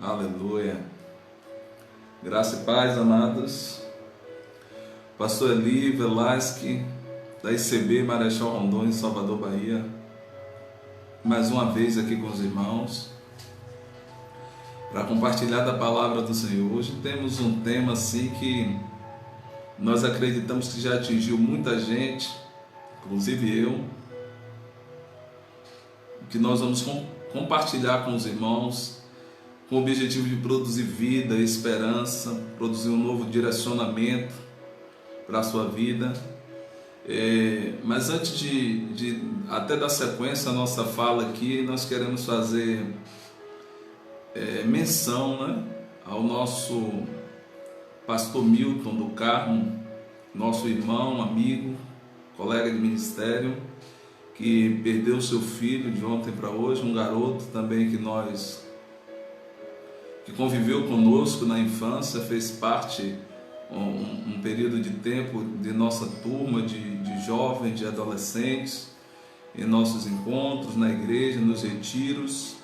Aleluia. Graça e paz, amados. Pastor Eli Velasque, da ICB Marechal Rondon, em Salvador, Bahia. Mais uma vez aqui com os irmãos, para compartilhar da palavra do Senhor. Hoje temos um tema assim que nós acreditamos que já atingiu muita gente, inclusive eu, que nós vamos compartilhar com os irmãos, com o objetivo de produzir vida, esperança, produzir um novo direcionamento para a sua vida. Mas antes de até dar sequência à nossa fala aqui, nós queremos fazer menção, ao nosso pastor Milton do Carmo, nosso irmão, amigo, colega de ministério, que perdeu seu filho de ontem para hoje, um garoto também que conviveu conosco na infância, fez parte um período de tempo de nossa turma de jovens, de adolescentes, em nossos encontros na igreja, nos retiros,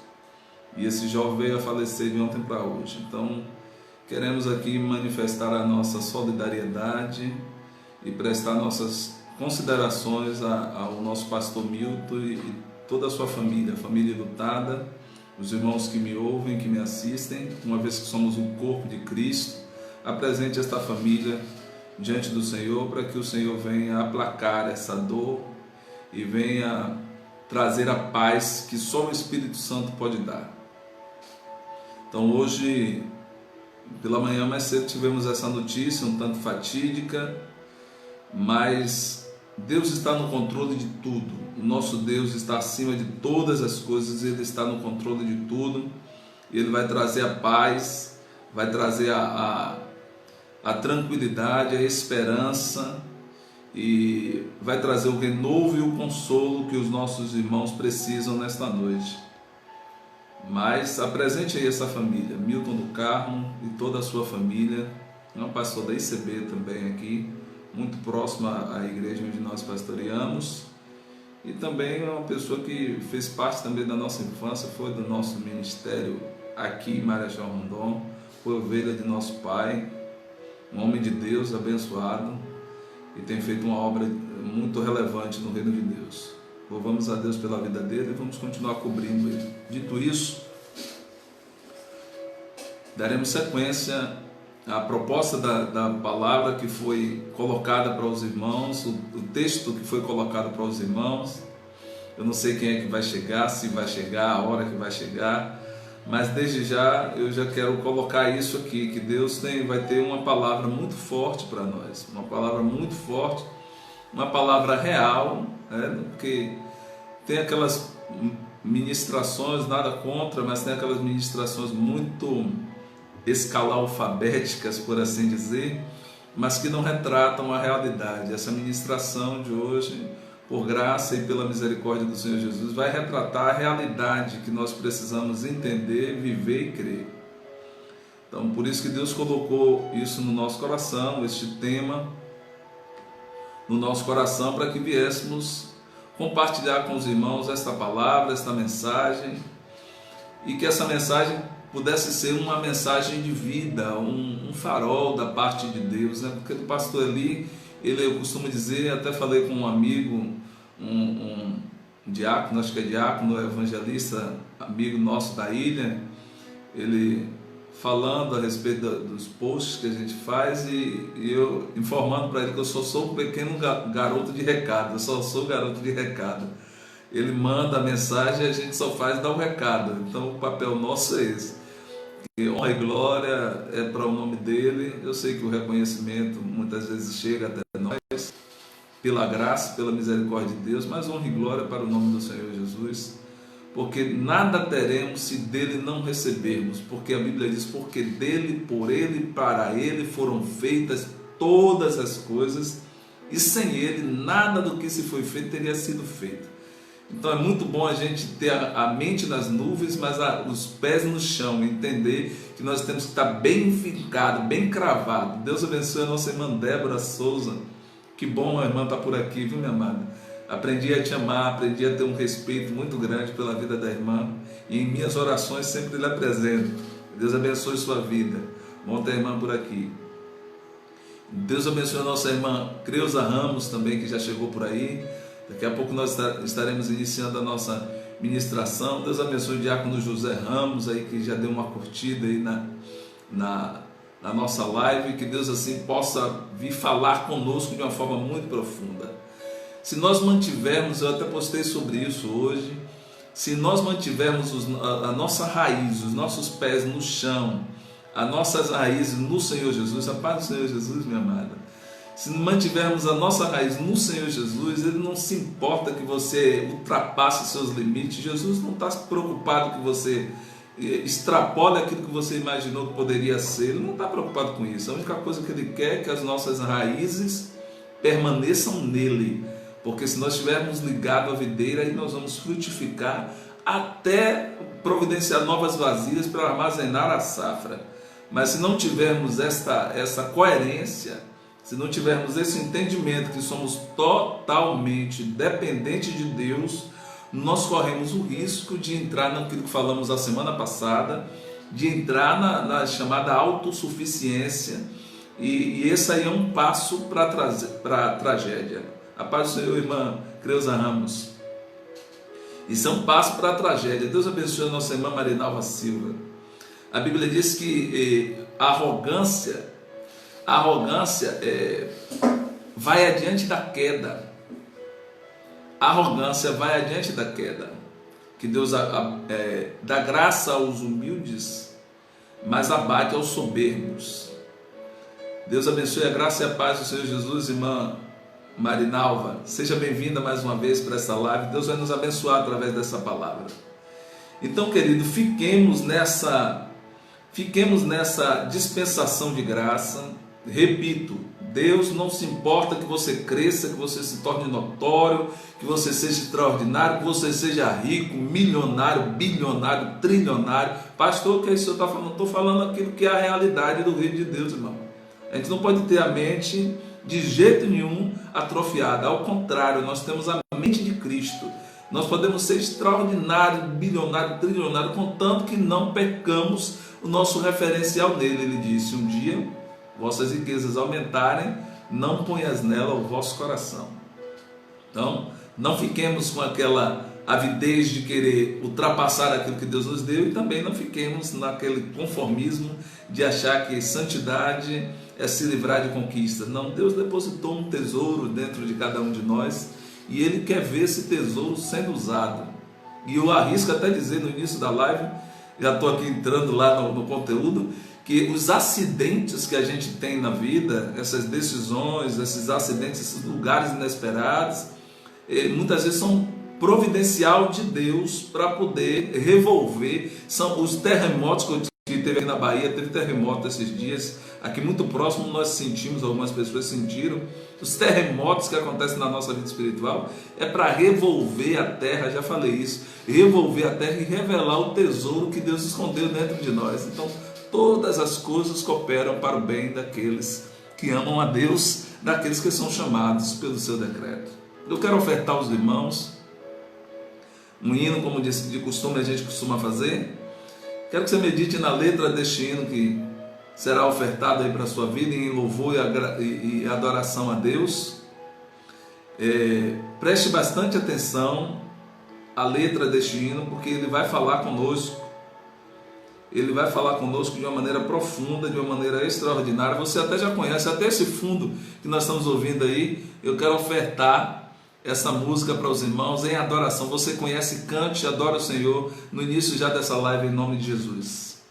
e esse jovem veio a falecer de ontem para hoje. Então queremos aqui manifestar a nossa solidariedade e prestar nossas considerações ao nosso pastor Milton e toda a sua família, a família lutada, os irmãos que me ouvem, que me assistem, uma vez que somos o corpo de Cristo. Apresente esta família diante do Senhor, para que o Senhor venha aplacar essa dor e venha trazer a paz que só o Espírito Santo pode dar. Então hoje, pela manhã mais cedo, tivemos essa notícia um tanto fatídica, mas Deus está no controle de tudo. O nosso Deus está acima de todas as coisas, Ele está no controle de tudo. Ele vai trazer a paz, vai trazer a tranquilidade, a esperança, e vai trazer o renovo e o consolo que os nossos irmãos precisam nesta noite. Mas apresente aí essa família, Milton do Carmo e toda a sua família. É um pastor da ICB também aqui, muito próximo à igreja onde nós pastoreamos, e também é uma pessoa que fez parte também da nossa infância, foi do nosso ministério aqui em Marechal Rondon, foi ovelha de nosso pai, um homem de Deus abençoado, e tem feito uma obra muito relevante no reino de Deus. Louvamos a Deus pela vida dele e vamos continuar cobrindo ele. Dito isso, daremos sequência à proposta da palavra que foi colocada para os irmãos, o texto que foi colocado para os irmãos. Eu não sei quem é que vai chegar, se vai chegar, a hora que vai chegar, mas desde já eu já quero colocar isso aqui, que Deus vai ter uma palavra muito forte para nós, uma palavra muito forte, uma palavra real, porque tem aquelas ministrações, nada contra, mas tem aquelas ministrações muito escalalfabéticas, por assim dizer, mas que não retratam a realidade. Essa ministração de hoje, por graça e pela misericórdia do Senhor Jesus, vai retratar a realidade que nós precisamos entender, viver e crer. Então, por isso que Deus colocou isso no nosso coração, este tema no nosso coração, para que viéssemos compartilhar com os irmãos esta palavra, esta mensagem, e que essa mensagem pudesse ser uma mensagem de vida, um farol da parte de Deus, Porque o pastor Eli, eu costumo dizer, até falei com um amigo, um diácono, acho que é diácono, evangelista, amigo nosso da ilha, ele falando a respeito dos posts que a gente faz, e eu informando para ele que eu só sou um pequeno garoto de recado, eu só sou garoto de recado. Ele manda a mensagem e a gente só faz dar o recado. Então o papel nosso é esse. E honra e glória é para o nome dele. Eu sei que o reconhecimento muitas vezes chega até nós, pela graça, pela misericórdia de Deus, mas honra e glória para o nome do Senhor Jesus, porque nada teremos se dele não recebermos, porque a Bíblia diz, porque dele, por ele e para ele foram feitas todas as coisas, e sem ele nada do que se foi feito teria sido feito. Então é muito bom a gente ter a mente nas nuvens, mas os pés no chão, entender que nós temos que estar bem fincado, bem cravado. Deus abençoe a nossa irmã Débora Souza. Que bom a irmã estar por aqui, viu, minha amada? Aprendi a te amar, aprendi a ter um respeito muito grande pela vida da irmã, e em minhas orações sempre lhe apresento. Deus abençoe sua vida. Bom ter a irmã por aqui. Deus abençoe a nossa irmã Creuza Ramos também, que já chegou por aí. Daqui a pouco nós estaremos iniciando a nossa ministração. Deus abençoe o diácono José Ramos aí, que já deu uma curtida aí na nossa live. Que Deus assim possa vir falar conosco de uma forma muito profunda. Se nós mantivermos, eu até postei sobre isso hoje, se nós mantivermos a nossa raiz, os nossos pés no chão, as nossas raízes no Senhor Jesus, a paz do Senhor Jesus, minha amada, se mantivermos a nossa raiz no Senhor Jesus, Ele não se importa que você ultrapasse seus limites. Jesus não está preocupado que você extrapole aquilo que você imaginou que poderia ser. Ele não está preocupado com isso. A única coisa que Ele quer é que as nossas raízes permaneçam nele, porque se nós estivermos ligados à videira, aí nós vamos frutificar até providenciar novas vasilhas para armazenar a safra. Mas se não tivermos essa coerência, se não tivermos esse entendimento que somos totalmente dependentes de Deus, nós corremos o risco de entrar naquilo que falamos a semana passada, de entrar na chamada autossuficiência, e esse aí é um passo para a tragédia. A paz do Senhor, irmã Creuza Ramos. Isso é um passo para a tragédia. Deus abençoe a nossa irmã Marinalva Silva. A Bíblia diz que a arrogância vai adiante da queda. A arrogância vai adiante da queda. Que Deus dá graça aos humildes, mas abate aos soberbos. Deus abençoe a graça e a paz do Senhor Jesus, irmã Marinalva. Seja bem-vinda mais uma vez para essa live. Deus vai nos abençoar através dessa palavra. Então, querido, fiquemos nessa dispensação de graça. Repito, Deus não se importa que você cresça, que você se torne notório, que você seja extraordinário, que você seja rico, milionário, bilionário, trilionário. Pastor, o que é isso que eu estou falando? Estou falando aquilo que é a realidade do reino de Deus, irmão. A gente não pode ter a mente de jeito nenhum atrofiada. Ao contrário, nós temos a mente de Cristo. Nós podemos ser extraordinário, bilionário, trilionário, contanto que não percamos o nosso referencial nele. Ele disse: um dia vossas riquezas aumentarem, não ponhas nela o vosso coração. Então, não fiquemos com aquela avidez de querer ultrapassar aquilo que Deus nos deu, e também não fiquemos naquele conformismo de achar que santidade é se livrar de conquistas. Não, Deus depositou um tesouro dentro de cada um de nós, e Ele quer ver esse tesouro sendo usado. E eu arrisco até dizer no início da live, já estou aqui entrando lá no conteúdo, que os acidentes que a gente tem na vida, essas decisões, esses acidentes, esses lugares inesperados, muitas vezes são providencial de Deus para poder revolver. São os terremotos que teve aqui na Bahia. Teve terremoto esses dias, aqui muito próximo nós sentimos, algumas pessoas sentiram. Os terremotos que acontecem na nossa vida espiritual é para revolver a terra, já falei isso, revolver a terra e revelar o tesouro que Deus escondeu dentro de nós. Então, todas as coisas cooperam para o bem daqueles que amam a Deus, daqueles que são chamados pelo seu decreto. Eu quero ofertar aos irmãos um hino, como de costume a gente costuma fazer. Quero que você medite na letra deste hino que será ofertado aí para a sua vida em louvor e adoração a Deus. Preste bastante atenção à letra deste hino, porque ele vai falar conosco. Ele vai falar conosco de uma maneira profunda, de uma maneira extraordinária. Você até já conhece, até esse fundo que nós estamos ouvindo aí. Eu quero ofertar essa música para os irmãos em adoração. Você conhece, cante, adora o Senhor no início já dessa live, em nome de Jesus.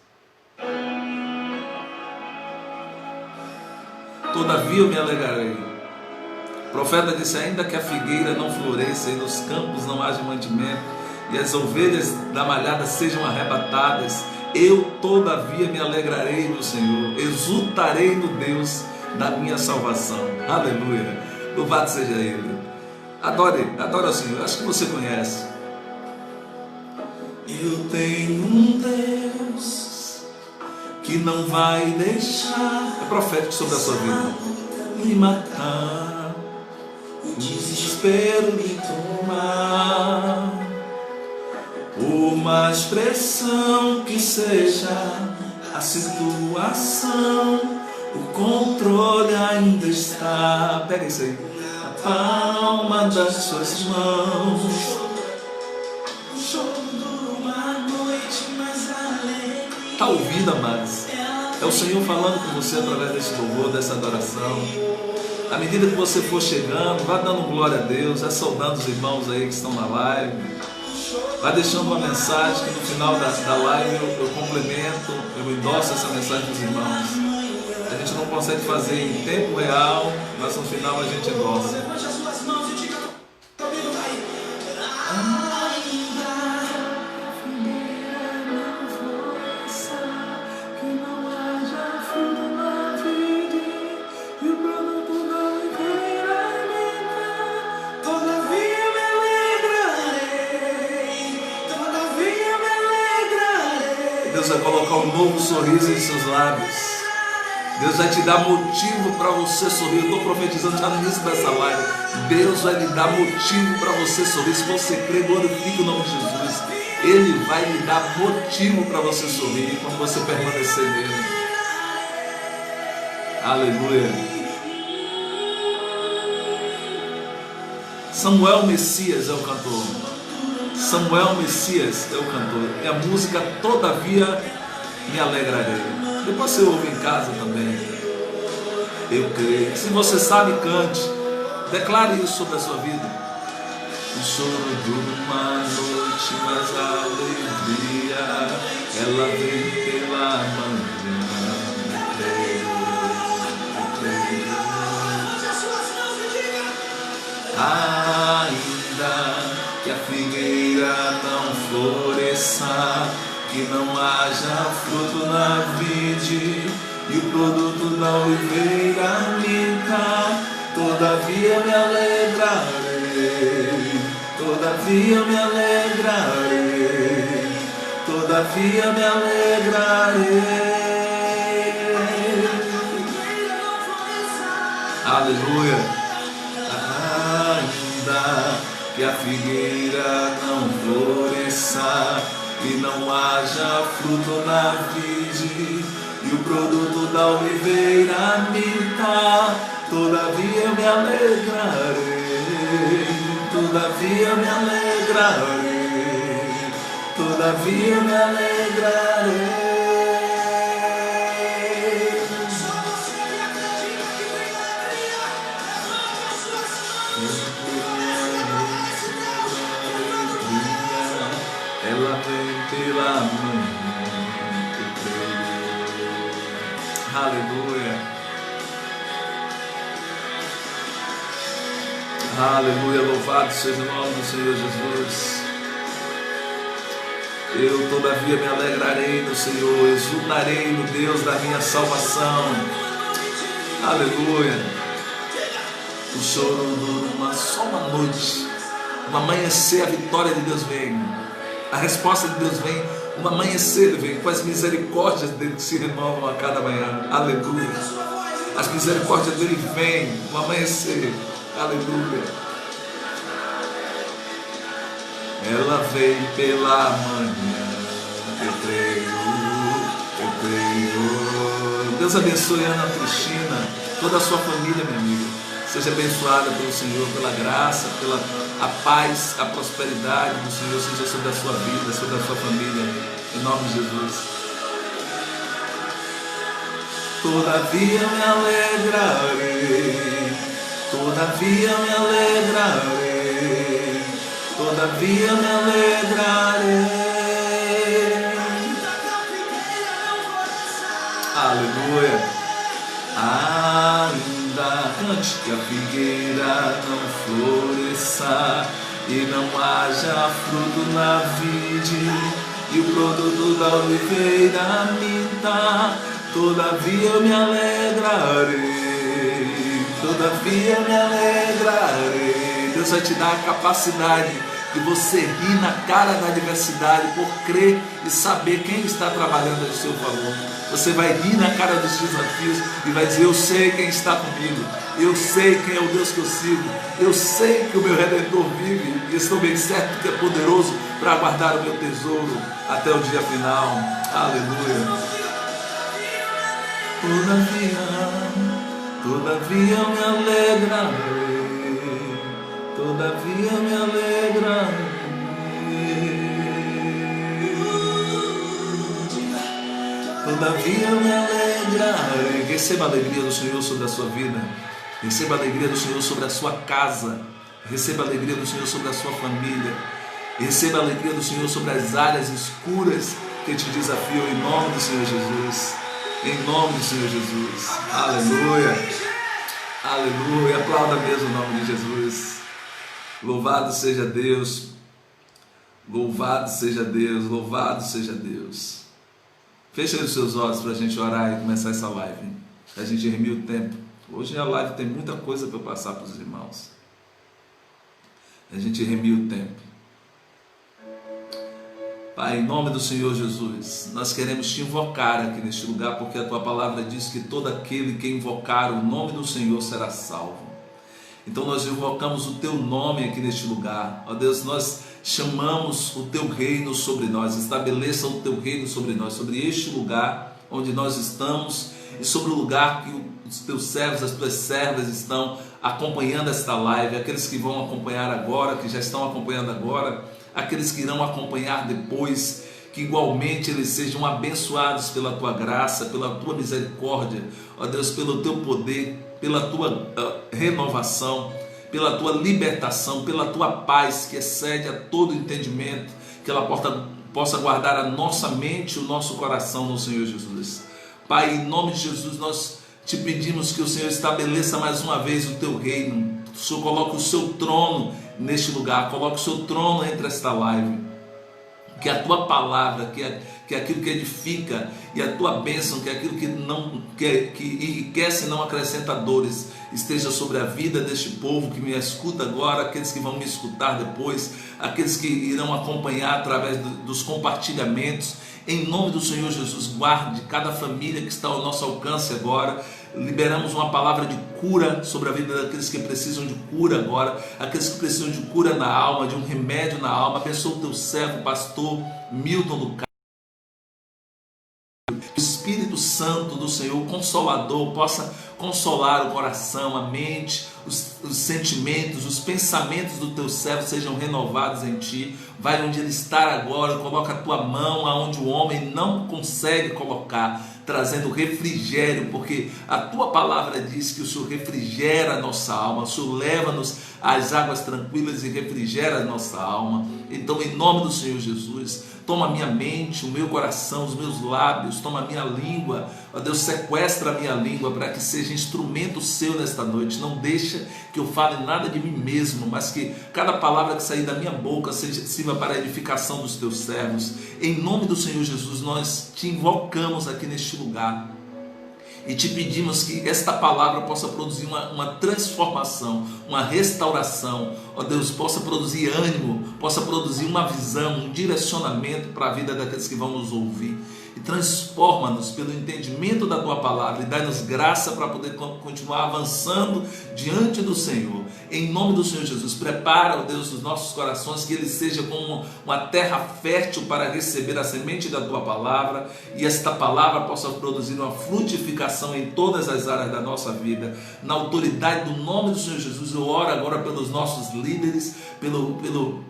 Todavia eu me alegrarei. O profeta disse: ainda que a figueira não floresça e nos campos não haja mantimento e as ovelhas da malhada sejam arrebatadas, eu todavia me alegrarei no Senhor, exultarei no Deus da minha salvação. Aleluia, louvado seja Ele. Adore ao Senhor, acho que você conhece. Eu tenho um Deus que não vai deixar, é profético sobre a sua vida, me matar, o desespero me tomar, por mais pressão que seja, a situação, o controle ainda está. Pega isso aí. Na palma das suas mãos. Está ouvindo, amados? É o Senhor falando com você através desse louvor, dessa adoração. À medida que você for chegando, vá dando glória a Deus, vá saudando os irmãos aí que estão na live. Vá deixando uma mensagem que no final da live eu complemento, eu endosso essa mensagem dos irmãos. A gente não consegue fazer em tempo real, mas no final a gente endossa. Deus vai colocar um novo sorriso em seus lábios. Deus vai te dar motivo para você sorrir. Eu estou profetizando já no início dessa live. Deus vai lhe dar motivo para você sorrir. Se você crê, glorifique o nome de Jesus. Ele vai lhe dar motivo para você sorrir quando você permanecer nele. Aleluia. Samuel Messias é o cantor. Samuel Messias é o cantor. E a música Todavia Me Alegrarei. Depois você ouve em casa também. Eu creio. Se você sabe, cante. Declare isso sobre a sua vida. O choro dura uma noite, mas a alegria ela vem pela manhã. Eu creio. Ainda que a figueira não floresça, que não haja fruto na vide e o produto da oliveira minta, todavia me alegrarei, todavia me alegrarei, todavia me alegrarei. Aleluia. Ainda que a figueira não floresça e não haja fruto na vide e o produto da oliveira minta, todavia me alegrarei, todavia me alegrarei, todavia me alegrarei. Ela vem pela manhã, eu creio. Aleluia. Aleluia, louvado seja o nome do Senhor Jesus. Eu todavia me alegrarei no Senhor, exultarei no Deus da minha salvação. Aleluia. O choro dura só uma noite, no amanhecer a vitória de Deus vem. A resposta de Deus vem, no amanhecer vem, com as misericórdias dele que se renovam a cada manhã. Aleluia. As misericórdias dele vêm no amanhecer. Aleluia. Ela vem pela manhã. Eu creio, eu creio. Deus abençoe a Ana Cristina, toda a sua família, minha amiga. Seja abençoada pelo Senhor, pela graça, pela a paz, a prosperidade do Senhor seja sobre a sua vida, sobre a sua família, em nome de Jesus. Todavia me alegrarei, todavia me alegrarei, todavia me alegrarei. Aleluia. Ainda cante que a figueira não floresça e não haja fruto na vide e o produto da oliveira minta, todavia me alegrarei, todavia me alegrarei. Deus vai te dar a capacidade de você rir na cara da adversidade por crer e saber quem está trabalhando a seu favor. Você vai rir na cara dos desafios e vai dizer: eu sei quem está comigo, eu sei quem é o Deus que eu sigo, eu sei que o meu Redentor vive e estou bem certo que é poderoso para guardar o meu tesouro até o dia final. Aleluia. todavia me alegrarei, todavia me alegrarei. Todavia me alegrarei. Receba a alegria do Senhor sobre a sua vida. Receba a alegria do Senhor sobre a sua casa. Receba a alegria do Senhor sobre a sua família. Receba a alegria do Senhor sobre as áreas escuras que te desafiam, em nome do Senhor Jesus. Em nome do Senhor Jesus. Aleluia. Aleluia. Aplauda mesmo o nome de Jesus. Louvado seja Deus. Louvado seja Deus. Louvado seja Deus. Feche os seus olhos para a gente orar e começar essa live, para a gente remir o tempo. Hoje a live tem muita coisa para eu passar para os irmãos. A gente remir o tempo. Pai, em nome do Senhor Jesus, nós queremos te invocar aqui neste lugar, porque a tua palavra diz que todo aquele que invocar o nome do Senhor será salvo. Então nós invocamos o teu nome aqui neste lugar. Ó Deus, nós chamamos o teu reino sobre nós. Estabeleça o teu reino sobre nós, sobre este lugar onde nós estamos e sobre o lugar que os teus servos, as tuas servas estão acompanhando esta live, aqueles que vão acompanhar agora, que já estão acompanhando agora, aqueles que irão acompanhar depois, que igualmente eles sejam abençoados pela tua graça, pela tua misericórdia, ó Deus, pelo teu poder, pela tua renovação, pela tua libertação, pela tua paz que excede a todo entendimento, que ela possa guardar a nossa mente e o nosso coração no Senhor Jesus. Pai, em nome de Jesus, nós te pedimos que o Senhor estabeleça mais uma vez o teu reino. O Senhor coloque o seu trono neste lugar, coloque o seu trono entre esta live. Que a tua palavra, que é aquilo que edifica, e a tua bênção, que é aquilo que enriquece e não acrescenta dores, esteja sobre a vida deste povo que me escuta agora, aqueles que vão me escutar depois, aqueles que irão acompanhar através dos compartilhamentos. Em nome do Senhor Jesus, guarde cada família que está ao nosso alcance agora. Liberamos uma palavra de cura sobre a vida daqueles que precisam de cura agora, aqueles que precisam de cura na alma, de um remédio na alma. Abençoa o teu servo, pastor Milton do Carmo. O Espírito Santo do Senhor, Consolador, possa consolar o coração, a mente, os sentimentos, os pensamentos do teu servo sejam renovados em ti. Vai onde ele está agora, coloca a tua mão aonde o homem não consegue colocar, trazendo refrigério, porque a tua palavra diz que o Senhor refrigera a nossa alma, o Senhor leva-nos às águas tranquilas e refrigera a nossa alma. Então, em nome do Senhor Jesus, toma a minha mente, o meu coração, os meus lábios, toma a minha língua, ó Deus, sequestra a minha língua para que seja instrumento seu nesta noite. Não deixa que eu fale nada de mim mesmo, mas que cada palavra que sair da minha boca sirva para a edificação dos teus servos. Em nome do Senhor Jesus, nós te invocamos aqui neste lugar e te pedimos que esta palavra possa produzir uma transformação, uma restauração, ó Deus, possa produzir ânimo, possa produzir uma visão, um direcionamento para a vida daqueles que vão nos ouvir. E transforma-nos pelo entendimento da tua palavra e dá-nos graça para poder continuar avançando diante do Senhor. Em nome do Senhor Jesus, prepara, ó Deus, os nossos corações, que ele seja como uma terra fértil para receber a semente da tua palavra, e esta palavra possa produzir uma frutificação em todas as áreas da nossa vida. Na autoridade do nome do Senhor Jesus, eu oro agora pelos nossos líderes, pelo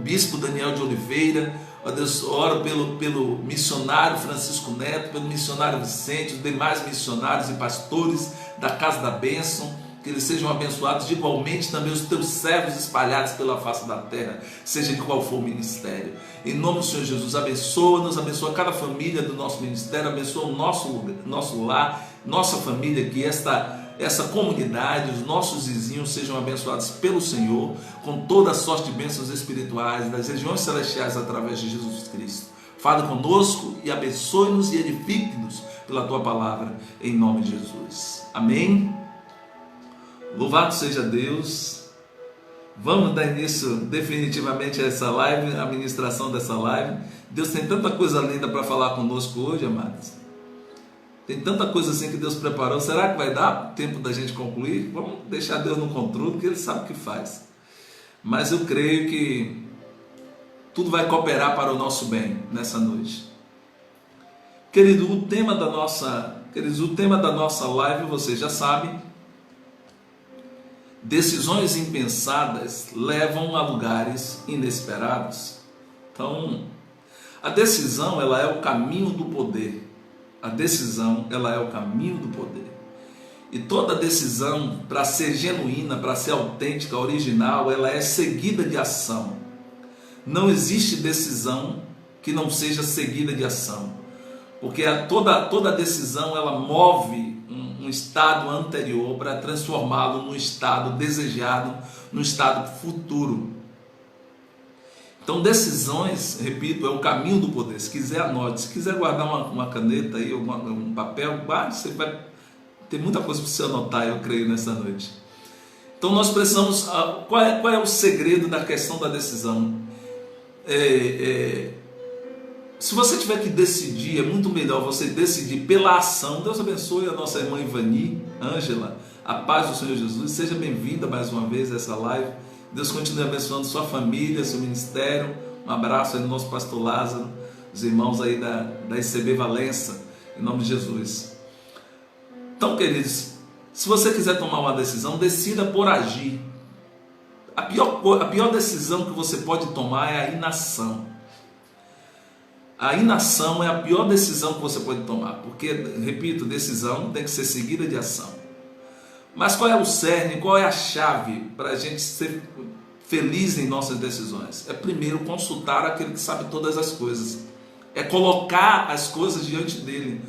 bispo Daniel de Oliveira. Ó Deus, oro pelo missionário Francisco Neto, pelo missionário Vicente, os demais missionários e pastores da Casa da Bênção, que eles sejam abençoados, igualmente também os teus servos espalhados pela face da terra, seja de qual for o ministério. Em nome do Senhor Jesus, abençoa-nos, abençoa cada família do nosso ministério, abençoa o nosso lar, nossa família, que essa comunidade, os nossos vizinhos sejam abençoados pelo Senhor, com toda a sorte de bênçãos espirituais das regiões celestiais através de Jesus Cristo. Fale conosco e abençoe-nos e edifique-nos pela tua palavra, em nome de Jesus. Amém? Louvado seja Deus. Vamos dar início definitivamente a essa live, a ministração dessa live. Deus tem tanta coisa linda para falar conosco hoje, amados. Tem tanta coisa assim que Deus preparou. Será que vai dar tempo da gente concluir? Vamos deixar Deus no controle, porque Ele sabe o que faz. Mas eu creio que tudo vai cooperar para o nosso bem nessa noite. Querido, o tema da nossa Queridos, o tema da nossa live, você já sabe, decisões impensadas levam a lugares inesperados. Então, a decisão, ela é o caminho do poder. A decisão, ela é o caminho do poder. E toda decisão, para ser genuína, para ser autêntica, original, ela é seguida de ação. Não existe decisão que não seja seguida de ação. Porque toda decisão, ela move um estado anterior para transformá-lo num estado desejado, num estado futuro. Então, decisões, repito, é o caminho do poder. Se quiser, anote. Se quiser guardar uma caneta aí, um papel, guarde, você vai ter muita coisa para você anotar, eu creio, nessa noite. Então, nós precisamos... Qual é o segredo da questão da decisão? Se você tiver que decidir, é muito melhor você decidir pela ação. Deus abençoe a nossa irmã Ivani, Ângela, a paz do Senhor Jesus. Seja bem-vinda mais uma vez a essa live. Deus continue abençoando sua família, seu ministério. Um abraço aí no nosso pastor Lázaro, os irmãos aí da ICB Valença, em nome de Jesus. Então, queridos, se você quiser tomar uma decisão, decida por agir. A pior decisão que você pode tomar é a inação. A inação é a pior decisão que você pode tomar, porque, repito, decisão tem que ser seguida de ação. Mas qual é o cerne, qual é a chave para a gente ser feliz em nossas decisões? É primeiro consultar aquele que sabe todas as coisas. É colocar as coisas diante dele.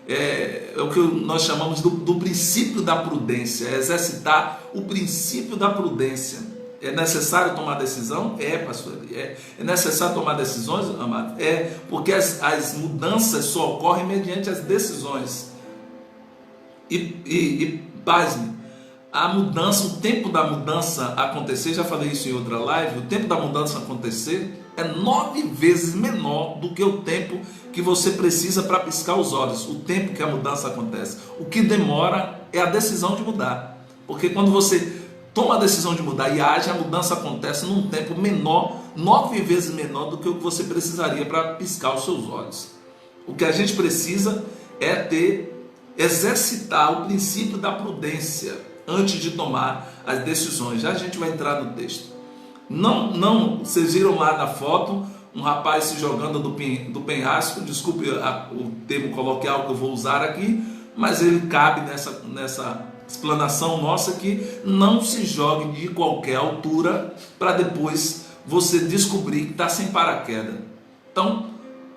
É o que nós chamamos do princípio da prudência, é exercitar o princípio da prudência. É necessário tomar decisão? Pastor. É necessário tomar decisões, amado? Porque as mudanças só ocorrem mediante as decisões. E pasme, a mudança, o tempo da mudança acontecer, já falei isso em outra live, o tempo da mudança acontecer é 9 vezes menor do que o tempo que você precisa para piscar os olhos, o tempo que a mudança acontece. O que demora é a decisão de mudar, porque quando você toma a decisão de mudar e age, a mudança acontece num tempo menor, 9 vezes menor do que o que você precisaria para piscar os seus olhos. O que a gente precisa é exercitar o princípio da prudência antes de tomar as decisões. Já a gente vai entrar no texto. Não, vocês viram lá na foto um rapaz se jogando do penhasco, desculpe o termo coloquial que eu vou usar aqui, mas ele cabe nessa explanação nossa, que não se jogue de qualquer altura para depois você descobrir que está sem paraquedas. Então,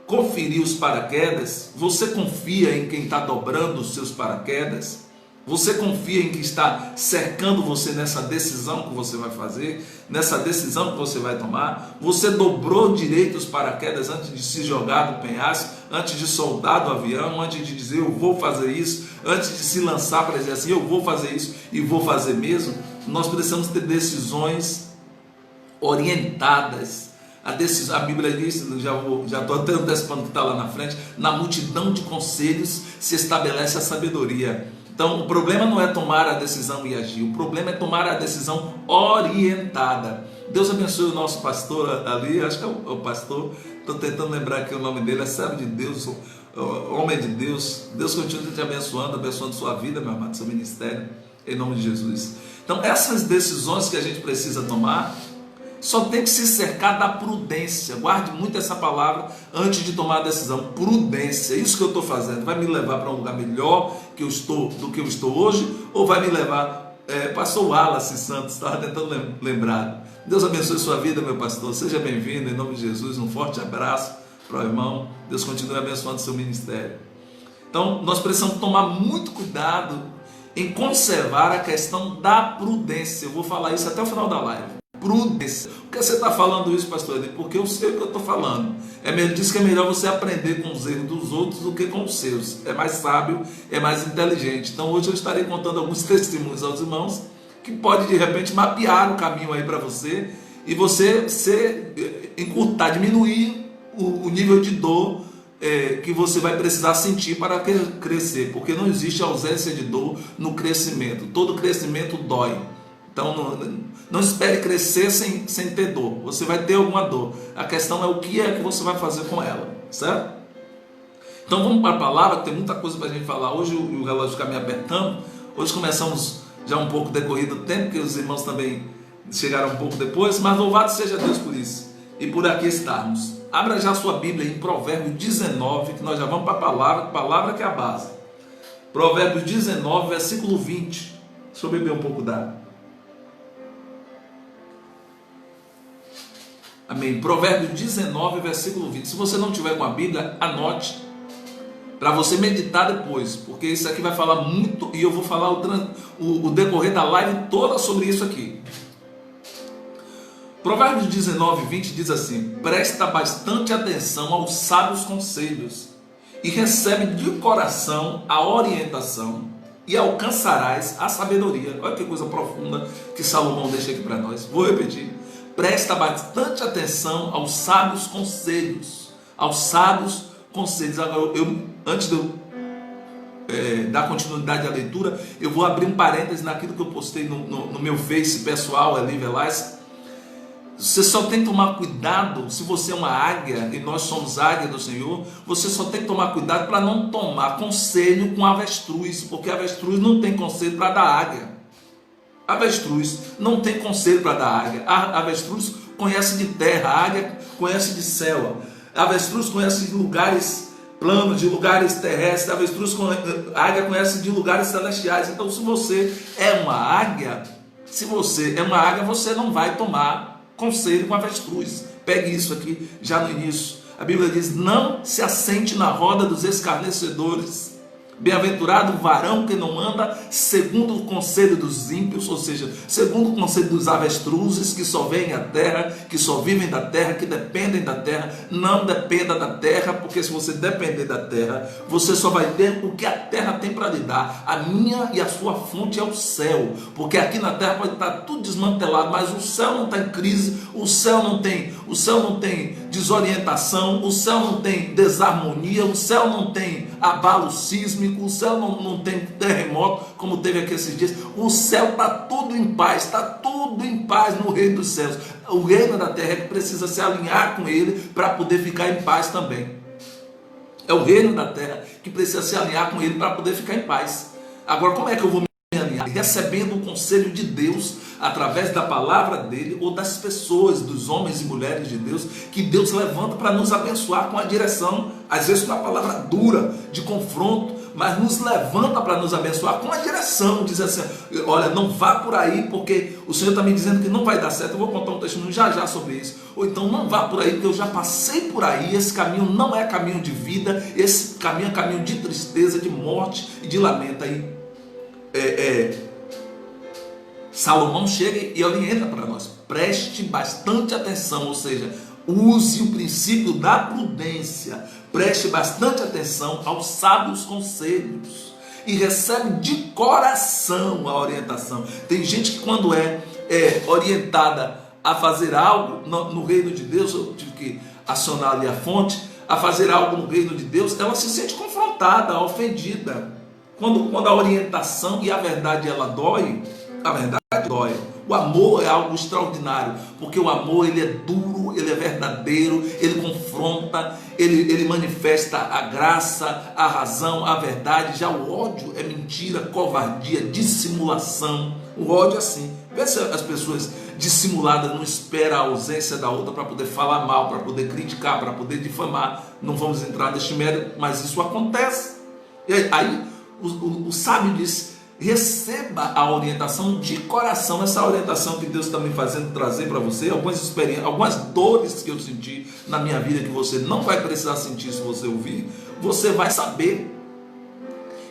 conferir os paraquedas, você confia em quem está dobrando os seus paraquedas? Você confia em quem está cercando você nessa decisão que você vai fazer, nessa decisão que você vai tomar? Você dobrou direito os paraquedas antes de se jogar do penhasco, antes de soltar do avião, antes de dizer eu vou fazer isso, antes de se lançar para dizer assim eu vou fazer isso e vou fazer mesmo? Nós precisamos ter decisões orientadas. A Bíblia diz, já estou até antecipando o que está lá na frente, na multidão de conselhos se estabelece a sabedoria. Então, o problema não é tomar a decisão e agir, o problema é tomar a decisão orientada. Deus abençoe o nosso pastor ali, acho que é o pastor, estou tentando lembrar aqui o nome dele, é servo de Deus, homem de Deus. Deus continue te abençoando sua vida, meu amado, seu ministério, em nome de Jesus. Então, essas decisões que a gente precisa tomar, só tem que se cercar da prudência. Guarde muito essa palavra antes de tomar a decisão. Prudência, isso que eu estou fazendo vai me levar para um lugar melhor do que eu estou hoje, ou vai me levar, pastor Wallace Santos estava tentando lembrar. Deus abençoe sua vida, meu pastor, seja bem-vindo, em nome de Jesus, um forte abraço para o irmão. Deus continue abençoando seu ministério. Então, nós precisamos tomar muito cuidado em conservar a questão da prudência. Eu vou falar isso até o final da live. Prudência. Por que você está falando isso, pastor? Porque eu sei o que eu estou falando. Diz que é melhor você aprender com os erros dos outros do que com os seus. É mais sábio, é mais inteligente. Então hoje eu estarei contando alguns testemunhos aos irmãos que pode de repente mapear o caminho aí para você e você encurtar, diminuir o nível de dor que você vai precisar sentir para crescer, porque não existe ausência de dor no crescimento. Todo crescimento dói. Então não espere crescer sem ter dor. Você vai ter alguma dor. A questão é o que é que você vai fazer com ela, certo? Então vamos para a palavra, que tem muita coisa para a gente falar. Hoje o relógio fica me apertando. Hoje começamos já um pouco decorrido o tempo, porque os irmãos também chegaram um pouco depois, mas louvado seja Deus por isso e por aqui estarmos. Abra já a sua Bíblia em Provérbios 19, que nós já vamos para a palavra que é a base. Provérbios 19, versículo 20. Deixa eu beber um pouco d'água. Amém. Provérbios 19, versículo 20. Se você não tiver com a Bíblia, anote para você meditar depois, porque isso aqui vai falar muito e eu vou falar o decorrer da live toda sobre isso aqui. Provérbios 19, 20 diz assim: presta bastante atenção aos sábios conselhos e recebe de coração a orientação e alcançarás a sabedoria. Olha que coisa profunda que Salomão deixa aqui para nós. Vou repetir: presta bastante atenção aos sábios conselhos. Aos sábios conselhos. Agora, antes de eu dar continuidade à leitura, eu vou abrir um parênteses naquilo que eu postei no meu Face pessoal, Eli Velasquez. Você só tem que tomar cuidado, se você é uma águia, e nós somos águia do Senhor, você só tem que tomar cuidado para não tomar conselho com avestruz, porque avestruz não tem conselho para dar águia. Avestruz não tem conselho para dar águia. A avestruz conhece de terra, a águia conhece de céu. A avestruz conhece de lugares planos, de lugares terrestres. A águia conhece de lugares celestiais. Então, se você é uma águia, você não vai tomar conselho com avestruz. Pegue isso aqui já no início. A Bíblia diz: não se assente na roda dos escarnecedores. Bem-aventurado o varão que não anda segundo o conselho dos ímpios, ou seja, segundo o conselho dos avestruzes, que só veem a terra, que só vivem da terra, que dependem da terra. Não dependa da terra, porque se você depender da terra, você só vai ter o que a terra tem para lhe dar. A minha e a sua fonte é o céu, porque aqui na terra pode estar tudo desmantelado, mas o céu não está em crise, o céu não tem desorientação, o céu não tem desarmonia, o céu não tem abalo sísmico, o céu não tem terremoto como teve aqui esses dias. O céu está tudo em paz, está tudo em paz no reino dos céus. O reino da terra é que precisa se alinhar com ele para poder ficar em paz também. É o reino da terra que precisa se alinhar com ele para poder ficar em paz. Agora, como é que eu vou me alinhar? Recebendo o conselho de Deus através da palavra dele, ou das pessoas, dos homens e mulheres de Deus, que Deus levanta para nos abençoar com a direção, às vezes com a palavra dura, de confronto, mas nos levanta para nos abençoar com a direção, diz assim: olha, não vá por aí, porque o Senhor está me dizendo que não vai dar certo. Eu vou contar um testemunho já sobre isso. Ou então, não vá por aí, porque eu já passei por aí, esse caminho não é caminho de vida, esse caminho é caminho de tristeza, de morte e de lamento. Aí Salomão chega e orienta para nós: preste bastante atenção, ou seja, use o princípio da prudência, preste bastante atenção aos sábios conselhos e recebe de coração a orientação. Tem gente que quando é orientada a fazer algo no reino de Deus, eu tive que acionar ali a fonte, a fazer algo no reino de Deus, ela se sente confrontada, ofendida. Quando a orientação e a verdade ela dói, a verdade dói. O amor é algo extraordinário, porque o amor ele é duro, ele é verdadeiro, ele confronta, ele manifesta a graça, a razão, a verdade. Já o ódio é mentira, covardia, dissimulação. O ódio é assim. Vê se as pessoas dissimuladas não esperam a ausência da outra para poder falar mal, para poder criticar, para poder difamar. Não vamos entrar neste mérito, mas isso acontece. E aí o sábio diz: receba a orientação de coração, essa orientação que Deus está me fazendo trazer para você, algumas experiências, algumas dores que eu senti na minha vida, que você não vai precisar sentir se você ouvir. Você vai saber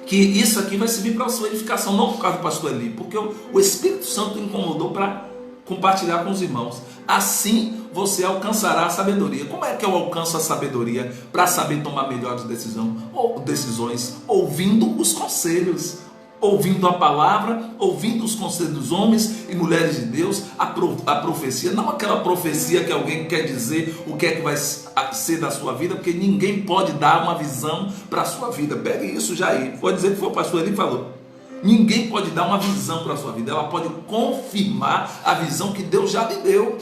que isso aqui vai servir para a sua edificação, não por causa do pastor Eli, porque o Espírito Santo incomodou para compartilhar com os irmãos. Assim você alcançará a sabedoria. Como é que eu alcanço a sabedoria? Para saber tomar melhores decisões, ouvindo os conselhos, ouvindo a palavra, ouvindo os conselhos dos homens e mulheres de Deus, a profecia, não aquela profecia que alguém quer dizer o que é que vai ser da sua vida, porque ninguém pode dar uma visão para a sua vida. Pegue isso já aí, pode dizer que foi o pastor ele falou. Ninguém pode dar uma visão para a sua vida, ela pode confirmar a visão que Deus já lhe deu.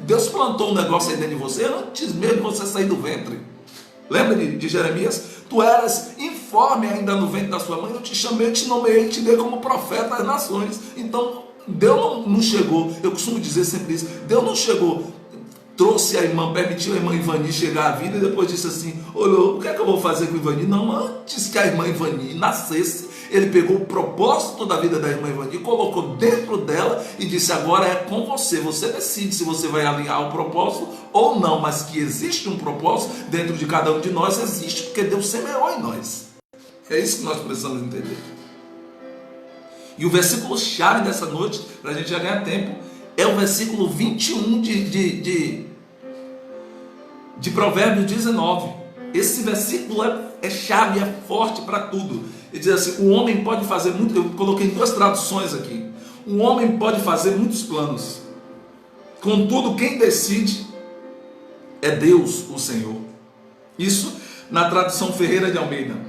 Deus plantou um negócio aí dentro de você antes mesmo de você sair do ventre. Lembra de Jeremias? Tu eras informe ainda no ventre da sua mãe, eu te chamei, te nomeei, te dei como profeta das nações. Então, Deus não chegou, eu costumo dizer sempre isso, Deus não chegou, trouxe a irmã, permitiu a irmã Ivani chegar à vida e depois disse assim, olhou, o que é que eu vou fazer com a Ivani? Não, antes que a irmã Ivani nascesse, ele pegou o propósito da vida da irmã Ivani, colocou dentro dela e disse, agora é com você, você decide se você vai alinhar o propósito ou não, mas que existe um propósito dentro de cada um de nós, existe, porque Deus semeou em nós. É isso que nós precisamos entender. E o versículo chave dessa noite, para a gente já ganhar tempo, é o versículo 21 de Provérbios 19. Esse versículo é chave, é forte para tudo. Ele diz assim, o homem pode fazer muito, eu coloquei 2 traduções aqui. O homem pode fazer muitos planos, contudo quem decide é Deus, o Senhor. Isso na tradução Ferreira de Almeida.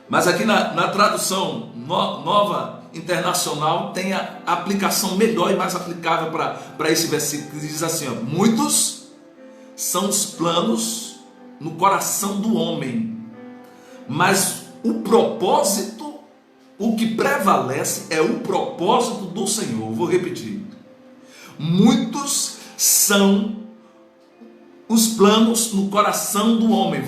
Mas aqui na tradução Nova Internacional tem a aplicação melhor e mais aplicável para esse versículo, que diz assim, ó, muitos são os planos no coração do homem, mas o propósito, o que prevalece é o propósito do Senhor. Vou repetir, muitos são os planos no coração do homem,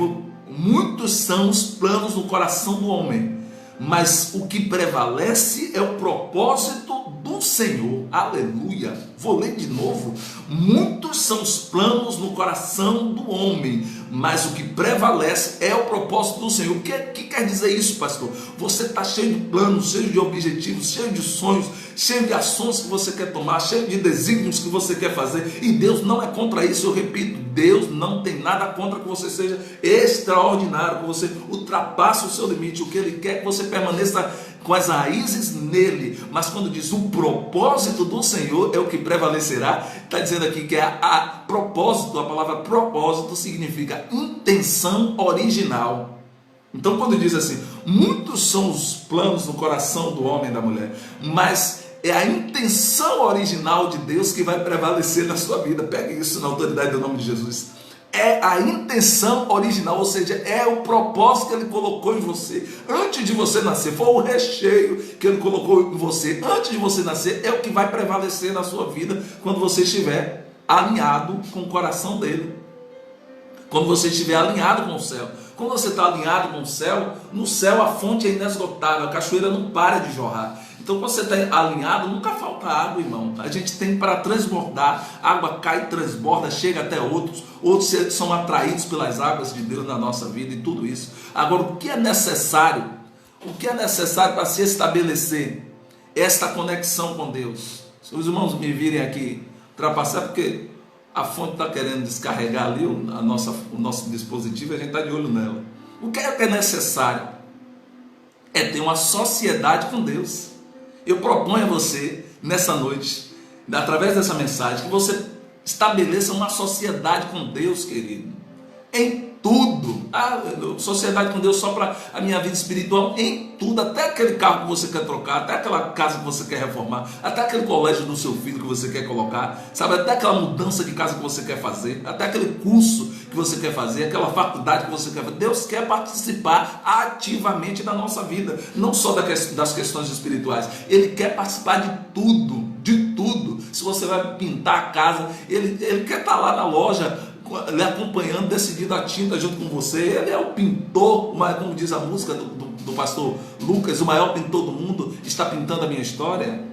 muitos são os planos no coração do homem, mas o que prevalece é o propósito do Senhor. Aleluia. Vou ler de novo. Muitos são os planos no coração do homem, mas o que prevalece é o propósito do Senhor. O que quer dizer isso, pastor? Você está cheio de planos, cheio de objetivos, cheio de sonhos, cheio de ações que você quer tomar, cheio de desígnios que você quer fazer, e Deus não é contra isso. Eu repito, Deus não tem nada contra que você seja extraordinário, que você ultrapasse o seu limite. O que Ele quer é que você permaneça com as raízes nele, mas quando diz o propósito do Senhor é o que prevalecerá, está dizendo aqui que a propósito, a palavra propósito significa intenção original. Então quando diz assim, muitos são os planos no coração do homem e da mulher, mas é a intenção original de Deus que vai prevalecer na sua vida. Pegue isso na autoridade do nome de Jesus. É a intenção original, ou seja, é o propósito que Ele colocou em você antes de você nascer, foi o recheio que Ele colocou em você antes de você nascer, é o que vai prevalecer na sua vida quando você estiver alinhado com o coração dele, quando você estiver alinhado com o céu. Quando você está alinhado com o céu, no céu a fonte é inesgotável, a cachoeira não para de jorrar. Então quando você está alinhado, nunca falta água, irmão. A gente tem para transbordar, água cai, transborda, chega até outros são atraídos pelas águas de Deus na nossa vida e tudo isso. Agora, o que é necessário? O que é necessário para se estabelecer esta conexão com Deus? Se os irmãos me virem aqui ultrapassar, porque a fonte está querendo descarregar ali o nosso dispositivo, a gente está de olho nela. O que é necessário? É ter uma sociedade com Deus. Eu proponho a você, nessa noite, através dessa mensagem, que você estabeleça uma sociedade com Deus, querido, em tudo. Sociedade com Deus só para a minha vida espiritual, em tudo, até aquele carro que você quer trocar, até aquela casa que você quer reformar, até aquele colégio do seu filho que você quer colocar, sabe, até aquela mudança de casa que você quer fazer, até aquele curso que você quer fazer, aquela faculdade que você quer fazer. Deus quer participar ativamente da nossa vida, não só das questões espirituais, Ele quer participar de tudo, de tudo. Se você vai pintar a casa, Ele quer estar lá na loja, Ele acompanhando, decidindo a tinta junto com você. Ele é o pintor, como diz a música do pastor Lucas, o maior pintor do mundo está pintando a minha história.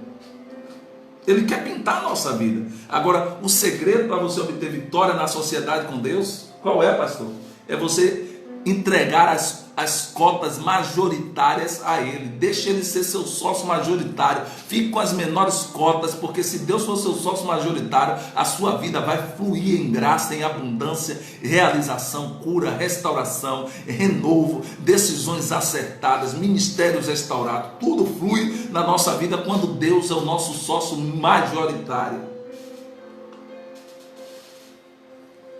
Ele quer pintar a nossa vida. Agora, o segredo para você obter vitória na sociedade com Deus, qual é, pastor? É você entregar as cotas majoritárias a Ele. Deixe Ele ser seu sócio majoritário. Fique com as menores cotas, porque se Deus for seu sócio majoritário, a sua vida vai fluir em graça, em abundância, realização, cura, restauração, renovo, decisões acertadas, ministérios restaurados. Tudo flui na nossa vida quando Deus é o nosso sócio majoritário.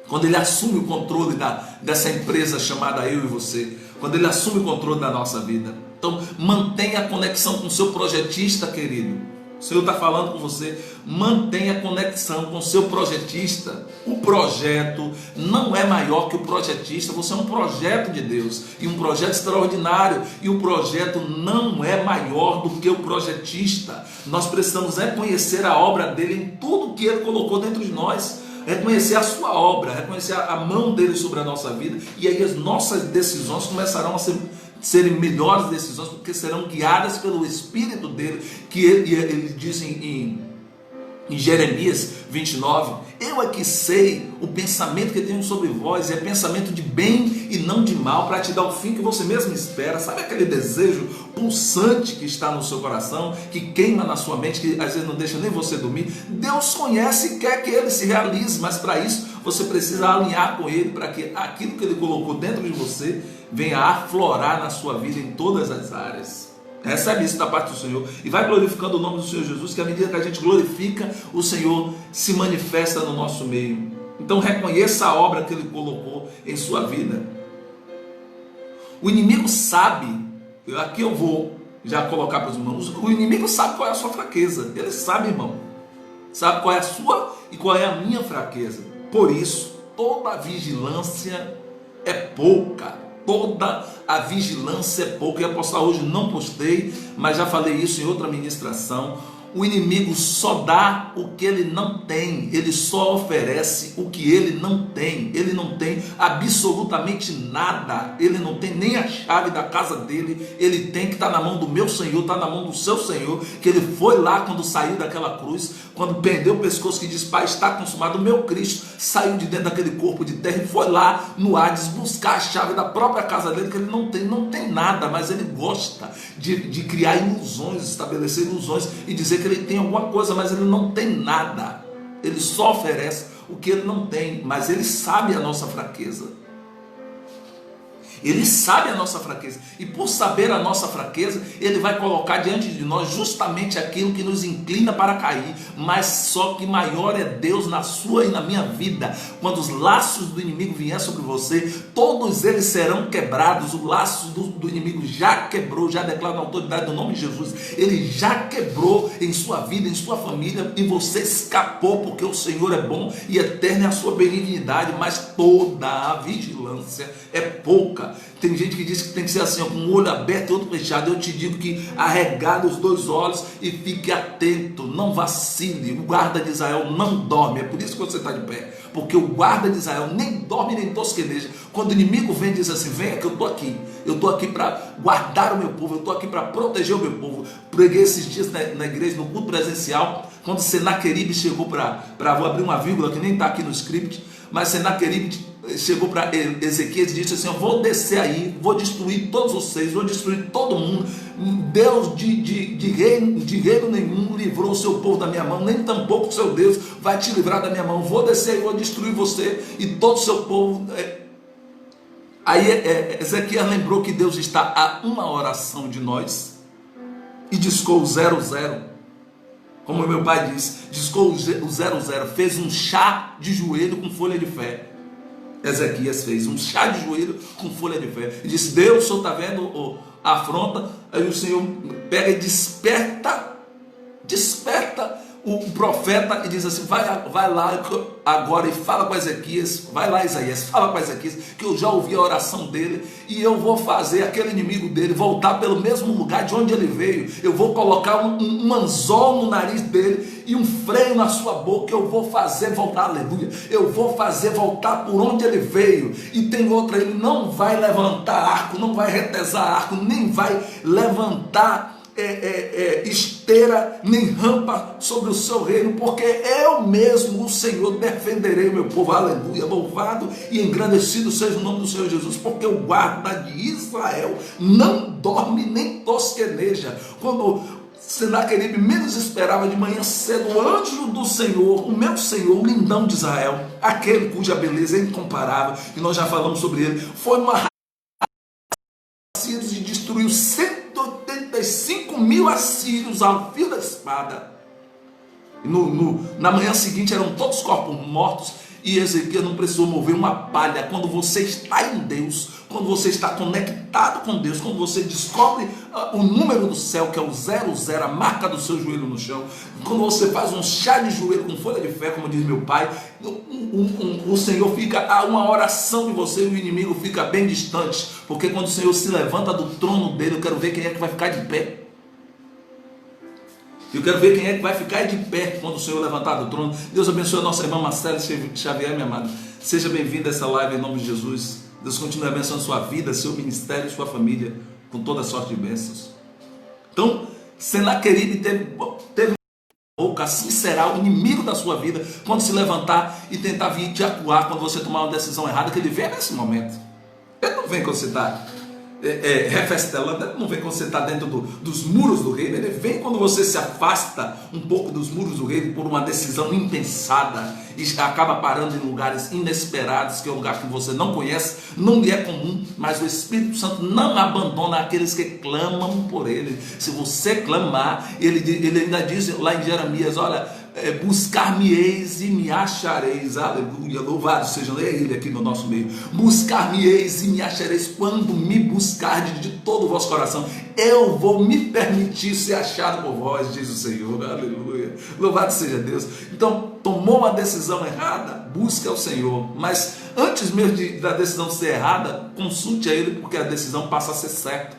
Quando Ele assume o controle dessa empresa chamada eu e você, quando Ele assume o controle da nossa vida. Então mantenha a conexão com o seu projetista, querido. O Senhor está falando com você, mantenha conexão com o seu projetista. O projeto não é maior que o projetista, você é um projeto de Deus, e um projeto extraordinário, e o projeto não é maior do que o projetista. Nós precisamos reconhecer a obra dele em tudo que ele colocou dentro de nós, reconhecer a sua obra, reconhecer a mão dele sobre a nossa vida, e aí as nossas decisões começarão a serem melhores decisões, porque serão guiadas pelo Espírito dele, que ele diz em Jeremias 29, eu é que sei o pensamento que tenho sobre vós, é pensamento de bem e não de mal, para te dar o fim que você mesmo espera. Sabe aquele desejo pulsante que está no seu coração, que queima na sua mente, que às vezes não deixa nem você dormir? Deus conhece e quer que ele se realize, mas para isso você precisa alinhar com ele, para que aquilo que ele colocou dentro de você venha a aflorar na sua vida em todas as áreas. Recebe isso da parte do Senhor e vai glorificando o nome do Senhor Jesus, que à medida que a gente glorifica, o Senhor se manifesta no nosso meio. Então reconheça a obra que ele colocou em sua vida. O inimigo sabe, aqui eu vou já colocar para os irmãos, o inimigo sabe qual é a sua fraqueza. Ele sabe, irmão, sabe qual é a sua e qual é a minha fraqueza. Por isso, toda a vigilância é pouca. Toda a vigilância é pouca. Eu ia postar hoje, não postei, mas já falei isso em outra ministração. O inimigo só dá o que ele não tem, ele só oferece o que ele não tem. Ele não tem absolutamente nada, ele não tem nem a chave da casa dele. Ele tem, que está na mão do meu Senhor, está na mão do seu Senhor, que ele foi lá quando saiu daquela cruz, quando pendeu o pescoço, que diz: Pai, está consumado. O meu Cristo saiu de dentro daquele corpo de terra e foi lá no Hades buscar a chave da própria casa dele, que ele não tem nada, mas ele gosta de criar ilusões, estabelecer ilusões e dizer que ele tem alguma coisa, mas ele não tem nada. Ele só oferece o que ele não tem, mas ele sabe a nossa fraqueza. Ele sabe a nossa fraqueza, e por saber a nossa fraqueza, ele vai colocar diante de nós justamente aquilo que nos inclina para cair. Mas só que maior é Deus na sua e na minha vida. Quando os laços do inimigo vier sobre você, todos eles serão quebrados. O laço do inimigo já quebrou, já declara na autoridade do nome de Jesus. Ele já quebrou em sua vida, em sua família, e você escapou, porque o Senhor é bom e eterna é a sua benignidade. Mas toda a vigilância é pouca. Tem gente que diz que tem que ser assim, ó, com um olho aberto e outro fechado. Eu te digo que arregale os dois olhos e fique atento, não vacile. O guarda de Israel não dorme, é por isso que você está de pé, porque o guarda de Israel nem dorme nem tosqueneja. Quando o inimigo vem e diz assim: venha que eu estou aqui para guardar o meu povo, eu estou aqui para proteger o meu povo. Preguei esses dias na igreja, no culto presencial, quando Senaqueribe chegou vou abrir uma vírgula que nem está aqui no script, mas Senaqueribe chegou para Ezequias e disse assim: eu vou descer aí, vou destruir todos vocês, vou destruir todo mundo. Deus de reino nenhum livrou o seu povo da minha mão, nem tampouco o seu Deus vai te livrar da minha mão. Vou descer e vou destruir você e todo o seu povo. Aí Ezequias lembrou que Deus está a uma oração de nós e discou o 00. Como meu pai disse, discou o 00, fez um chá de joelho com folha de fé. Ezequias fez um chá de joelho com folha de fé e disse: Deus, o senhor está vendo a afronta? Aí o Senhor pega e desperta o profeta e diz assim: vai lá agora e fala com Ezequias, vai lá Isaías, fala com Ezequias, que eu já ouvi a oração dele, e eu vou fazer aquele inimigo dele voltar pelo mesmo lugar de onde ele veio. Eu vou colocar um anzol no nariz dele e um freio na sua boca. Eu vou fazer voltar, aleluia, eu vou fazer voltar por onde ele veio. E tem outra: ele não vai levantar arco, não vai retesar arco, nem vai levantar esteira nem rampa sobre o seu reino, porque eu mesmo, o Senhor, defenderei o meu povo. Aleluia, louvado e engrandecido seja o nome do Senhor Jesus, porque o guarda de Israel não dorme nem tosqueneja. Quando Senaqueribe menos esperava, de manhã cedo, o anjo do Senhor, o meu Senhor, o lindão de Israel, aquele cuja beleza é incomparável, e nós já falamos sobre ele, foi uma e destruiu 185.000 assírios ao fio da espada. Na manhã seguinte eram todos corpos mortos, E Ezequias não precisou mover uma palha. Quando você está em Deus, quando você está conectado com Deus, quando você descobre o número do céu, que é o 00, a marca do seu joelho no chão, quando você faz um chá de joelho com folha de fé, como diz meu pai, o Senhor fica a uma oração de você, e o inimigo fica bem distante, porque quando o Senhor se levanta do trono dele, eu quero ver quem é que vai ficar de pé. Eu quero ver quem é que vai ficar de pé quando o Senhor levantar do trono. Deus abençoe a nossa irmã Marcela Xavier, minha amada. Seja bem-vinda a essa live em nome de Jesus. Deus continue abençoando sua vida, seu ministério, sua família, com toda sorte de bênçãos. Então, Senaqueribe teve boca, assim será o inimigo da sua vida quando se levantar e tentar vir te acuar quando você tomar uma decisão errada, que ele vem nesse momento. Ele não vem quando você está refestelando, ele não vem quando você está dentro dos muros do reino, ele vem quando você se afasta um pouco dos muros do reino por uma decisão impensada e acaba parando em lugares inesperados, que é um lugar que você não conhece, não lhe é comum, mas o Espírito Santo não abandona aqueles que clamam por ele. Se você clamar, ele ainda diz lá em Jeremias, olha, buscar-me-eis e me achareis, aleluia, louvado seja ele aqui no nosso meio, buscar-me-eis e me achareis quando me buscardes de todo o vosso coração, eu vou me permitir ser achado por vós, diz o Senhor, aleluia, louvado seja Deus. Então, tomou uma decisão errada, busque ao Senhor, mas antes mesmo da decisão ser errada, consulte a Ele, porque a decisão passa a ser certa.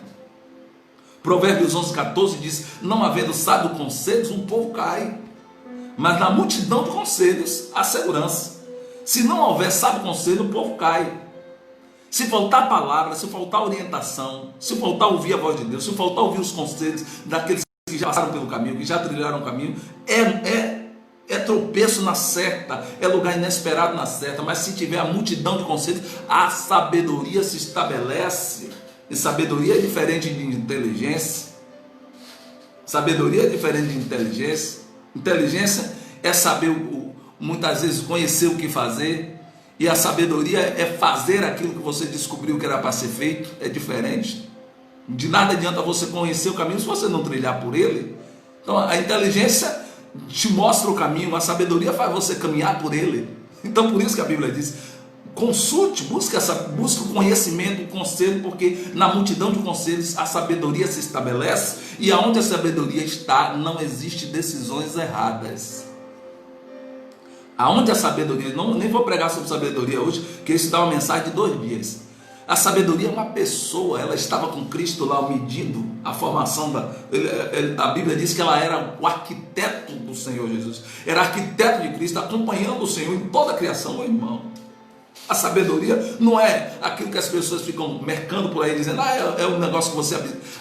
Provérbios 11:14 diz, não havendo sábio conselhos, um povo cai, mas na multidão de conselhos há segurança. Se não houver sábio conselho, o povo cai. Se faltar palavra, se faltar orientação, se faltar ouvir a voz de Deus, se faltar ouvir os conselhos daqueles que já passaram pelo caminho, que já trilharam o caminho, é tropeço na certa, é lugar inesperado na certa. Mas se tiver a multidão de conselhos, a sabedoria se estabelece. E sabedoria é diferente de inteligência. Sabedoria é diferente de inteligência. Inteligência é saber, muitas vezes, conhecer o que fazer, e a sabedoria é fazer aquilo que você descobriu que era para ser feito. É diferente. De nada adianta você conhecer o caminho se você não trilhar por ele. Então a inteligência te mostra o caminho, a sabedoria faz você caminhar por ele. Então por isso que a Bíblia diz, consulte, busque o conhecimento, o conselho, porque na multidão de conselhos a sabedoria se estabelece, e aonde a sabedoria está, não existe decisões erradas. Aonde a sabedoria, nem vou pregar sobre sabedoria hoje, que isso dá uma mensagem de 2 dias. A sabedoria é uma pessoa, ela estava com Cristo lá medindo a formação a Bíblia diz que ela era o arquiteto do Senhor Jesus, era arquiteto de Cristo, acompanhando o Senhor em toda a criação, meu irmão. A sabedoria não é aquilo que as pessoas ficam mercando por aí, dizendo, é um negócio que você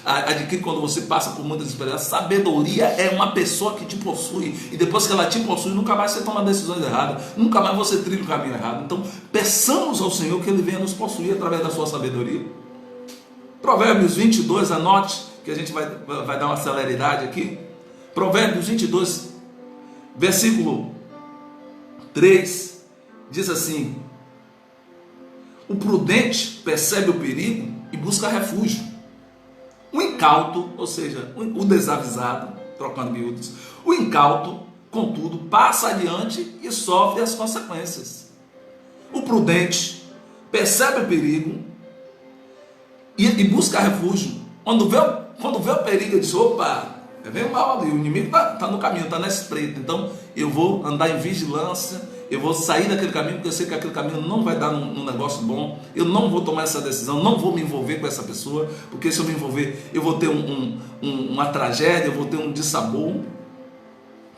adquire quando você passa por muitas experiências. Sabedoria é uma pessoa que te possui, e depois que ela te possui, nunca mais você toma decisões erradas, nunca mais você trilha o caminho errado. Então, peçamos ao Senhor que Ele venha nos possuir através da sua sabedoria. Provérbios 22, anote, que a gente vai dar uma celeridade aqui. Provérbios 22, versículo 3, diz assim, o prudente percebe o perigo e busca refúgio. O incauto, ou seja, o desavisado, trocando miúdos, o incauto, contudo, passa adiante e sofre as consequências. O prudente percebe o perigo e busca refúgio. Quando vê o perigo, ele diz, opa, vem o mal ali, o inimigo está no caminho, está na espreita, então eu vou andar em vigilância, eu vou sair daquele caminho, porque eu sei que aquele caminho não vai dar num negócio bom, eu não vou tomar essa decisão, não vou me envolver com essa pessoa, porque se eu me envolver, eu vou ter uma tragédia, eu vou ter um dissabor.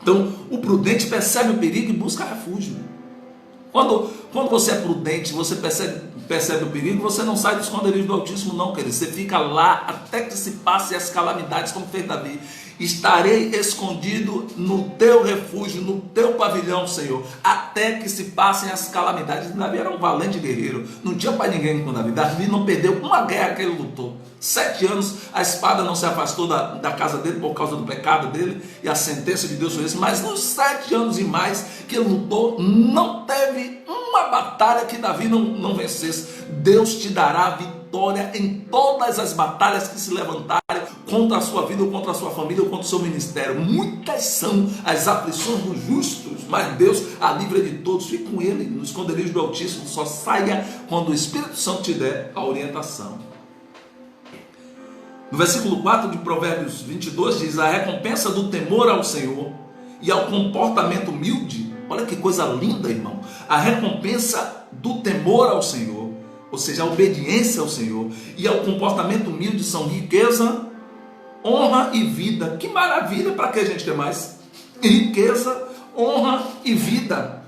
Então, o prudente percebe o perigo e busca refúgio. Quando você é prudente, você percebe o perigo, você não sai do esconderijo do Altíssimo, não, querido. Você fica lá até que se passe as calamidades, como fez Davi. Estarei escondido no teu refúgio, no teu pavilhão, Senhor, até que se passem as calamidades. Davi era um valente guerreiro, não tinha para ninguém com Davi. Davi não perdeu uma guerra que ele lutou. 7 anos a espada não se afastou da casa dele por causa do pecado dele, e a sentença de Deus foi essa. Mas nos 7 anos e mais que ele lutou, não teve uma batalha que Davi não vencesse. Deus te dará vitória vitória em todas as batalhas que se levantarem contra a sua vida, ou contra a sua família, ou contra o seu ministério. Muitas são as aflições dos justos, mas Deus a livra de todos. Fique com Ele no esconderijo do Altíssimo. Só saia quando o Espírito Santo te der a orientação. No versículo 4 de Provérbios 22 diz: a recompensa do temor ao Senhor e ao comportamento humilde. Olha que coisa linda, irmão. A recompensa do temor ao Senhor, ou seja, a obediência ao Senhor, e ao comportamento humilde são riqueza, honra e vida. Que maravilha! Para que a gente quer mais? Riqueza, honra e vida.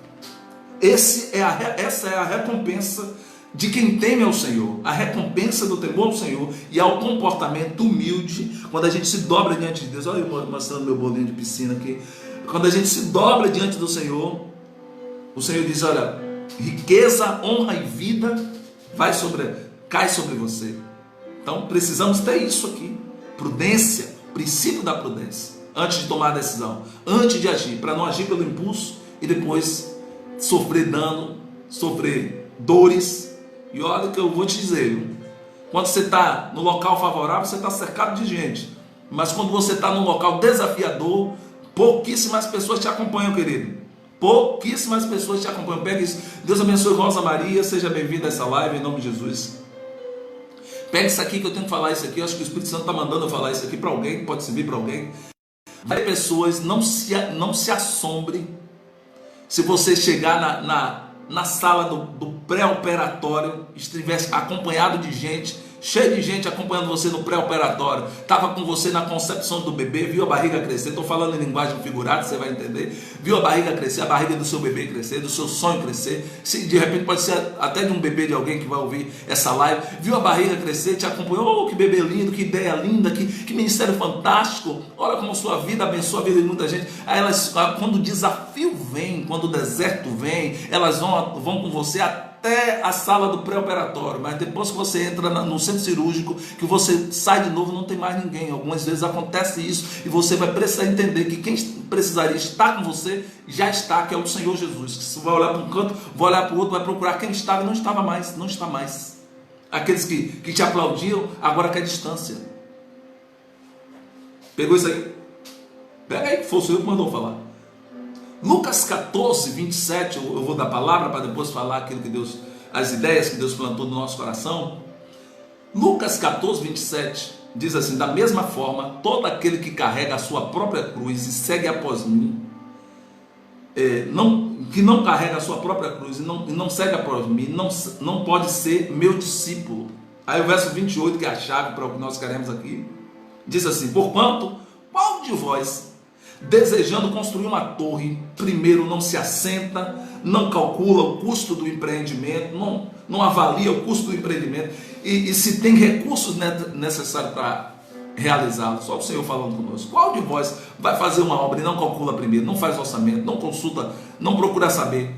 Essa é a recompensa de quem teme ao Senhor, a recompensa do temor ao Senhor e ao comportamento humilde. Quando a gente se dobra diante de Deus, olha eu mostrando meu bolinho de piscina aqui. Quando a gente se dobra diante do Senhor, o Senhor diz: olha, riqueza, honra e vida cai sobre você. Então precisamos ter isso aqui, prudência, princípio da prudência, antes de tomar a decisão, antes de agir, para não agir pelo impulso e depois sofrer dano, sofrer dores. E olha que eu vou te dizer, quando você está no local favorável, você está cercado de gente, mas quando você está num local desafiador, pouquíssimas pessoas te acompanham, querido. Pouquíssimas pessoas te acompanham. Pega isso. Deus abençoe Rosa Maria, seja bem-vinda a essa live em nome de Jesus. Pega isso aqui que eu tenho que falar isso aqui. Eu acho que o Espírito Santo está mandando eu falar isso aqui para alguém, pode servir para alguém. Várias pessoas, não se assombre se você chegar na sala do pré-operatório, estivesse acompanhado de gente, cheio de gente acompanhando você no pré-operatório, estava com você na concepção do bebê, viu a barriga crescer, estou falando em linguagem figurada, você vai entender, viu a barriga crescer, a barriga do seu bebê crescer, do seu sonho crescer, se de repente pode ser até de um bebê de alguém que vai ouvir essa live, viu a barriga crescer, te acompanhou, oh, que bebê lindo, que ideia linda, que ministério fantástico, olha como sua vida abençoa a vida de muita gente. Aí elas, quando o desafio vem, quando o deserto vem, elas vão com você até a sala do pré-operatório, mas depois que você entra no centro cirúrgico, que você sai de novo, não tem mais ninguém. Algumas vezes acontece isso e você vai precisar entender que quem precisaria estar com você já está, que é o Senhor Jesus. Que você vai olhar para um canto, vai olhar para o outro, vai procurar quem estava e não estava mais, não está mais. Aqueles que te aplaudiam, agora quer distância. Pegou isso aí? Pega aí, que fosse eu que mandou falar. Lucas 14, 27, eu vou dar a palavra para depois falar aquilo que Deus, as ideias que Deus plantou no nosso coração. Lucas 14, 27 diz assim: da mesma forma, todo aquele que carrega a sua própria cruz e segue após mim, que não carrega a sua própria cruz e não segue após mim, não pode ser meu discípulo. Aí o verso 28, que é a chave para o que nós queremos aqui, diz assim: porquanto, qual de vós, desejando construir uma torre, primeiro não se assenta, não calcula o custo do empreendimento, não avalia o custo do empreendimento e se tem recursos necessários para realizá-lo? Só o Senhor falando conosco. Qual de vós vai fazer uma obra e não calcula primeiro, não faz orçamento, não consulta, não procura saber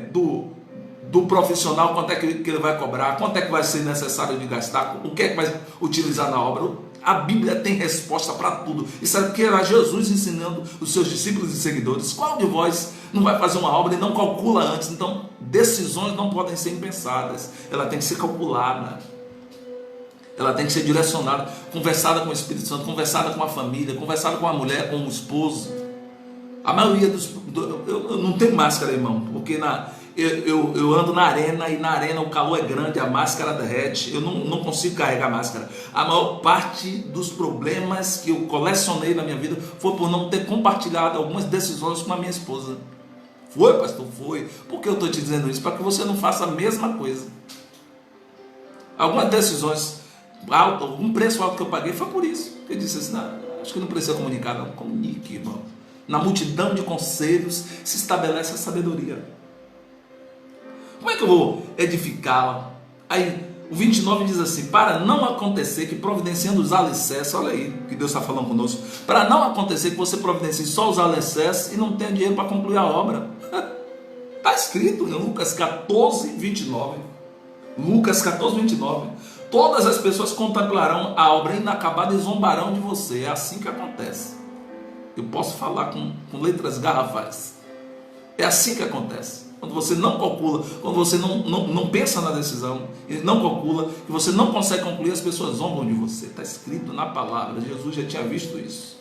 do profissional quanto é que ele vai cobrar, quanto é que vai ser necessário de gastar, o que é que vai utilizar na obra? A Bíblia tem resposta para tudo. E sabe que era Jesus ensinando os seus discípulos e seguidores? Qual de vós não vai fazer uma obra e não calcula antes? Então, decisões não podem ser impensadas. Ela tem que ser calculada. Ela tem que ser direcionada, conversada com o Espírito Santo, conversada com a família, conversada com a mulher, com o esposo. A maioria eu não tenho máscara, irmão, porque eu ando na arena e na arena o calor é grande, a máscara derrete, eu não consigo carregar a máscara. A maior parte dos problemas que eu colecionei na minha vida foi por não ter compartilhado algumas decisões com a minha esposa. Foi, pastor? Foi. Por que eu estou te dizendo isso? Para que você não faça a mesma coisa. Algumas decisões, algum preço alto que eu paguei foi por isso. Eu disse assim: não, acho que não precisa comunicar, não. Comunique, irmão. Na multidão de conselhos se estabelece a sabedoria. Como é que eu vou edificá-la? Aí o 29 diz assim: para não acontecer que providenciando os alicerces, olha aí que Deus está falando conosco, para não acontecer que você providencie só os alicerces e não tenha dinheiro para concluir a obra. Está escrito em Lucas 14, 29. Lucas 14, 29. Todas as pessoas contemplarão a obra inacabada e zombarão de você. É assim que acontece. Eu posso falar com letras garrafais. É assim que acontece. Quando você não calcula, quando você não pensa na decisão, e não calcula, que você não consegue concluir, as pessoas zombam de você. Está escrito na palavra, Jesus já tinha visto isso.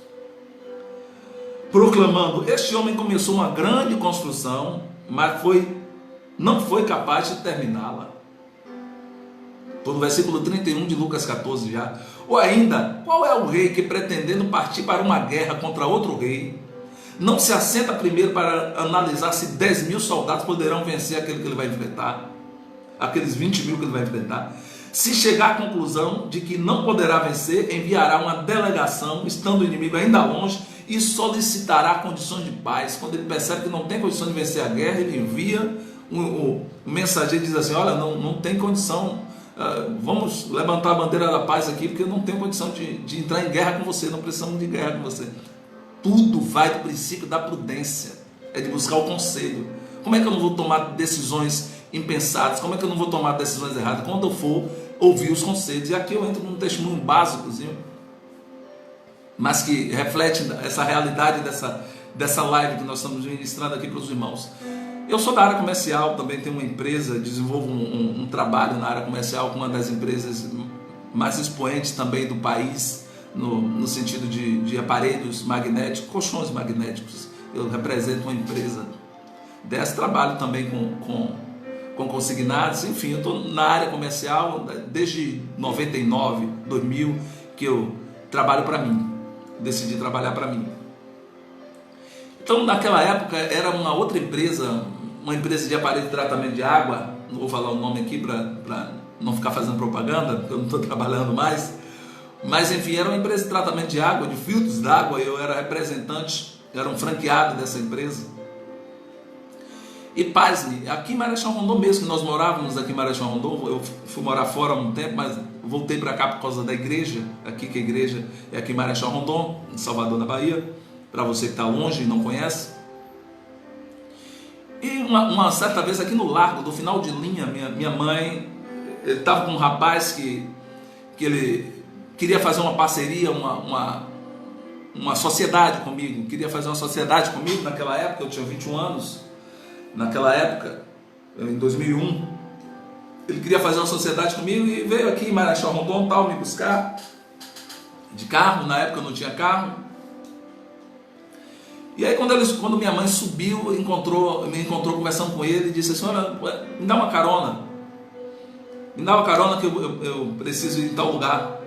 Proclamando, este homem começou uma grande construção, mas não foi capaz de terminá-la. Estou no versículo 31 de Lucas 14 já. Ou ainda, qual é o rei que, pretendendo partir para uma guerra contra outro rei, não se assenta primeiro para analisar se 10.000 soldados poderão vencer aquele que ele vai enfrentar, aqueles 20.000 que ele vai enfrentar? Se chegar à conclusão de que não poderá vencer, enviará uma delegação, estando o inimigo ainda longe, e solicitará condições de paz. Quando ele percebe que não tem condição de vencer a guerra, ele envia o mensageiro e diz assim: olha, não tem condição, vamos levantar a bandeira da paz aqui, porque eu não tenho condição de entrar em guerra com você, não precisamos de guerra com você. Tudo vai do princípio da prudência, é de buscar o conselho. Como é que eu não vou tomar decisões impensadas? Como é que eu não vou tomar decisões erradas? Quando eu for ouvir os conselhos. E aqui eu entro num testemunho básicozinho, mas que reflete essa realidade dessa live que nós estamos ministrando aqui para os irmãos. Eu sou da área comercial, também tenho uma empresa, desenvolvo um trabalho na área comercial com uma das empresas mais expoentes também do país, no sentido de aparelhos magnéticos, colchões magnéticos. Eu represento uma empresa dessa, trabalho também com consignados, enfim, eu estou na área comercial desde 99, 2000, que eu trabalho para mim, decidi trabalhar para mim. Então, naquela época, era uma outra empresa, uma empresa de aparelho de tratamento de água, não vou falar o nome aqui para não ficar fazendo propaganda, porque eu não estou trabalhando mais, mas enfim, era uma empresa de tratamento de água, de filtros d'água. Eu era representante, era um franqueado dessa empresa. E pasme, aqui em Marechal Rondon mesmo, que nós morávamos aqui em Marechal Rondon, eu fui morar fora há um tempo, mas voltei para cá por causa da igreja, aqui que a igreja é aqui em Marechal Rondon, em Salvador, na Bahia, para você que está longe e não conhece. E uma certa vez aqui no Largo, do final de linha, minha mãe, ele estava com um rapaz que ele queria fazer uma parceria, uma sociedade comigo, queria fazer uma sociedade comigo naquela época, eu tinha 21 anos, naquela época, em 2001, ele queria fazer uma sociedade comigo e veio aqui em Marechal Rondon, tal, me buscar, de carro, na época eu não tinha carro. E aí quando minha mãe subiu, me encontrou conversando com ele e disse assim: olha, me dá uma carona que eu preciso ir em tal lugar.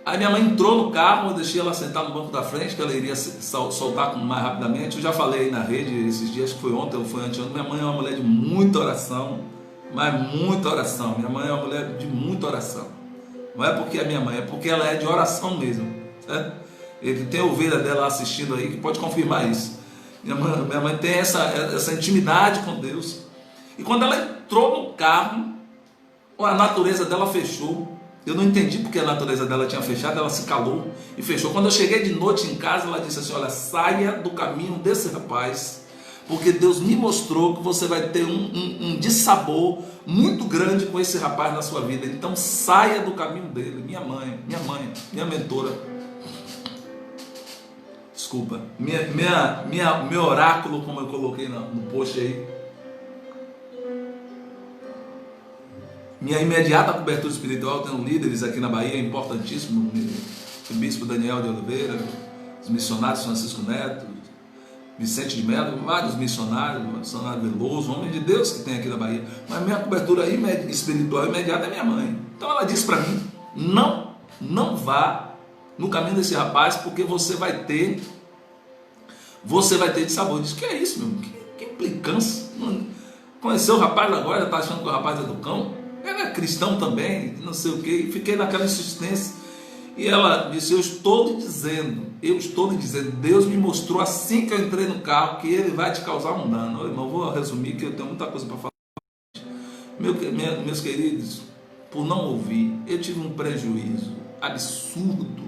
Aí minha mãe entrou no carro, eu deixei ela sentar no banco da frente, que ela iria soltar mais rapidamente. Eu já falei aí na rede esses dias, que foi ontem ou foi anteontem. Minha mãe é uma mulher de muita oração, mas muita oração. Minha mãe é uma mulher de muita oração. Não é porque é minha mãe, é porque ela é de oração mesmo, certo? Ele tem a ovelha dela assistindo aí que pode confirmar isso. Minha mãe tem essa intimidade com Deus. E quando ela entrou no carro, a natureza dela fechou. Eu não entendi porque a natureza dela tinha fechado, ela se calou e fechou. Quando eu cheguei de noite em casa, ela disse assim: olha, saia do caminho desse rapaz, porque Deus me mostrou que você vai ter um dissabor muito grande com esse rapaz na sua vida. Então saia do caminho dele. Minha mentora, desculpa, meu oráculo, como eu coloquei no post aí, minha imediata cobertura espiritual. Tenho líderes aqui na Bahia importantíssimos, o bispo Daniel de Oliveira, os missionários Francisco Neto, Vicente de Mello, vários missionários, missionário Veloso, homem de Deus que tem aqui na Bahia. Mas minha cobertura espiritual imediata é minha mãe. Então ela disse para mim: não vá no caminho desse rapaz, porque você vai ter dissabor. Eu disse: que é isso, meu? Que implicância? Conheceu o rapaz agora, já está achando que o rapaz é do cão? Ele é cristão também, não sei o que. E fiquei naquela insistência. E ela disse: eu estou lhe dizendo, Deus me mostrou assim que eu entrei no carro que ele vai te causar um dano. Eu não vou resumir, que eu tenho muita coisa para falar. Meus queridos, por não ouvir, eu tive um prejuízo absurdo,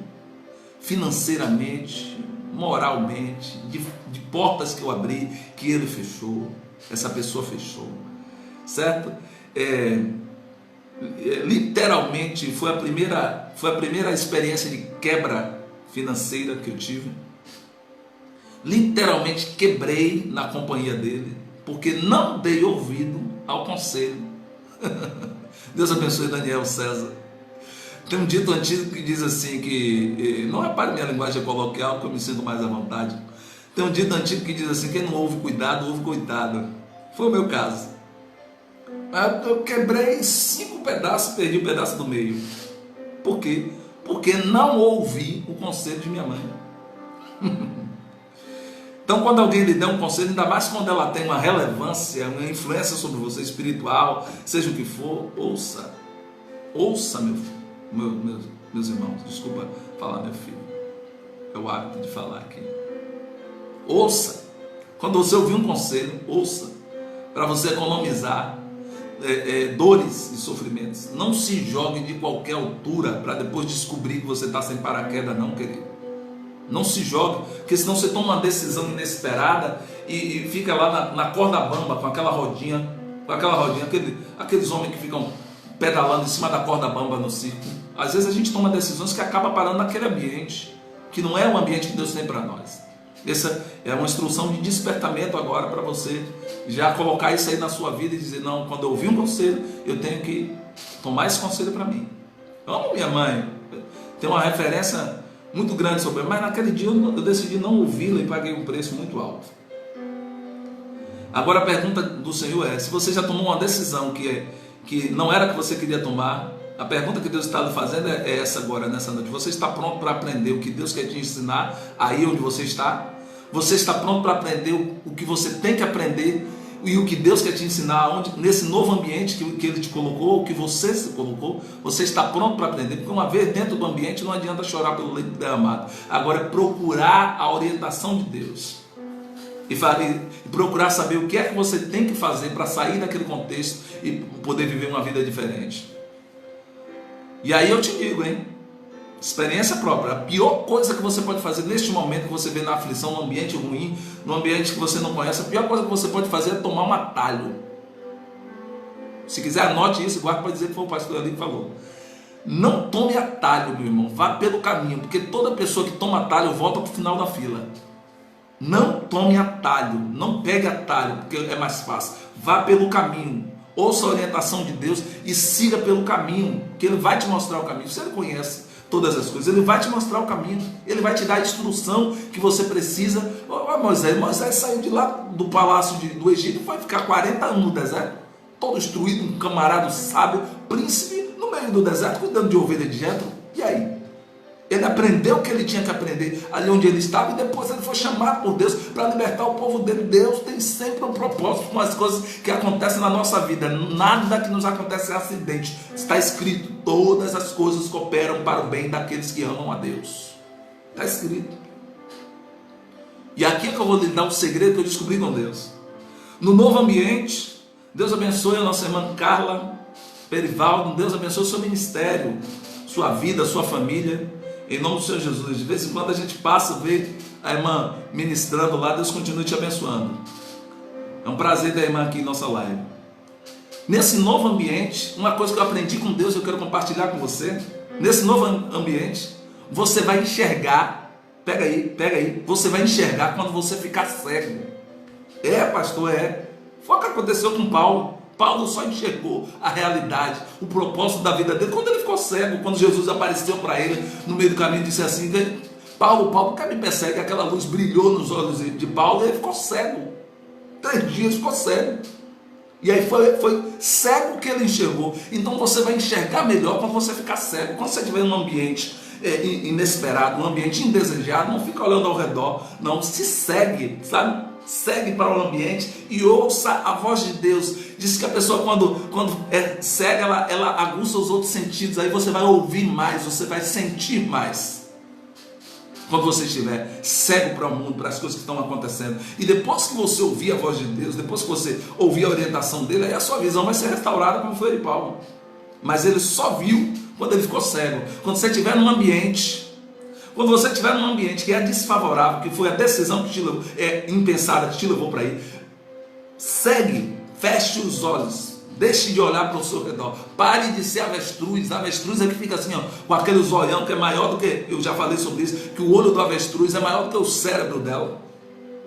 financeiramente, moralmente, de portas que eu abri, que ele fechou, essa pessoa fechou, certo? Literalmente foi a primeira experiência de quebra financeira que eu tive. Literalmente quebrei na companhia dele, porque não dei ouvido ao conselho. Deus abençoe Daniel César. Tem um dito antigo que diz assim, que não repare minha linguagem coloquial, que eu me sinto mais à vontade. Tem um dito antigo que diz assim: quem não ouve cuidado, ouve coitado. Foi o meu caso. Eu quebrei 5 pedaços, perdi o pedaço do meio. Por quê? Porque não ouvi o conselho de minha mãe. Então, quando alguém lhe der um conselho, ainda mais quando ela tem uma relevância, uma influência sobre você, espiritual, seja o que for, ouça. Ouça, meus irmãos. Desculpa falar, meu filho. É o hábito de falar aqui. Ouça. Quando você ouvir um conselho, ouça. Para você economizar dores e sofrimentos. Não se jogue de qualquer altura para depois descobrir que você está sem paraquedas, não, querido. Não se jogue, porque senão você toma uma decisão inesperada e fica lá na corda bamba com aquela rodinha, aqueles homens que ficam pedalando em cima da corda bamba no circo. Às vezes a gente toma decisões que acaba parando naquele ambiente, que não é o ambiente que Deus tem para nós. Essa é uma instrução de despertamento agora para você já colocar isso aí na sua vida e dizer: não, quando eu ouvir um conselho, eu tenho que tomar esse conselho para mim. Eu amo minha mãe, tem uma referência muito grande sobre ela, mas naquele dia eu decidi não ouvi-la e paguei um preço muito alto. Agora a pergunta do Senhor é: se você já tomou uma decisão que não era a que você queria tomar, a pergunta que Deus está lhe fazendo é essa agora, nessa noite. Você está pronto para aprender o que Deus quer te ensinar aí onde você está? Você está pronto para aprender o que você tem que aprender e o que Deus quer te ensinar nesse novo ambiente que Ele te colocou, que você se colocou? Você está pronto para aprender? Porque uma vez dentro do ambiente não adianta chorar pelo leite derramado. Agora é procurar a orientação de Deus e procurar saber o que é que você tem que fazer para sair daquele contexto e poder viver uma vida diferente. E aí eu te digo, experiência própria, a pior coisa que você pode fazer neste momento que você vê na aflição, num ambiente ruim, num ambiente que você não conhece, a pior coisa que você pode fazer é tomar um atalho. Se quiser, anote isso, guarde para dizer que foi o pastor ali que falou. Não tome atalho, meu irmão, vá pelo caminho, porque toda pessoa que toma atalho volta para o final da fila. Não tome atalho, não pegue atalho, porque é mais fácil. Vá pelo caminho, ouça a orientação de Deus e siga pelo caminho, que Ele vai te mostrar o caminho. Se Ele conhece todas as coisas, Ele vai te mostrar o caminho, Ele vai te dar a instrução que você precisa. Moisés saiu de lá do palácio do Egito, foi ficar 40 anos no deserto, todo instruído, um camarada sábio, príncipe, no meio do deserto, cuidando de ovelha de Jetro. E aí? Ele aprendeu o que ele tinha que aprender ali onde ele estava, e depois ele foi chamado por Deus para libertar o povo dele. Deus tem sempre um propósito com as coisas que acontecem na nossa vida. Nada que nos acontece é acidente. Está escrito: todas as coisas cooperam para o bem daqueles que amam a Deus. Está escrito. E aqui é que eu vou lhe dar um segredo que eu descobri com Deus. No novo ambiente, Deus abençoe a nossa irmã Carla Perivaldo. Deus abençoe o seu ministério, sua vida, sua família. Em nome do Senhor Jesus. De vez em quando a gente passa, vê a irmã ministrando lá. Deus continue te abençoando. É um prazer ter a irmã aqui em nossa live. Nesse novo ambiente, uma coisa que eu aprendi com Deus, eu quero compartilhar com você. Nesse novo ambiente, você vai enxergar. Pega aí. Você vai enxergar quando você ficar cego. Pastor, Foi o que aconteceu com Paulo. Paulo só enxergou a realidade, o propósito da vida dele quando ele ficou cego, quando Jesus apareceu para ele no meio do caminho e disse assim: Paulo, por que me persegue? Aquela luz brilhou nos olhos de Paulo e ele ficou cego. 3 dias ficou cego. E aí foi cego que ele enxergou. Então você vai enxergar melhor quando você ficar cego. Quando você estiver num ambiente inesperado, num ambiente indesejado, não fica olhando ao redor, não, se segue, sabe? Segue para o ambiente e ouça a voz de Deus. Diz que a pessoa quando é cega, ela aguça os outros sentidos. Aí você vai ouvir mais, você vai sentir mais. Quando você estiver cego para o mundo, para as coisas que estão acontecendo. E depois que você ouvir a voz de Deus, depois que você ouvir a orientação dele, aí a sua visão vai ser restaurada como foi de Paulo. Mas ele só viu quando ele ficou cego. Quando você estiver num ambiente... Quando você estiver num ambiente que é desfavorável, que foi a decisão que te levou, impensada, que te levou para aí, segue, feche os olhos, deixe de olhar para o seu redor, pare de ser avestruz. Avestruz é que fica assim, com aquele zoião que é maior do que, eu já falei sobre isso, que o olho do avestruz é maior do que o cérebro dela.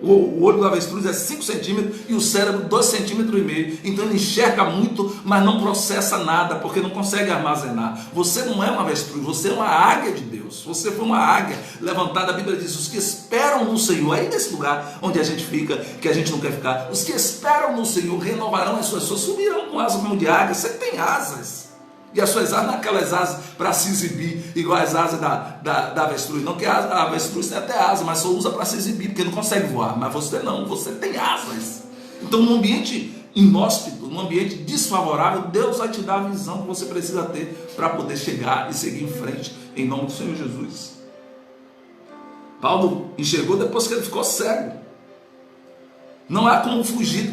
O olho do avestruz é 5 centímetros e o cérebro 2,5 centímetros. Então ele enxerga muito, mas não processa nada, porque não consegue armazenar. Você não é um avestruz, você é uma águia de Deus. Você foi uma águia levantada. A Bíblia diz: os que esperam no Senhor, aí nesse lugar onde a gente fica, que a gente não quer ficar, os que esperam no Senhor renovarão as suas forças, subirão com asas como de águia. Você tem asas. E as suas asas não é aquelas asas para se exibir, igual as asas da avestruz. Não, que a avestruz tem até asa, mas só usa para se exibir, porque não consegue voar. Mas você não, você tem asas. Então, num ambiente inóspito, num ambiente desfavorável, Deus vai te dar a visão que você precisa ter para poder chegar e seguir em frente, em nome do Senhor Jesus. Paulo enxergou depois que ele ficou cego. Não há como fugir.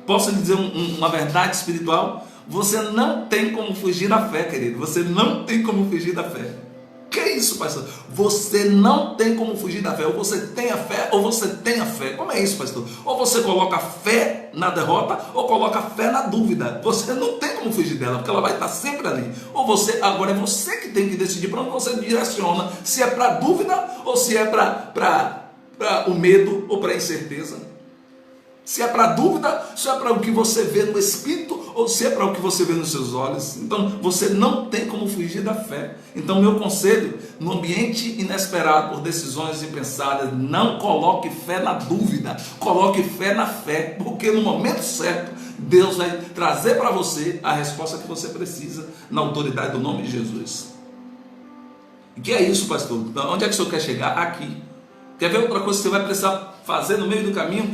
Posso lhe dizer uma verdade espiritual? Você não tem como fugir da fé, querido. Você não tem como fugir da fé. Que é isso, pastor? Você não tem como fugir da fé. Ou você tem a fé, ou você tem a fé. Como é isso, pastor? Ou você coloca a fé na derrota, ou coloca a fé na dúvida. Você não tem como fugir dela, porque ela vai estar sempre ali. Ou você, agora é você que tem que decidir para onde você direciona. Se é para dúvida, ou se é para o medo, ou para a incerteza. Se é para dúvida, se é para o que você vê no Espírito, ou se é para o que você vê nos seus olhos. Então, você não tem como fugir da fé. Então, meu conselho, no ambiente inesperado por decisões impensadas, não coloque fé na dúvida, coloque fé na fé, porque no momento certo, Deus vai trazer para você a resposta que você precisa, na autoridade do nome de Jesus. E que é isso, pastor? Onde é que o senhor quer chegar? Aqui. Quer ver outra coisa que você vai precisar fazer no meio do caminho?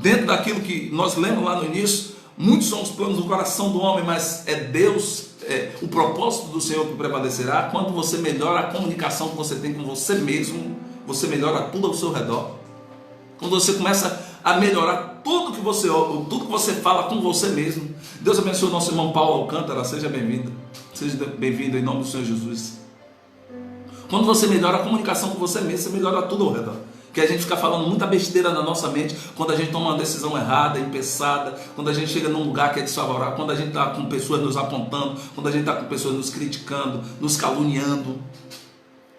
Dentro daquilo que nós lemos lá no início, muitos são os planos do coração do homem, mas é Deus, o propósito do Senhor que prevalecerá. Quando você melhora a comunicação que você tem com você mesmo, você melhora tudo ao seu redor. Quando você começa a melhorar tudo que você fala com você mesmo. Deus abençoe o nosso irmão Paulo Alcântara. Seja bem-vindo. Seja bem-vindo em nome do Senhor Jesus. Quando você melhora a comunicação com você mesmo, você melhora tudo ao redor. Que a gente fica falando muita besteira na nossa mente quando a gente toma uma decisão errada, impensada, quando a gente chega num lugar que é desfavorável, quando a gente está com pessoas nos apontando, quando a gente está com pessoas nos criticando, nos caluniando,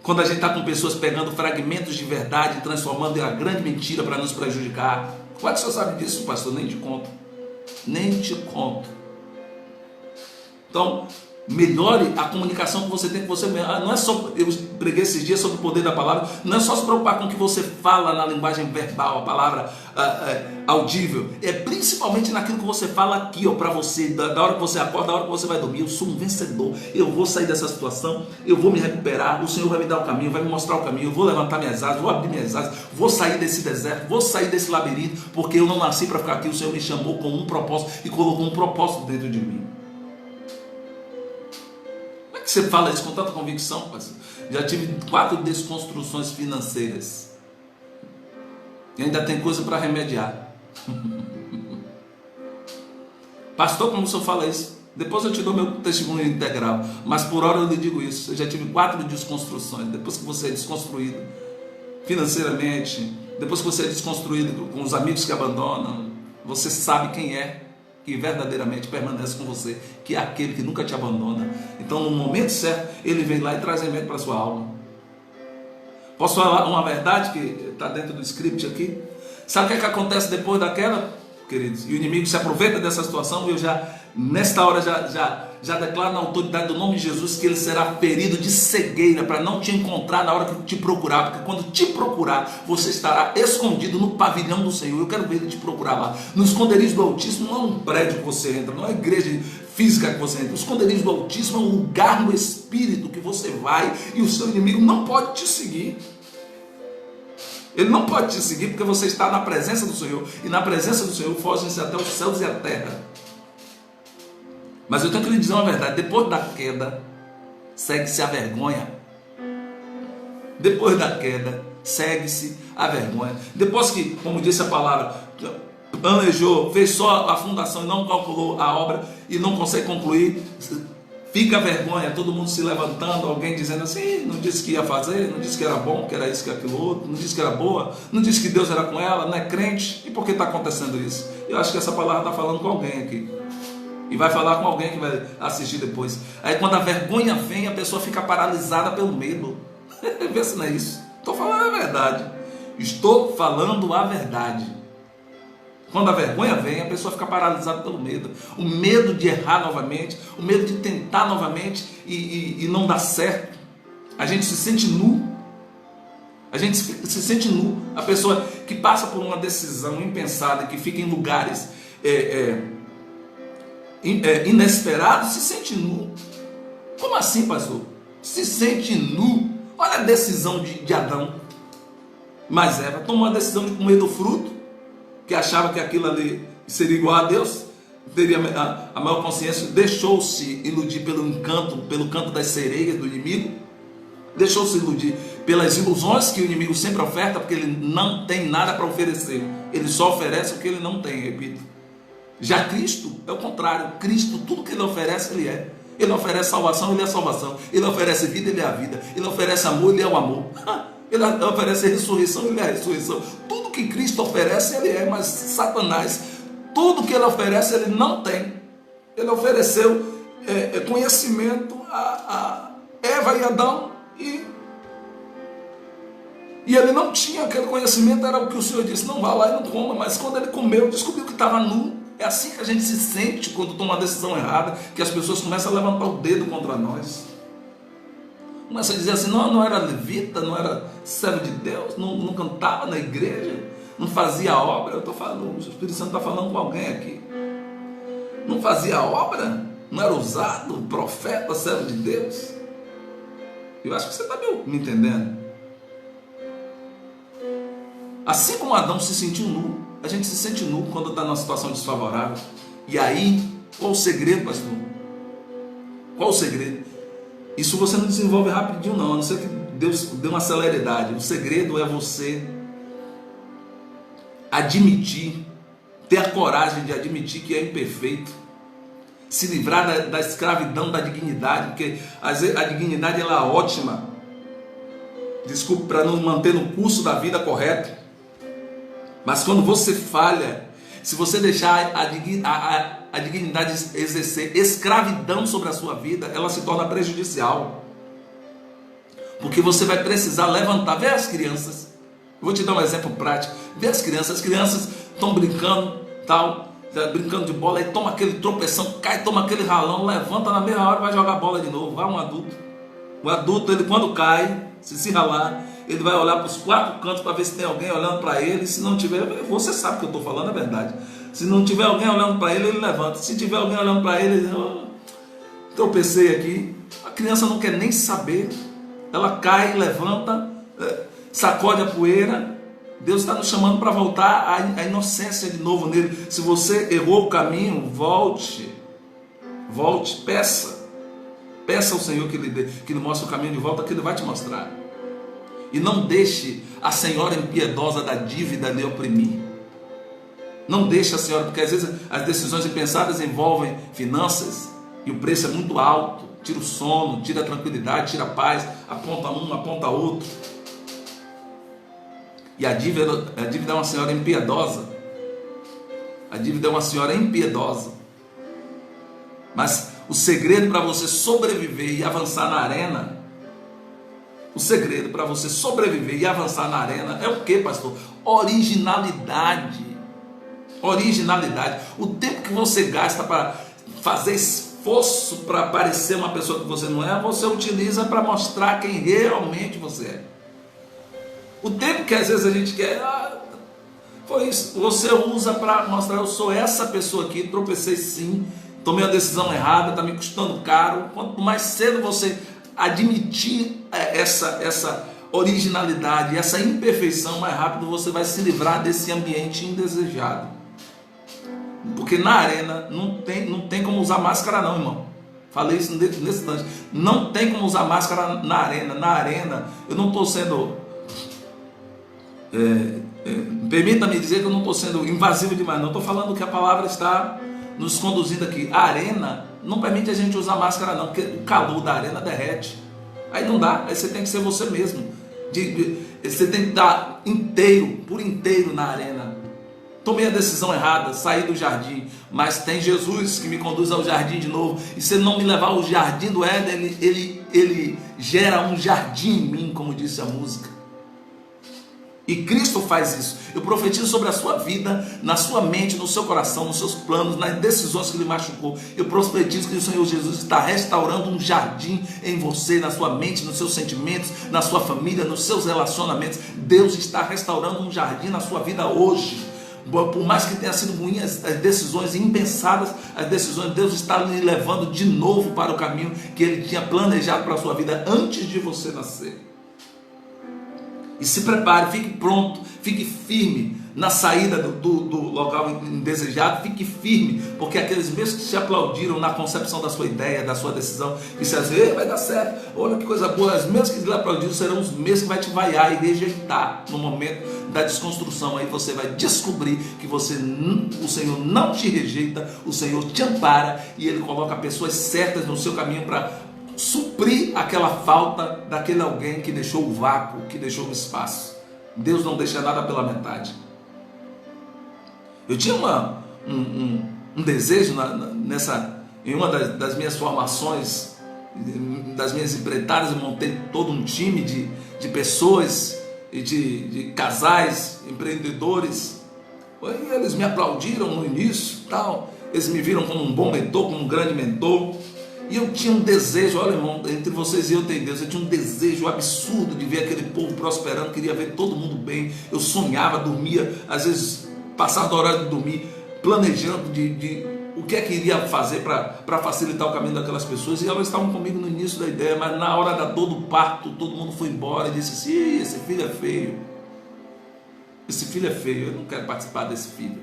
quando a gente está com pessoas pegando fragmentos de verdade e transformando em uma grande mentira para nos prejudicar. Como é que o senhor sabe disso, pastor? Nem te conto. Nem te conto. Então, melhore a comunicação que você tem com você mesmo. Não é só, eu preguei esses dias sobre o poder da palavra, não é só se preocupar com o que você fala na linguagem verbal, a palavra audível, é principalmente naquilo que você fala aqui, para você, da hora que você acorda, da hora que você vai dormir. Eu sou um vencedor, eu vou sair dessa situação, eu vou me recuperar, o Senhor vai me dar o caminho, vai me mostrar o caminho, eu vou levantar minhas asas, vou abrir minhas asas, vou sair desse deserto, vou sair desse labirinto, porque eu não nasci para ficar aqui, o Senhor me chamou com um propósito e colocou um propósito dentro de mim. Você fala isso com tanta convicção, pastor? Já tive 4 desconstruções financeiras e ainda tem coisa para remediar. Pastor, como o senhor fala isso? Depois eu te dou meu testemunho integral, mas por hora eu lhe digo isso. Eu já tive 4 desconstruções. Depois que você é desconstruído financeiramente, depois que você é desconstruído com os amigos que abandonam, você sabe quem é que verdadeiramente permanece com você, que é aquele que nunca te abandona. Então, no momento certo, ele vem lá e traz remédio para a sua alma. Posso falar uma verdade que está dentro do script aqui? Sabe o que acontece depois da queda, queridos? E o inimigo se aproveita dessa situação. Eu já, nesta hora, já declaro na autoridade do nome de Jesus que ele será ferido de cegueira para não te encontrar na hora que te procurar, porque quando te procurar, você estará escondido no pavilhão do Senhor. Eu quero ver ele te procurar lá. No esconderijo do Altíssimo não é um prédio que você entra, não é uma igreja física que você entra. O esconderijo do Altíssimo é um lugar no Espírito que você vai e o seu inimigo não pode te seguir. Ele não pode te seguir porque você está na presença do Senhor, e na presença do Senhor fogem-se até os céus e a terra. Mas eu tenho que lhe dizer uma verdade: depois da queda, segue-se a vergonha. Depois da queda, segue-se a vergonha. Depois que, como disse a palavra, planejou, fez só a fundação e não calculou a obra e não consegue concluir, fica a vergonha, todo mundo se levantando, alguém dizendo assim: não disse que ia fazer, não disse que era bom, que era isso, que aquilo outro, não disse que era boa, não disse que Deus era com ela, não é crente. E por que está acontecendo isso? Eu acho que essa palavra está falando com alguém aqui. E vai falar com alguém que vai assistir depois. Aí quando a vergonha vem, a pessoa fica paralisada pelo medo. Vê se não é isso. Estou falando a verdade. Estou falando a verdade. Quando a vergonha vem, a pessoa fica paralisada pelo medo. O medo de errar novamente, o medo de tentar novamente e não dar certo. A gente se sente nu. A gente se sente nu. A pessoa que passa por uma decisão impensada, que fica em lugares inesperados, se sente nu. Como assim, pastor? Se sente nu. Olha a decisão de Adão. Mas Eva tomou a decisão de comer do fruto, que achava que aquilo ali seria igual a Deus, teria a maior consciência, deixou-se iludir pelo canto das sereias do inimigo, deixou-se iludir pelas ilusões que o inimigo sempre oferta, porque ele não tem nada para oferecer, ele só oferece o que ele não tem, repito. Já Cristo é o contrário. Cristo, tudo que ele oferece, ele é. Ele oferece salvação, ele é a salvação. Ele oferece vida, ele é a vida. Ele oferece amor, ele é o amor. Ele oferece ressurreição, ele é a ressurreição. Tudo que Cristo oferece, ele é. Mas Satanás, tudo que ele oferece, ele não tem. Ele ofereceu conhecimento a Eva e Adão, e ele não tinha aquele conhecimento. Era o que o Senhor disse: não vá lá e não coma. Mas quando ele comeu, descobriu que estava nu. É assim que a gente se sente quando toma uma decisão errada, que as pessoas começam a levantar o dedo contra nós. Começa a dizer assim: não era levita, não era servo de Deus, não cantava na igreja, não fazia obra. Eu estou falando, o Espírito Santo está falando com alguém aqui. Não fazia obra, não era usado, profeta, servo de Deus. Eu acho que você está me entendendo. Assim como Adão se sentiu nu, a gente se sente nu quando está numa situação desfavorável. E aí, qual o segredo, pastor? Qual o segredo? Isso você não desenvolve rapidinho não, a não ser que Deus dê uma celeridade. O segredo é você admitir, ter a coragem de admitir que é imperfeito, se livrar da escravidão da dignidade, porque a dignidade ela é ótima, desculpe, para nos manter no curso da vida correto. Mas quando você falha, se você deixar a dignidade exercer escravidão sobre a sua vida, ela se torna prejudicial. Porque você vai precisar levantar. Vê as crianças. Eu vou te dar um exemplo prático. Vê as crianças estão brincando, brincando de bola, aí toma aquele tropeção, cai, toma aquele ralão, levanta na mesma hora e vai jogar bola de novo. Vai um adulto. O adulto, ele quando cai, se ralar, ele vai olhar para os 4 cantos para ver se tem alguém olhando para ele. Se não tiver, você sabe o que eu estou falando, é verdade. Se não tiver alguém olhando para ele, ele levanta. Se tiver alguém olhando para ele, ele diz: tropecei aqui. A criança não quer nem saber. Ela cai, levanta, sacode a poeira. Deus está nos chamando para voltar à inocência de novo nele. Se você errou o caminho, volte, peça ao Senhor que lhe mostre o caminho de volta, que Ele vai te mostrar. E não deixe a senhora impiedosa da dívida lhe oprimir. Não deixe a senhora, porque às vezes as decisões impensadas envolvem finanças e o preço é muito alto. Tira o sono, tira a tranquilidade, tira a paz, aponta um, aponta outro. E a dívida é uma senhora impiedosa. A dívida é uma senhora impiedosa. Mas o segredo para você sobreviver e avançar na arena, o segredo para você sobreviver e avançar na arena é o que, pastor? Originalidade. Originalidade. O tempo que você gasta para fazer esforço para parecer uma pessoa que você não é, você utiliza para mostrar quem realmente você é. O tempo que às vezes a gente quer, foi isso, você usa para mostrar: eu sou essa pessoa aqui, tropecei sim, tomei uma decisão errada, está me custando caro. Quanto mais cedo você admitir essa originalidade, essa imperfeição, mais rápido você vai se livrar desse ambiente indesejado. Porque na arena não tem como usar máscara não, irmão. Falei isso nesse instante. Não tem como usar máscara na arena. Na arena, eu não estou sendo... permita-me dizer que eu não estou sendo invasivo demais, não. Estou falando que a palavra está nos conduzindo aqui. A arena não permite a gente usar máscara não, porque o calor da arena derrete. Aí não dá, aí você tem que ser você mesmo. Você tem que estar por inteiro na arena. Tomei a decisão errada, saí do jardim, mas tem Jesus que me conduz ao jardim de novo. E se ele não me levar ao jardim do Éden, ele gera um jardim em mim, como disse a música. E Cristo faz isso. Eu profetizo sobre a sua vida, na sua mente, no seu coração, nos seus planos, nas decisões que lhe machucou. Eu profetizo que o Senhor Jesus está restaurando um jardim em você, na sua mente, nos seus sentimentos, na sua família, nos seus relacionamentos. Deus está restaurando um jardim na sua vida hoje. Por mais que tenha sido ruim as decisões impensadas, as decisões, Deus está lhe levando de novo para o caminho que Ele tinha planejado para a sua vida antes de você nascer. E se prepare, fique pronto, fique firme na saída do local indesejado, fique firme, porque aqueles mesmos que te aplaudiram na concepção da sua ideia, da sua decisão, que se dizer, vai dar certo, olha que coisa boa, os mesmos que lhe aplaudiram serão os mesmos que vai te vaiar e rejeitar no momento da desconstrução. Aí você vai descobrir que o Senhor não te rejeita, o Senhor te ampara e Ele coloca pessoas certas no seu caminho para suprir aquela falta daquele alguém que deixou o vácuo, que deixou o espaço. Deus não deixa nada pela metade. Eu tinha um desejo em uma das minhas formações, das minhas empreitadas. Eu montei todo um time de pessoas e de casais, empreendedores. E eles me aplaudiram no início, tal. Eles me viram como um bom mentor, como um grande mentor. E eu tinha um desejo, olha irmão, entre vocês e eu tem Deus, eu tinha um desejo absurdo de ver aquele povo prosperando, queria ver todo mundo bem. Eu sonhava, dormia, às vezes passava da hora de dormir, planejando de o que é que iria fazer para facilitar o caminho daquelas pessoas. E elas estavam comigo no início da ideia, mas na hora da dor do parto, todo mundo foi embora e disse assim, esse filho é feio, esse filho é feio, eu não quero participar desse filho.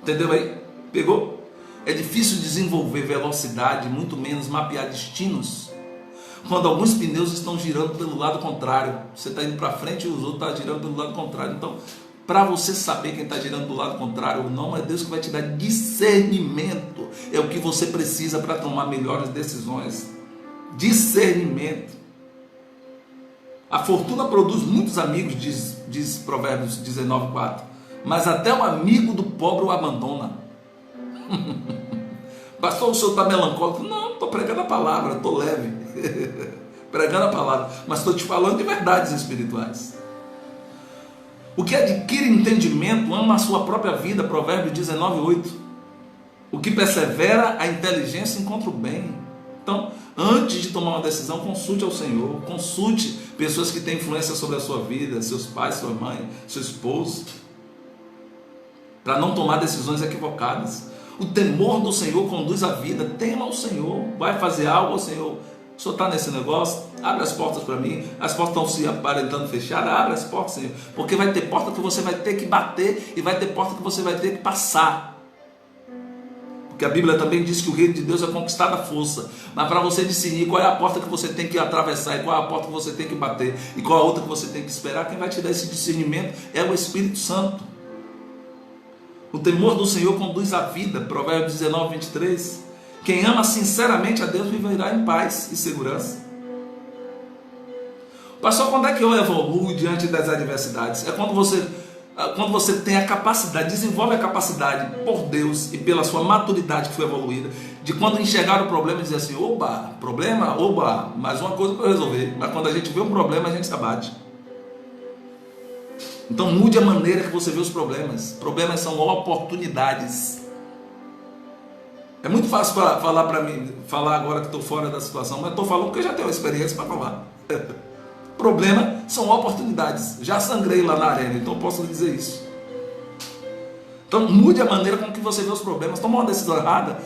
Entendeu aí? Pegou? É difícil desenvolver velocidade, muito menos mapear destinos, quando alguns pneus estão girando pelo lado contrário. Você está indo para frente e os outros estão girando pelo lado contrário. Então, para você saber quem está girando do lado contrário ou não, é Deus que vai te dar discernimento. É o que você precisa para tomar melhores decisões. Discernimento. A fortuna produz muitos amigos, diz Provérbios 19:4, mas até o amigo do pobre o abandona. Pastor, o senhor está melancólico? Não, estou pregando a palavra, estou leve pregando a palavra, mas estou te falando de verdades espirituais. O que adquire entendimento ama a sua própria vida, Provérbios 19:8. O que persevera a inteligência encontra o bem. Então, antes de tomar uma decisão, consulte ao Senhor, consulte pessoas que têm influência sobre a sua vida, seus pais, sua mãe, seu esposo, para não tomar decisões equivocadas. O temor do Senhor conduz a vida. Tema o Senhor. Vai fazer algo ao Senhor. O Senhor está nesse negócio? Abre as portas para mim. As portas estão se aparentando fechadas. Abre as portas, Senhor. Porque vai ter porta que você vai ter que bater e vai ter porta que você vai ter que passar. Porque a Bíblia também diz que o reino de Deus é conquistado à força. Mas para você discernir qual é a porta que você tem que atravessar e qual é a porta que você tem que bater e qual é a outra que você tem que esperar, quem vai te dar esse discernimento é o Espírito Santo. O temor do Senhor conduz à vida, Provérbios 19:23. Quem ama sinceramente a Deus viverá em paz e segurança. Pastor, quando é que eu evoluo diante das adversidades? É quando você tem a capacidade, desenvolve a capacidade por Deus e pela sua maturidade que foi evoluída, de quando enxergar o problema e dizer assim, oba, problema, oba, mais uma coisa para resolver. Mas quando a gente vê um problema, a gente se abate. Então mude a maneira que você vê os problemas. Problemas são oportunidades. É muito fácil falar para mim, falar agora que estou fora da situação, mas estou falando porque eu já tenho experiência para falar. Problemas são oportunidades. Já sangrei lá na arena, então posso lhe dizer isso. Então mude a maneira com que você vê os problemas. Toma uma decisão errada.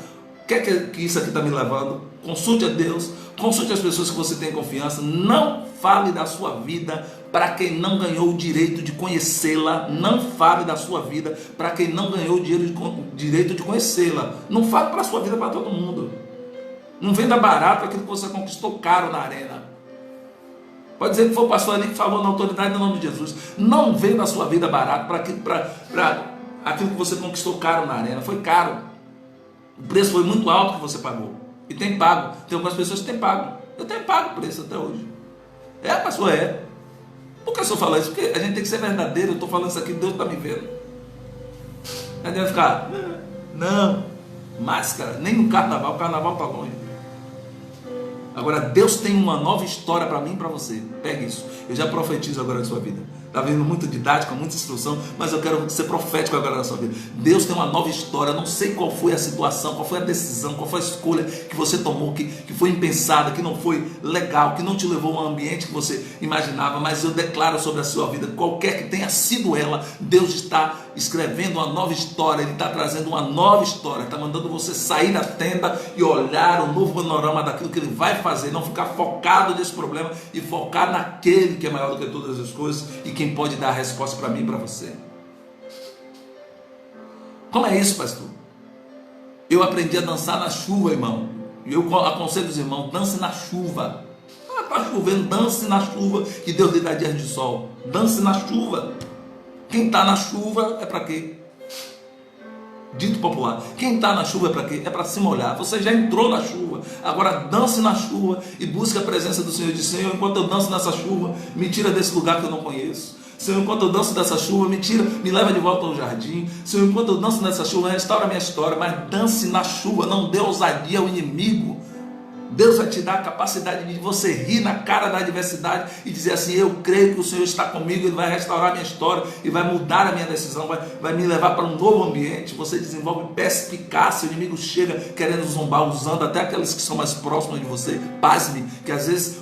O que é que isso aqui está me levando? Consulte a Deus, consulte as pessoas que você tem confiança. Não fale da sua vida para quem não ganhou o direito de conhecê-la. Não fale da sua vida para quem não ganhou o direito de conhecê-la. Não fale para a sua vida para todo mundo. Não venda barato aquilo que você conquistou caro na arena. Pode dizer que foi o pastor ali que falou na autoridade do nome de Jesus. Não venda a sua vida barato para aquilo que você conquistou caro na arena. Foi caro. O preço foi muito alto que você pagou. E tem pago. Tem algumas pessoas que têm pago. Eu tenho pago o preço até hoje. Pastor, é. Por que eu só falo isso? Porque a gente tem que ser verdadeiro. Eu estou falando isso aqui, Deus está me vendo. Aí deve ficar, não, máscara, nem no carnaval. O carnaval está longe. Agora Deus tem uma nova história para mim e para você. Pegue isso. Eu já profetizo agora na sua vida. Está vendo muito didática, muita instrução, mas eu quero ser profético agora na sua vida. Deus tem uma nova história. Não sei qual foi a situação, qual foi a decisão, qual foi a escolha que você tomou, que foi impensada, que não foi legal, que não te levou a um ambiente que você imaginava, mas eu declaro sobre a sua vida, qualquer que tenha sido ela, Deus está escrevendo uma nova história. Ele está trazendo uma nova história, está mandando você sair da tenda e olhar o novo panorama daquilo que Ele vai fazer, não ficar focado nesse problema e focar naquele que é maior do que todas as coisas e quem pode dar a resposta para mim e para você. Como é isso, pastor? Eu aprendi a dançar na chuva, irmão. E eu aconselho os irmãos, dance na chuva. Está chovendo, dance na chuva, que Deus lhe dá dias de sol. Dance na chuva. Quem está na chuva é para quê? Dito popular, quem está na chuva é para quê? É para se molhar. Você já entrou na chuva, agora dance na chuva e busque a presença do Senhor. Diz: Senhor, enquanto eu danço nessa chuva, me tira desse lugar que eu não conheço. Senhor, enquanto eu danço dessa chuva, me leva de volta ao jardim. Senhor, enquanto eu danço nessa chuva, restaura a minha história. Mas dance na chuva, não dê ousadia ao inimigo. Deus vai te dar a capacidade de você rir na cara da adversidade e dizer assim: eu creio que o Senhor está comigo, Ele vai restaurar a minha história e vai mudar a minha decisão, vai me levar para um novo ambiente. Você desenvolve perspicácia, o inimigo chega querendo zombar, usando até aqueles que são mais próximos de você. Pasme, que às vezes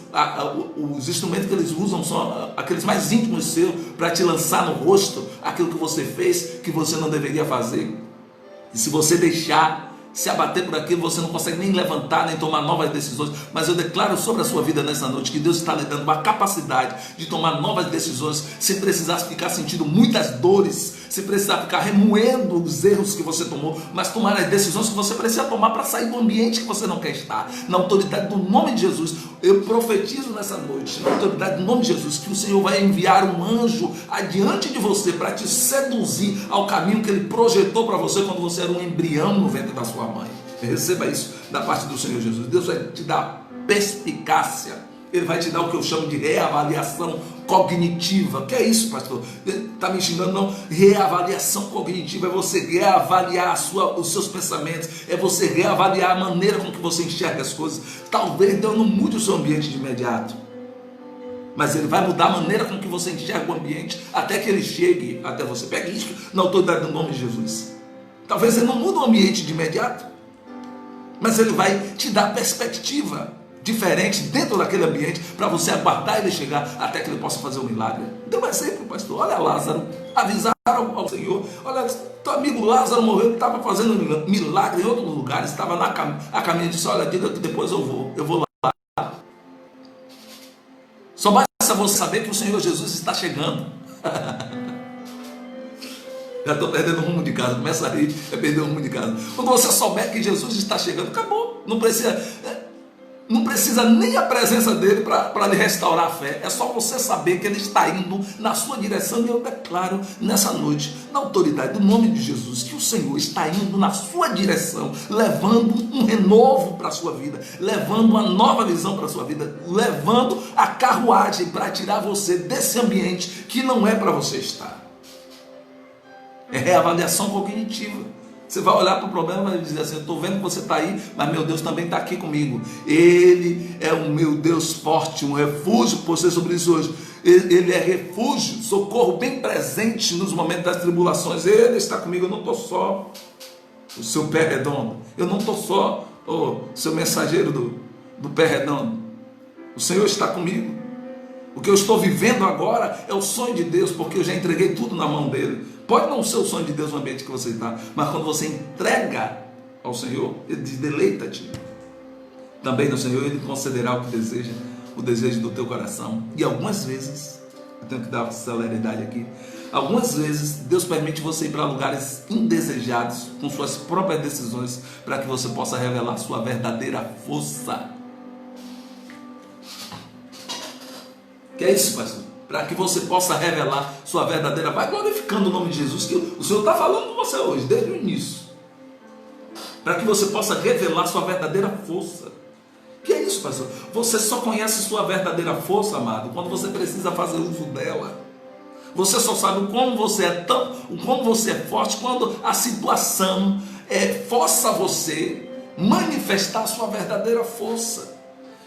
os instrumentos que eles usam são aqueles mais íntimos seus, para te lançar no rosto aquilo que você fez, que você não deveria fazer. E se você deixar se abater por aquilo, você não consegue nem levantar, nem tomar novas decisões. Mas eu declaro sobre a sua vida nessa noite que Deus está lhe dando uma capacidade de tomar novas decisões, sem precisar ficar sentindo muitas dores, sem precisar ficar remoendo os erros que você tomou, mas tomar as decisões que você precisa tomar para sair do ambiente que você não quer estar. Na autoridade do nome de Jesus, eu profetizo nessa noite, na autoridade do nome de Jesus, que o Senhor vai enviar um anjo adiante de você para te seduzir ao caminho que Ele projetou para você quando você era um embrião no ventre da sua mãe. Receba isso da parte do Senhor Jesus. Deus vai te dar perspicácia. Ele vai te dar o que eu chamo de reavaliação cognitiva. Que é isso, pastor? Está me xingando? Não. Reavaliação cognitiva é você reavaliar os seus pensamentos, é você reavaliar a maneira com que você enxerga as coisas. Talvez Deus não mude o seu ambiente de imediato, mas Ele vai mudar a maneira com que você enxerga o ambiente até que Ele chegue até você. Pegue isso na autoridade do nome de Jesus. Talvez Ele não mude o ambiente de imediato, mas Ele vai te dar perspectiva diferente dentro daquele ambiente, para você aguardar Ele chegar até que Ele possa fazer um milagre. Dê um exemplo, pastor. Olha Lázaro, avisaram ao Senhor: olha, teu amigo Lázaro morreu, estava fazendo milagre em outros lugares, estava a caminho, disse: olha, diga que depois eu vou lá. Só basta você saber que o Senhor Jesus está chegando. Já estou perdendo o rumo de casa, começa a rir, é perder o rumo de casa. Quando você souber que Jesus está chegando, acabou, não precisa nem a presença dele para lhe restaurar a fé. É só você saber que Ele está indo na sua direção. E eu declaro nessa noite, na autoridade do nome de Jesus, que o Senhor está indo na sua direção, levando um renovo para a sua vida, levando uma nova visão para a sua vida, levando a carruagem para tirar você desse ambiente que não é para você estar. É reavaliação cognitiva. Você vai olhar para o problema e vai dizer assim: eu estou vendo que você está aí, mas meu Deus também está aqui comigo. Ele é o meu Deus forte, um refúgio. Por ser sobre isso hoje, Ele é refúgio, socorro bem presente nos momentos das tribulações. Ele está comigo, eu não estou só. O seu pé redondo, eu não estou só. O seu mensageiro do pé redondo, o Senhor está comigo. O que eu estou vivendo agora é o sonho de Deus, porque eu já entreguei tudo na mão dele. Pode não ser o sonho de Deus no ambiente que você está, mas quando você entrega ao Senhor, Ele diz: deleita-te também no Senhor, Ele concederá o que deseja, o desejo do teu coração. E algumas vezes, eu tenho que dar celeridade aqui, algumas vezes Deus permite você ir para lugares indesejados com suas próprias decisões, para que você possa revelar sua verdadeira força. Que é isso, pastor? Para que você possa revelar sua verdadeira, vai glorificando o nome de Jesus, que o Senhor está falando com você hoje, desde o início, para que você possa revelar sua verdadeira força. Que é isso, pastor? Você só conhece sua verdadeira força, amado, quando você precisa fazer uso dela. Você só sabe o como você é forte, quando a situação força você manifestar a sua verdadeira força.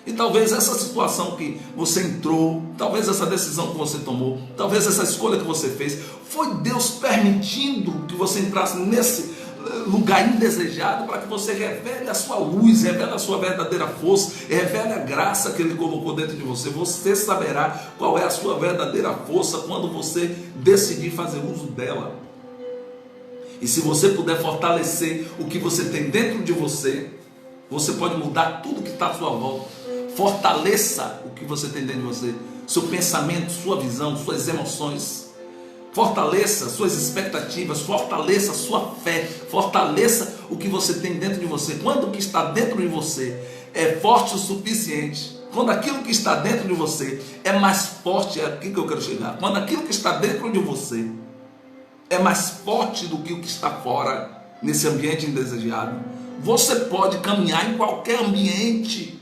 E talvez essa situação que você entrou, talvez essa decisão que você tomou, talvez essa escolha que você fez, foi Deus permitindo que você entrasse nesse lugar indesejado para que você revele a sua luz, revele a sua verdadeira força, revele a graça que Ele colocou dentro de você. Você saberá qual é a sua verdadeira força quando você decidir fazer uso dela. E se você puder fortalecer o que você tem dentro de você, você pode mudar tudo que está à sua volta. Fortaleça o que você tem dentro de você, seu pensamento, sua visão, suas emoções. Fortaleça suas expectativas, fortaleça sua fé, fortaleça o que você tem dentro de você. Quando o que está dentro de você é forte o suficiente, quando aquilo que está dentro de você é mais forte, é aqui que eu quero chegar. Quando aquilo que está dentro de você é mais forte do que o que está fora, nesse ambiente indesejado, você pode caminhar em qualquer ambiente.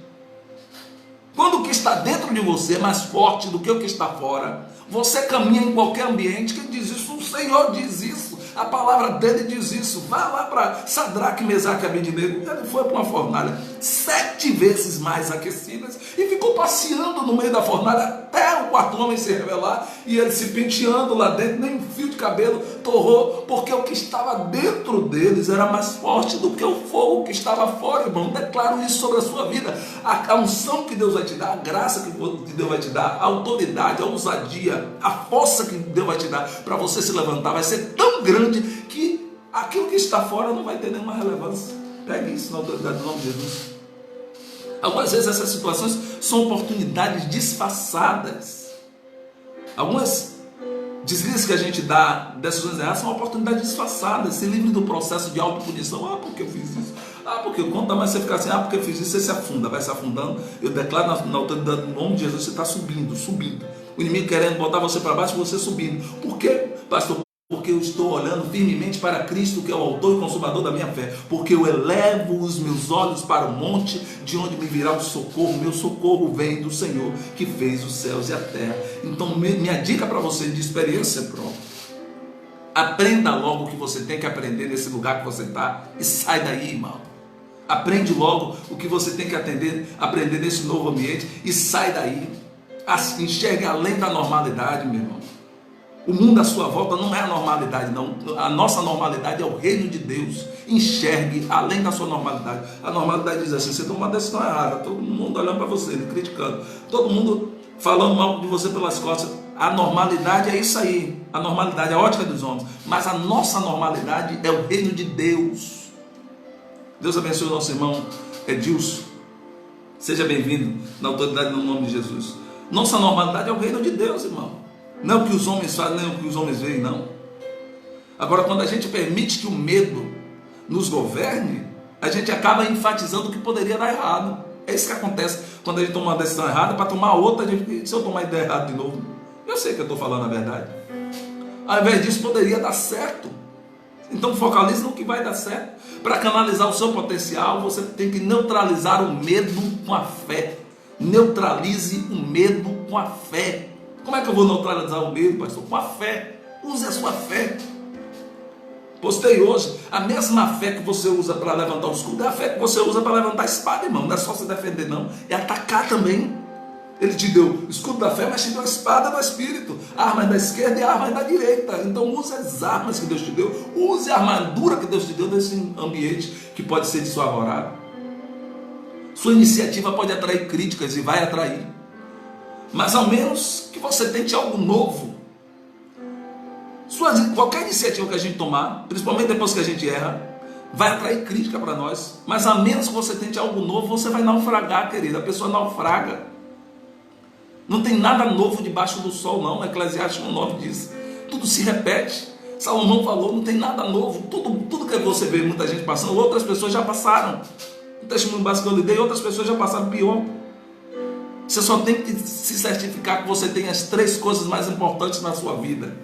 Quando o que está dentro de você é mais forte do que o que está fora, você caminha em qualquer ambiente. Quem diz isso? O Senhor diz isso. A palavra dele diz isso. Vai lá para Sadraque, Mesaque e Abednego. Ele foi para uma fornalha 7 vezes mais aquecidas e ficou passeando no meio da fornalha até o quarto homem se revelar, e ele se penteando lá dentro, nem um fio de cabelo torrou, porque o que estava dentro deles era mais forte do que o fogo que estava fora, irmão. Declaro isso sobre a sua vida. A unção que Deus vai te dar, a graça que Deus vai te dar, a autoridade, a ousadia, a força que Deus vai te dar para você se levantar vai ser tão grande que aquilo que está fora não vai ter nenhuma relevância. Pegue isso na autoridade do nome de Jesus. Algumas vezes essas situações são oportunidades disfarçadas. Algumas deslizes que a gente dá, decisões erradas, são oportunidades disfarçadas. Se livre do processo de autopunição. Ah, porque eu fiz isso? Ah, porque quanto mais você ficar assim, ah, porque eu fiz isso, você se afunda, vai se afundando. Eu declaro na autoridade do nome de Jesus, você está subindo. O inimigo querendo botar você para baixo, você subindo. Por quê, pastor? Porque eu estou olhando firmemente para Cristo, que é o autor e consumador da minha fé. Porque eu elevo os meus olhos para o monte, de onde me virá o socorro. Meu socorro vem do Senhor, que fez os céus e a terra. Então, minha dica para você, de experiência própria: aprenda logo o que você tem que aprender nesse lugar que você está e sai daí, irmão. Aprende logo o que você tem que aprender nesse novo ambiente e sai daí. Enxergue além da normalidade, meu irmão. O mundo à sua volta não é a normalidade, não. A nossa normalidade é o reino de Deus. Enxergue além da sua normalidade. A normalidade diz assim: você tomou uma decisão errada, todo mundo olhando para você, criticando, todo mundo falando mal de você pelas costas. A normalidade é isso aí. A normalidade é a ótica dos homens. Mas a nossa normalidade é o reino de Deus. Deus abençoe o nosso irmão Edilson. Seja bem-vindo na autoridade no nome de Jesus. Nossa normalidade é o reino de Deus, irmão. Não é o que os homens fazem, nem o que os homens veem, não. Agora, quando a gente permite que o medo nos governe, a gente acaba enfatizando o que poderia dar errado. É isso que acontece quando a gente toma uma decisão errada, para tomar outra, se eu tomar a ideia errada de novo, eu sei que eu estou falando a verdade. Ao invés disso, poderia dar certo. Então, focalize no que vai dar certo. Para canalizar o seu potencial, você tem que neutralizar o medo com a fé. Neutralize o medo com a fé. Como é que eu vou neutralizar o medo, pastor? Com a fé. Use a sua fé. Postei hoje: a mesma fé que você usa para levantar o escudo é a fé que você usa para levantar a espada, irmão. Não é só se defender, não. É atacar também. Ele te deu o escudo da fé, mas te deu a espada do Espírito. Armas da esquerda e armas da direita. Então use as armas que Deus te deu. Use a armadura que Deus te deu nesse ambiente que pode ser desfavorável. Sua iniciativa pode atrair críticas e vai atrair. Mas ao menos que você tente algo novo. Qualquer iniciativa que a gente tomar, principalmente depois que a gente erra, vai atrair crítica para nós. Mas a menos que você tente algo novo, você vai naufragar, querido. A pessoa naufraga. Não tem nada novo debaixo do sol, não. Eclesiastes 1:9 diz. Tudo se repete. Salomão falou: não tem nada novo. Tudo que você vê muita gente passando, outras pessoas já passaram. O testemunho básico que eu lhe dei, outras pessoas já passaram pior. Você só tem que se certificar que você tem as 3 coisas mais importantes na sua vida.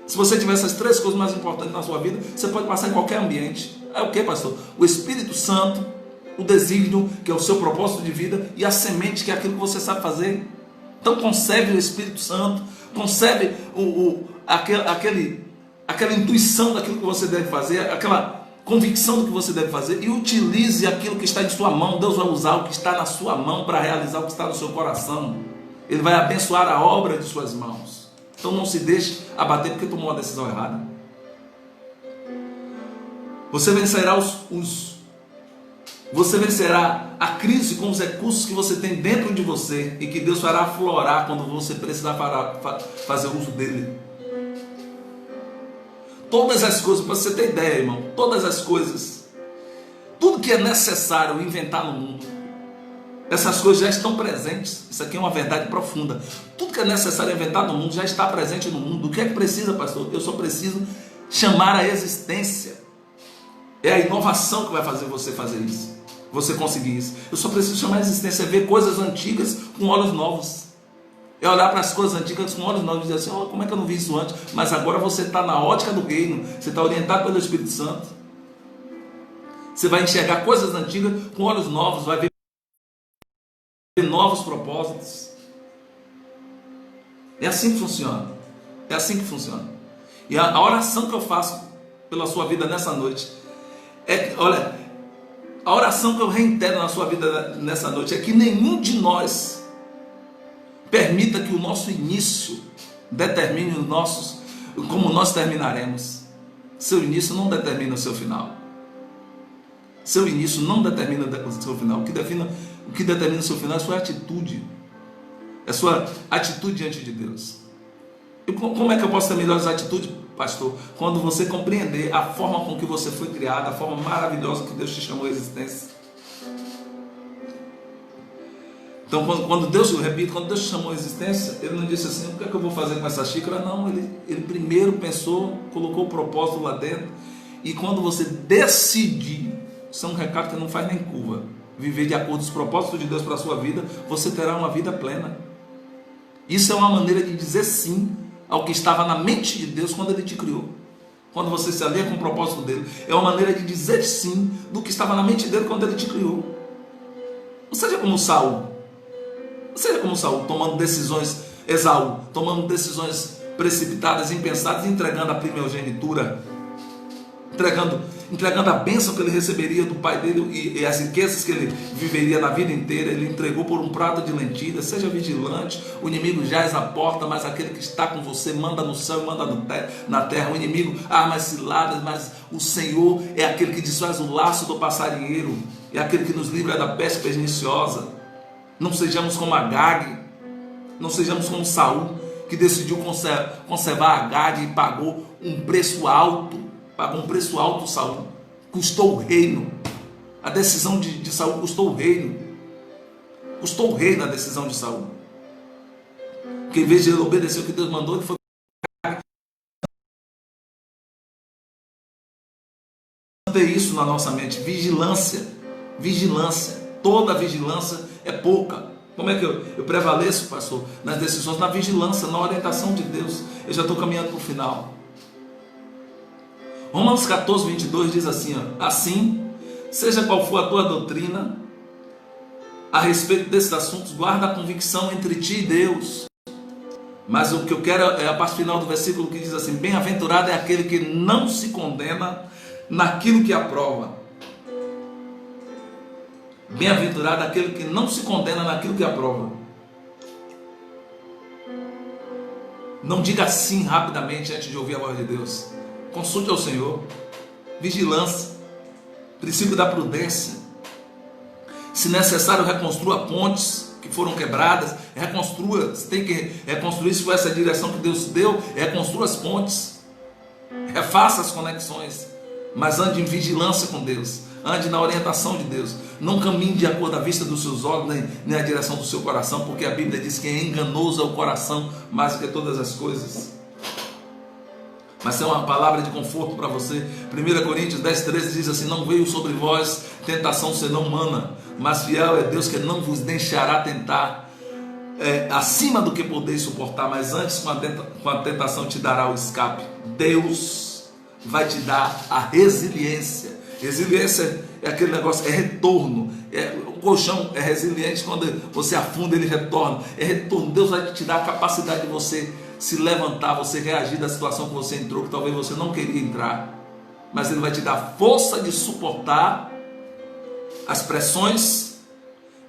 Se você tiver essas 3 coisas mais importantes na sua vida, você pode passar em qualquer ambiente. É o que, pastor? O Espírito Santo, o desígnio, que é o seu propósito de vida, e a semente, que é aquilo que você sabe fazer. Então concebe o Espírito Santo, concebe aquela intuição daquilo que você deve fazer, convicção do que você deve fazer e utilize aquilo que está em sua mão. Deus vai usar o que está na sua mão para realizar o que está no seu coração. Ele vai abençoar a obra de suas mãos. Então não se deixe abater porque tomou uma decisão errada. Você vencerá você vencerá a crise com os recursos que você tem dentro de você e que Deus fará aflorar quando você precisar fazer uso dele. Todas as coisas, para você ter ideia, irmão, todas as coisas, tudo que é necessário inventar no mundo, essas coisas já estão presentes. Isso aqui é uma verdade profunda. Tudo que é necessário inventar no mundo já está presente no mundo. O que é que precisa, pastor? Eu só preciso chamar a existência. É a inovação que vai fazer você fazer isso, você conseguir isso. Eu só preciso chamar a existência, ver coisas antigas com olhos novos. É olhar para as coisas antigas com olhos novos e dizer assim, como é que eu não vi isso antes? Mas agora você está na ótica do reino, você está orientado pelo Espírito Santo. Você vai enxergar coisas antigas com olhos novos, vai ver novos propósitos. É assim que funciona. É assim que funciona. E a oração que eu faço pela sua vida nessa noite olha, a oração que eu reitero na sua vida nessa noite é que nenhum de nós permita que o nosso início determine como nós terminaremos. Seu início não determina o seu final. Seu início não determina o seu final. O que determina o seu final é a sua atitude. É a sua atitude diante de Deus. E como é que eu posso ter melhores atitudes, pastor? Quando você compreender a forma com que você foi criado, a forma maravilhosa que Deus te chamou à existência. Então, quando Deus te chamou à existência, Ele não disse assim, o que é que eu vou fazer com essa xícara? Não, Ele primeiro pensou, colocou o propósito lá dentro. E quando você decidir, isso é um recado que não faz nem curva, viver de acordo com os propósitos de Deus para a sua vida, você terá uma vida plena. Isso é uma maneira de dizer sim ao que estava na mente de Deus quando Ele te criou. Quando você se alinha com o propósito dele, é uma maneira de dizer sim do que estava na mente dele quando Ele te criou. Não seja como Saul. Não seja como Saul, tomando decisões, Esaú, tomando decisões precipitadas, impensadas, entregando a primogenitura, entregando a bênção que ele receberia do pai dele e as riquezas que ele viveria na vida inteira. Ele entregou por um prato de lentilhas. Seja vigilante, o inimigo jaz à porta, mas aquele que está com você manda no céu e manda na terra. O inimigo arma as ciladas, mas o Senhor é aquele que desfaz o laço do passarinheiro, é aquele que nos livra da peste perniciosa. Não sejamos como Agag, não sejamos como Saul, que decidiu conservar Agag e pagou um preço alto. Pagou um preço alto, Saul. Custou o reino. A decisão de Saul custou o reino. Custou o reino a decisão de Saul. Porque em vez de ele obedecer o que Deus mandou, ele foi ter isso na nossa mente. Vigilância. Vigilância. Toda vigilância é pouca. Como é que eu prevaleço, pastor? Nas decisões, na vigilância, na orientação de Deus. Eu já estou caminhando para o final. Romanos 14, 22 diz assim, assim, seja qual for a tua doutrina a respeito desses assuntos, guarda a convicção entre ti e Deus. Mas o que eu quero é a parte final do versículo que diz assim, bem-aventurado é aquele que não se condena naquilo que aprova. Bem-aventurado é aquele que não se condena naquilo que aprova. Não diga sim rapidamente antes de ouvir a voz de Deus. Consulte ao Senhor. Vigilância. Princípio da prudência. Se necessário, reconstrua pontes que foram quebradas. Reconstrua. Você tem que reconstruir. Se for essa direção que Deus deu, reconstrua as pontes. Refaça as conexões. Mas ande em vigilância com Deus. Ande na orientação de Deus. Não caminhe de acordo à vista dos seus olhos, nem a direção do seu coração, porque a Bíblia diz que é enganoso é o coração mais do que todas as coisas. Mas é uma palavra de conforto para você. 1 Coríntios 10, 13 diz assim, não veio sobre vós tentação senão humana, mas fiel é Deus que não vos deixará tentar acima do que podeis suportar, mas antes com a tentação te dará o escape. Deus vai te dar a resiliência. Resiliência é aquele negócio, é retorno. O colchão é resiliente, quando você afunda ele retorna. É retorno. Deus vai te dar a capacidade de você se levantar, você reagir da situação que você entrou, que talvez você não queria entrar. mas Ele vai te dar força de suportar as pressões,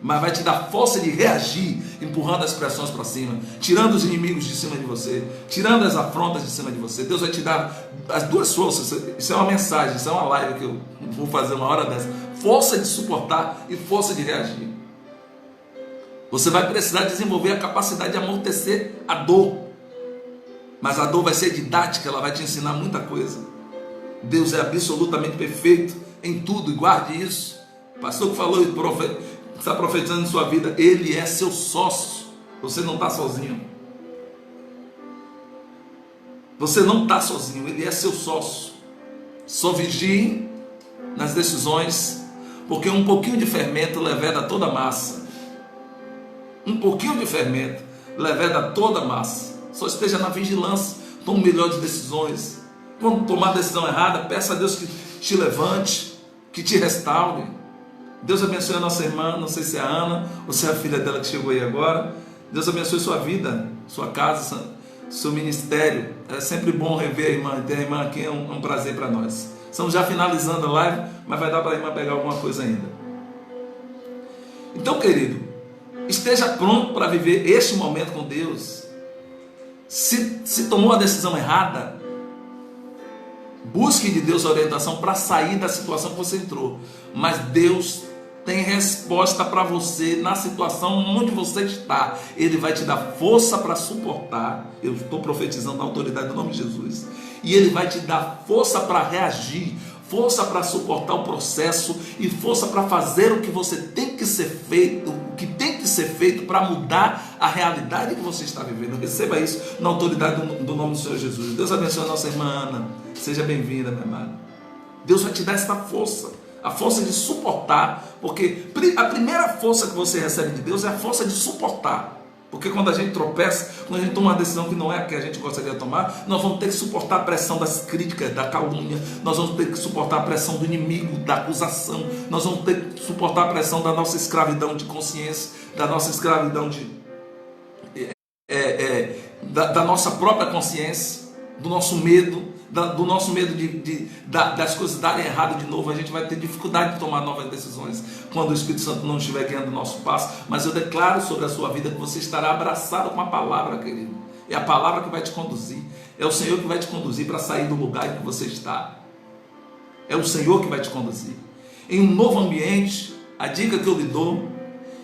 mas vai te dar força de reagir, empurrando as pressões para cima, tirando os inimigos de cima de você, tirando as afrontas de cima de você. Deus vai te dar as duas forças. Isso é uma mensagem, isso é uma live que eu vou fazer uma hora dessa. Força de suportar e força de reagir. Você vai precisar desenvolver a capacidade de amortecer a dor, mas a dor vai ser didática, ela vai te ensinar muita coisa. Deus é absolutamente perfeito em tudo, e guarde isso. O pastor que falou, está profetizando em sua vida, Ele é seu sócio. Você não está sozinho. Você não está sozinho, Ele é seu sócio. Só vigie nas decisões, porque um pouquinho de fermento leveda toda a massa. Um pouquinho de fermento leveda toda a massa. Só esteja na vigilância, tome melhores decisões. Quando tomar a decisão errada, peça a Deus que te levante, que te restaure. Deus abençoe a nossa irmã, não sei se é a Ana ou se é a filha dela que chegou aí agora. Deus abençoe sua vida, sua casa, seu ministério. É sempre bom rever a irmã, ter a irmã aqui é um prazer para nós. Estamos já finalizando a live, mas vai dar para a irmã pegar alguma coisa ainda. Então, querido, esteja pronto para viver este momento com Deus. Se tomou a decisão errada, busque de Deus a orientação para sair da situação que você entrou. Mas Deus tem resposta para você na situação onde você está. Ele vai te dar força para suportar. Eu estou profetizando na autoridade do nome de Jesus. E Ele vai te dar força para reagir, força para suportar o processo e força para fazer o que você tem que ser feito, o que tem que ser feito para mudar a realidade que você está vivendo. Receba isso na autoridade do nome do Senhor Jesus. Deus abençoe a nossa irmã Ana. Seja bem-vinda, minha amada. Deus vai te dar essa força, a força de suportar, porque a primeira força que você recebe de Deus é a força de suportar. Porque quando a gente tropeça, quando a gente toma uma decisão que não é a que a gente gostaria de tomar, nós vamos ter que suportar a pressão das críticas, da calúnia, nós vamos ter que suportar a pressão do inimigo, da acusação, nós vamos ter que suportar a pressão da nossa escravidão de consciência, da nossa escravidão da nossa própria consciência, do nosso medo, das coisas darem errado de novo. A gente vai ter dificuldade de tomar novas decisões quando o Espírito Santo não estiver guiando o nosso passo. Mas eu declaro sobre a sua vida que você estará abraçado com a palavra, querido. É a palavra que vai te conduzir. É o Senhor que vai te conduzir para sair do lugar em que você está. É o Senhor que vai te conduzir em um novo ambiente. A dica que eu lhe dou,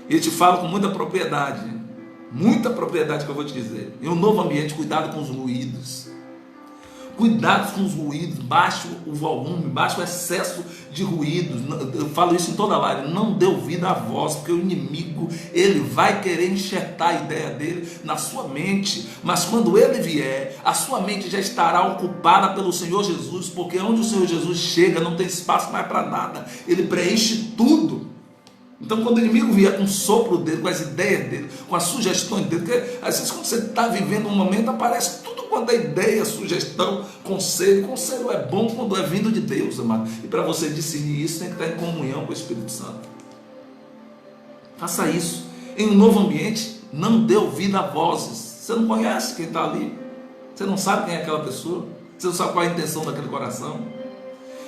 e eu te falo com muita propriedade que eu vou te dizer. Em um novo ambiente, cuidado com os ruídos. Cuidado com os ruídos, baixe o volume, baixe o excesso de ruídos. Eu falo isso em toda a live. Não dê ouvido à voz, porque o inimigo, ele vai querer enxertar a ideia dele na sua mente. Mas quando ele vier, a sua mente já estará ocupada pelo Senhor Jesus, porque onde o Senhor Jesus chega, não tem espaço mais para nada. Ele preenche tudo. Então, quando o inimigo vier com o sopro dele, com as ideias dele, com as sugestões dele, porque às vezes quando você está vivendo um momento, aparece tudo quanto é ideia, sugestão, conselho. Conselho é bom quando é vindo de Deus, amado. E para você discernir isso, tem que estar em comunhão com o Espírito Santo. Faça isso. Em um novo ambiente, não dê ouvido a vozes. Você não conhece quem está ali. Você não sabe quem é aquela pessoa. Você não sabe qual é a intenção daquele coração.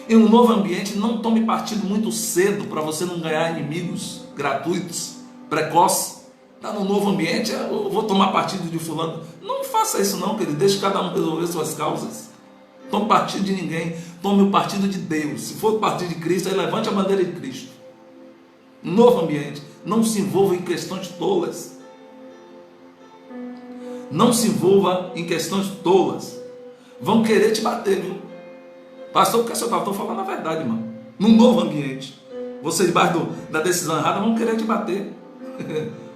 Em um novo ambiente, não tome partido muito cedo para você não ganhar inimigos gratuitos, precoces. Está num novo ambiente, eu vou tomar partido de fulano. Não faça isso não, querido. Deixe cada um resolver suas causas. Tome partido de ninguém. Tome o partido de Deus. Se for o partido de Cristo, aí levante a bandeira de Cristo. Um novo ambiente. Não se envolva em questões tolas. Não se envolva em questões tolas. Vão querer te bater, viu? Pastor, porque eu estou falando a verdade, irmão. Num novo ambiente, você debaixo da decisão errada, vão querer te bater.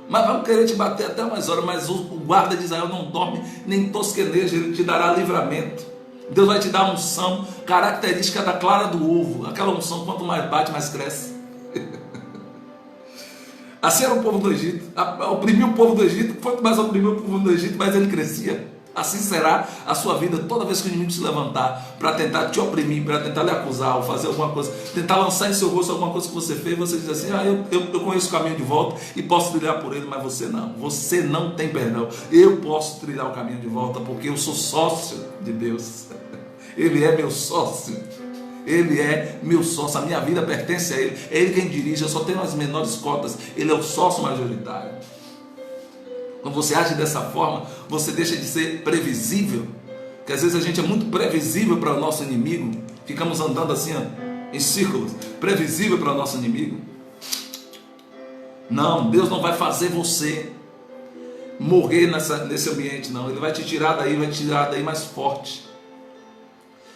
Mas vão querer te bater até umas horas. Mas o guarda de Israel não dorme nem tosqueneja. Ele te dará livramento. Deus vai te dar unção característica da clara do ovo. Aquela unção, quanto mais bate, mais cresce. Assim era o povo do Egito. Oprimiu o povo do Egito. Quanto mais oprimiu o povo do Egito, mais ele crescia. Assim será a sua vida toda vez que o inimigo se levantar para tentar te oprimir, para tentar lhe acusar ou fazer alguma coisa, tentar lançar em seu rosto alguma coisa que você fez. Você diz assim: eu conheço o caminho de volta e posso trilhar por ele, mas você não tem perdão. Eu posso trilhar o caminho de volta porque eu sou sócio de Deus. Ele é meu sócio. Ele é meu sócio, a minha vida pertence a Ele. É Ele quem dirige, eu só tenho as menores cotas. Ele é o sócio majoritário. Quando você age dessa forma, você deixa de ser previsível. Porque às vezes a gente é muito previsível para o nosso inimigo. Ficamos andando assim, ó, em círculos. Previsível para o nosso inimigo. Não, Deus não vai fazer você morrer nesse ambiente, não. Ele vai te tirar daí mais forte.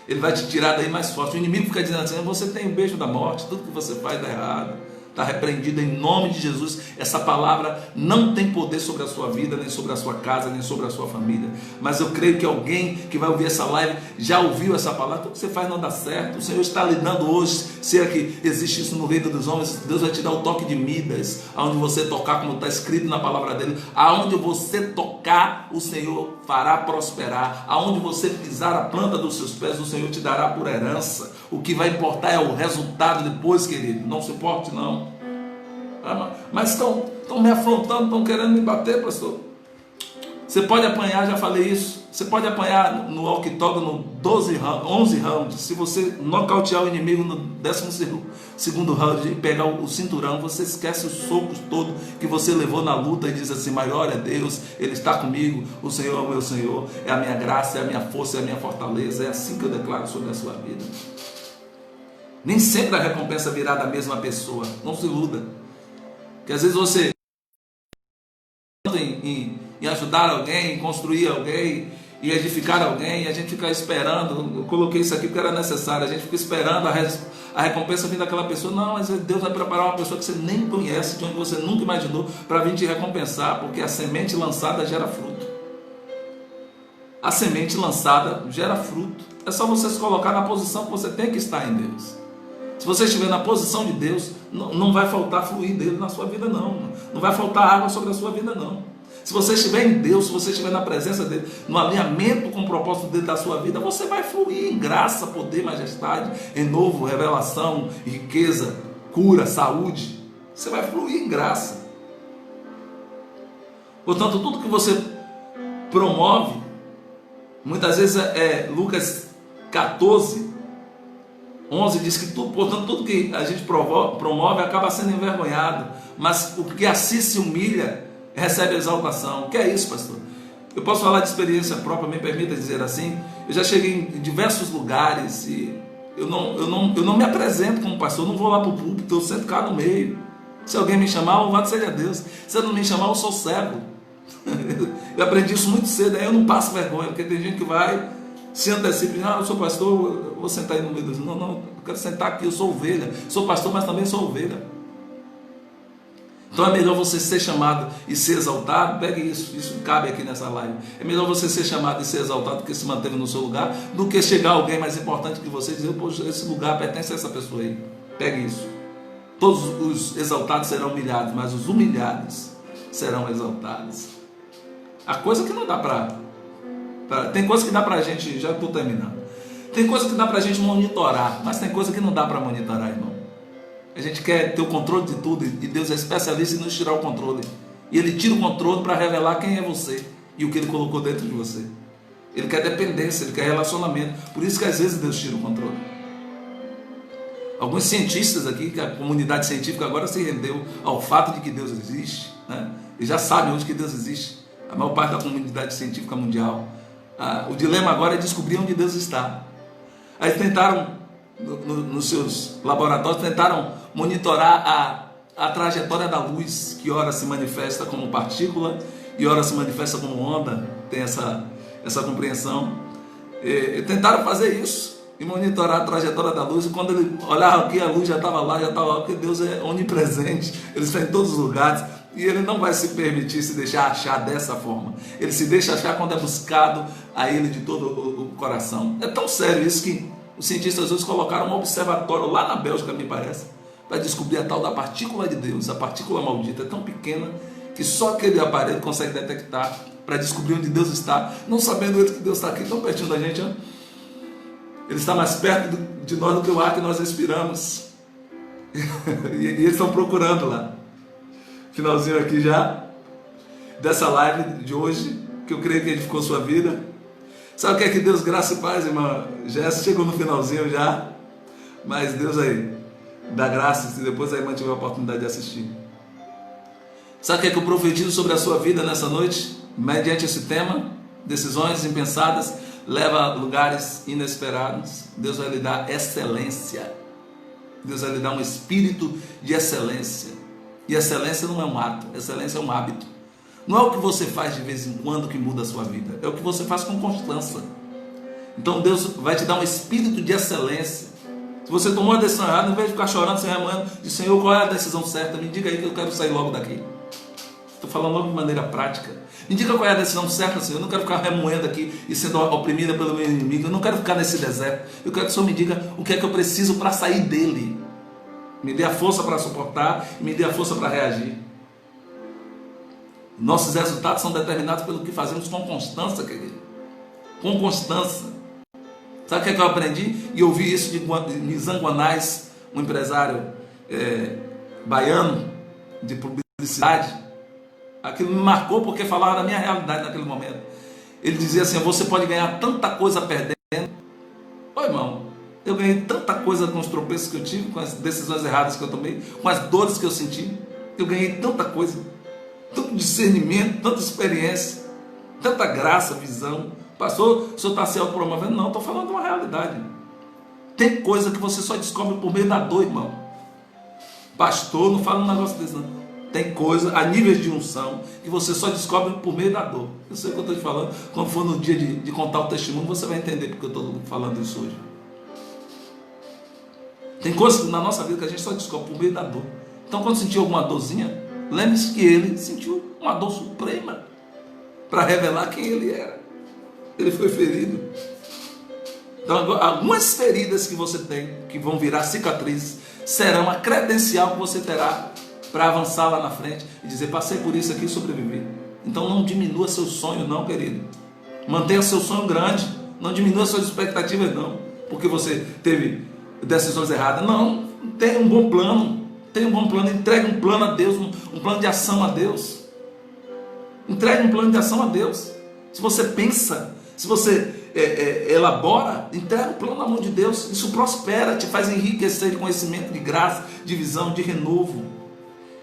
Ele vai te tirar daí mais forte. O inimigo fica dizendo assim: você tem o beijo da morte, tudo que você faz dá errado. Está repreendido em nome de Jesus. Essa palavra não tem poder sobre a sua vida, nem sobre a sua casa, nem sobre a sua família. Mas eu creio que alguém que vai ouvir essa live já ouviu essa palavra. Tudo que você faz não dá certo. O Senhor está lhe dando hoje. Será que existe isso no reino dos homens? Deus vai te dar o toque de Midas, aonde você tocar, como está escrito na palavra dele. Aonde você tocar, o Senhor fará prosperar. Aonde você pisar a planta dos seus pés, o Senhor te dará por herança. O que vai importar é o resultado depois, querido. Não se importe, não. Mas estão me afrontando, estão querendo me bater, pastor. Você pode apanhar, já falei isso. Você pode apanhar no octógono 11 rounds. Se você nocautear o inimigo no 12º round e pegar o cinturão, você esquece os socos todos que você levou na luta e diz assim: maior é Deus, Ele está comigo, o Senhor é o meu Senhor, é a minha graça, é a minha força, é a minha fortaleza. É assim que eu declaro sobre a sua vida. Nem sempre a recompensa virá da mesma pessoa. Não se iluda. Porque às vezes você em ajudar alguém, em construir alguém, e edificar alguém, e a gente fica esperando. Eu coloquei isso aqui porque era necessário. A gente fica esperando a recompensa vir daquela pessoa. Não, mas Deus vai preparar uma pessoa que você nem conhece, de onde você nunca imaginou, para vir te recompensar, porque a semente lançada gera fruto. A semente lançada gera fruto. É só você se colocar na posição que você tem que estar em Deus. Se você estiver na posição de Deus, não vai faltar fluir dele na sua vida, não. Não vai faltar água sobre a sua vida, não. Se você estiver em Deus, se você estiver na presença dele, no alinhamento com o propósito dele da sua vida, você vai fluir em graça, poder, majestade, renovo, revelação, riqueza, cura, saúde. Você vai fluir em graça. Portanto, tudo que você promove, muitas vezes Lucas 14, 11 diz que portanto, tudo que a gente promove acaba sendo envergonhado, mas o que assim se humilha recebe exaltação. O que é isso, pastor? Eu posso falar de experiência própria, me permita dizer assim. Eu já cheguei em diversos lugares e eu não me apresento como pastor, eu não vou lá para o púlpito, eu sento cá no meio. Se alguém me chamar, louvado seja Deus. Se não me chamar, eu sou cego. Eu aprendi isso muito cedo, aí eu não passo vergonha, porque tem gente que vai, se antecipa, eu sou pastor, eu vou sentar aí no meio dos... Não, eu quero sentar aqui, eu sou ovelha. Sou pastor, mas também sou ovelha. Então é melhor você ser chamado e ser exaltado. Pegue isso cabe aqui nessa live. É melhor você ser chamado e ser exaltado do que se manter no seu lugar, do que chegar alguém mais importante que você e dizer: poxa, esse lugar pertence a essa pessoa aí. Pegue isso. Todos os exaltados serão humilhados, mas os humilhados serão exaltados. A coisa que não dá tem coisa que dá pra gente, já estou terminando. Tem coisa que dá pra gente monitorar, mas tem coisa que não dá pra monitorar, irmão. A gente quer ter o controle de tudo, e Deus é especialista em nos tirar o controle. E Ele tira o controle para revelar quem é você e o que Ele colocou dentro de você. Ele quer dependência, Ele quer relacionamento. Por isso que às vezes Deus tira o controle. Alguns cientistas aqui, que a comunidade científica agora se rendeu ao fato de que Deus existe, né? E já sabem onde que Deus existe. A maior parte da comunidade científica mundial. O dilema agora é descobrir onde Deus está. Aí tentaram, nos seus laboratórios, tentaram monitorar a trajetória da luz, que ora se manifesta como partícula e ora se manifesta como onda. Tem essa compreensão. Tentaram fazer isso e monitorar a trajetória da luz, e quando ele olhava aqui, a luz já estava lá, porque Deus é onipresente, Ele está em todos os lugares, e Ele não vai se permitir se deixar achar dessa forma. Ele se deixa achar quando é buscado a Ele de todo o coração. É tão sério isso que os cientistas às vezes colocaram um observatório lá na Bélgica, me parece, para descobrir a tal da partícula de Deus. A partícula maldita é tão pequena que só aquele aparelho consegue detectar, para descobrir onde Deus está, não sabendo ele que Deus está aqui tão pertinho da gente, ó. Ele está mais perto de nós do que o ar que nós respiramos. E eles estão procurando lá. Finalzinho aqui já dessa live de hoje, que eu creio que edificou sua vida. Sabe o que é que Deus, graça e paz, irmã Jéssica, chegou no finalzinho já? Mas Deus aí dá graça se depois a irmã tiver a oportunidade de assistir. Sabe o que é que eu profetizo sobre a sua vida nessa noite? Mediante esse tema, decisões impensadas levam a lugares inesperados. Deus vai lhe dar excelência. Deus vai lhe dar um espírito de excelência. E excelência não é um ato, excelência é um hábito. Não é o que você faz de vez em quando que muda a sua vida, é o que você faz com constância. Então Deus vai te dar um espírito de excelência. Se você tomou a decisão errada, em vez de ficar chorando, se remoendo, diz: Senhor, qual é a decisão certa? Me diga aí que eu quero sair logo daqui. Estou falando logo de maneira prática. Me diga qual é a decisão certa, Senhor. Eu não quero ficar remoendo aqui e sendo oprimida pelo meu inimigo. Eu não quero ficar nesse deserto. Eu quero que o Senhor me diga o que é que eu preciso para sair dele. Me dê a força para suportar e me dê a força para reagir. Nossos resultados são determinados pelo que fazemos com constância, querido. Com constância. Sabe o que é que eu aprendi? E ouvi isso de Nizam, um empresário baiano de publicidade. Aquilo me marcou porque falava da minha realidade naquele momento. Ele dizia assim: você pode ganhar tanta coisa perdendo. Ô irmão, eu ganhei tanta coisa com os tropeços que eu tive, com as decisões erradas que eu tomei, com as dores que eu senti. Eu ganhei tanta coisa, tanto discernimento, tanta experiência, tanta graça, visão. Pastor, o senhor está se autopromovendo? Não, estou falando de uma realidade. Tem coisa que você só descobre por meio da dor, irmão. Pastor, não fala um negócio desse não. Tem coisa a níveis de unção que você só descobre por meio da dor. Eu sei o que eu estou te falando. Quando for no dia de contar o testemunho, você vai entender porque eu estou falando isso hoje. Tem coisas na nossa vida que a gente só descobre por meio da dor. Então, quando sentiu alguma dorzinha, lembre-se que ele sentiu uma dor suprema para revelar quem ele era. Ele foi ferido. Então, algumas feridas que você tem, que vão virar cicatrizes, serão a credencial que você terá para avançar lá na frente e dizer: passei por isso aqui e sobrevivi. Então não diminua seu sonho não, querido. Mantenha seu sonho grande. Não diminua suas expectativas não, porque você teve decisões erradas. Não, tenha um bom plano. Tenha um bom plano. Entregue um plano a Deus, um plano de ação a Deus. Entregue um plano de ação a Deus. Se você pensa, se você elabora, entrega o plano na mão de Deus. Isso prospera, te faz enriquecer de conhecimento, de graça, de visão, de renovo.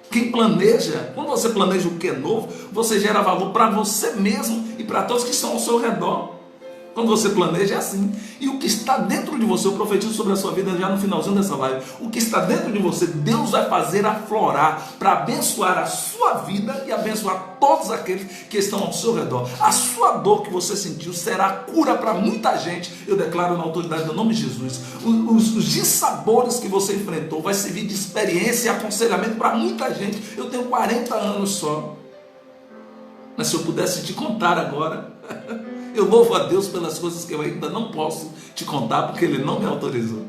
Quem planeja, quando você planeja o que é novo, você gera valor para você mesmo e para todos que estão ao seu redor. Quando você planeja é assim. E o que está dentro de você, eu profetizo sobre a sua vida já no finalzinho dessa live. O que está dentro de você, Deus vai fazer aflorar para abençoar a sua vida e abençoar todos aqueles que estão ao seu redor. A sua dor que você sentiu será cura para muita gente. Eu declaro na autoridade do nome de Jesus. Os dissabores que você enfrentou vai servir de experiência e aconselhamento para muita gente. Eu tenho 40 anos só. Mas se eu pudesse te contar agora... Eu louvo a Deus pelas coisas que eu ainda não posso te contar, porque Ele não me autorizou.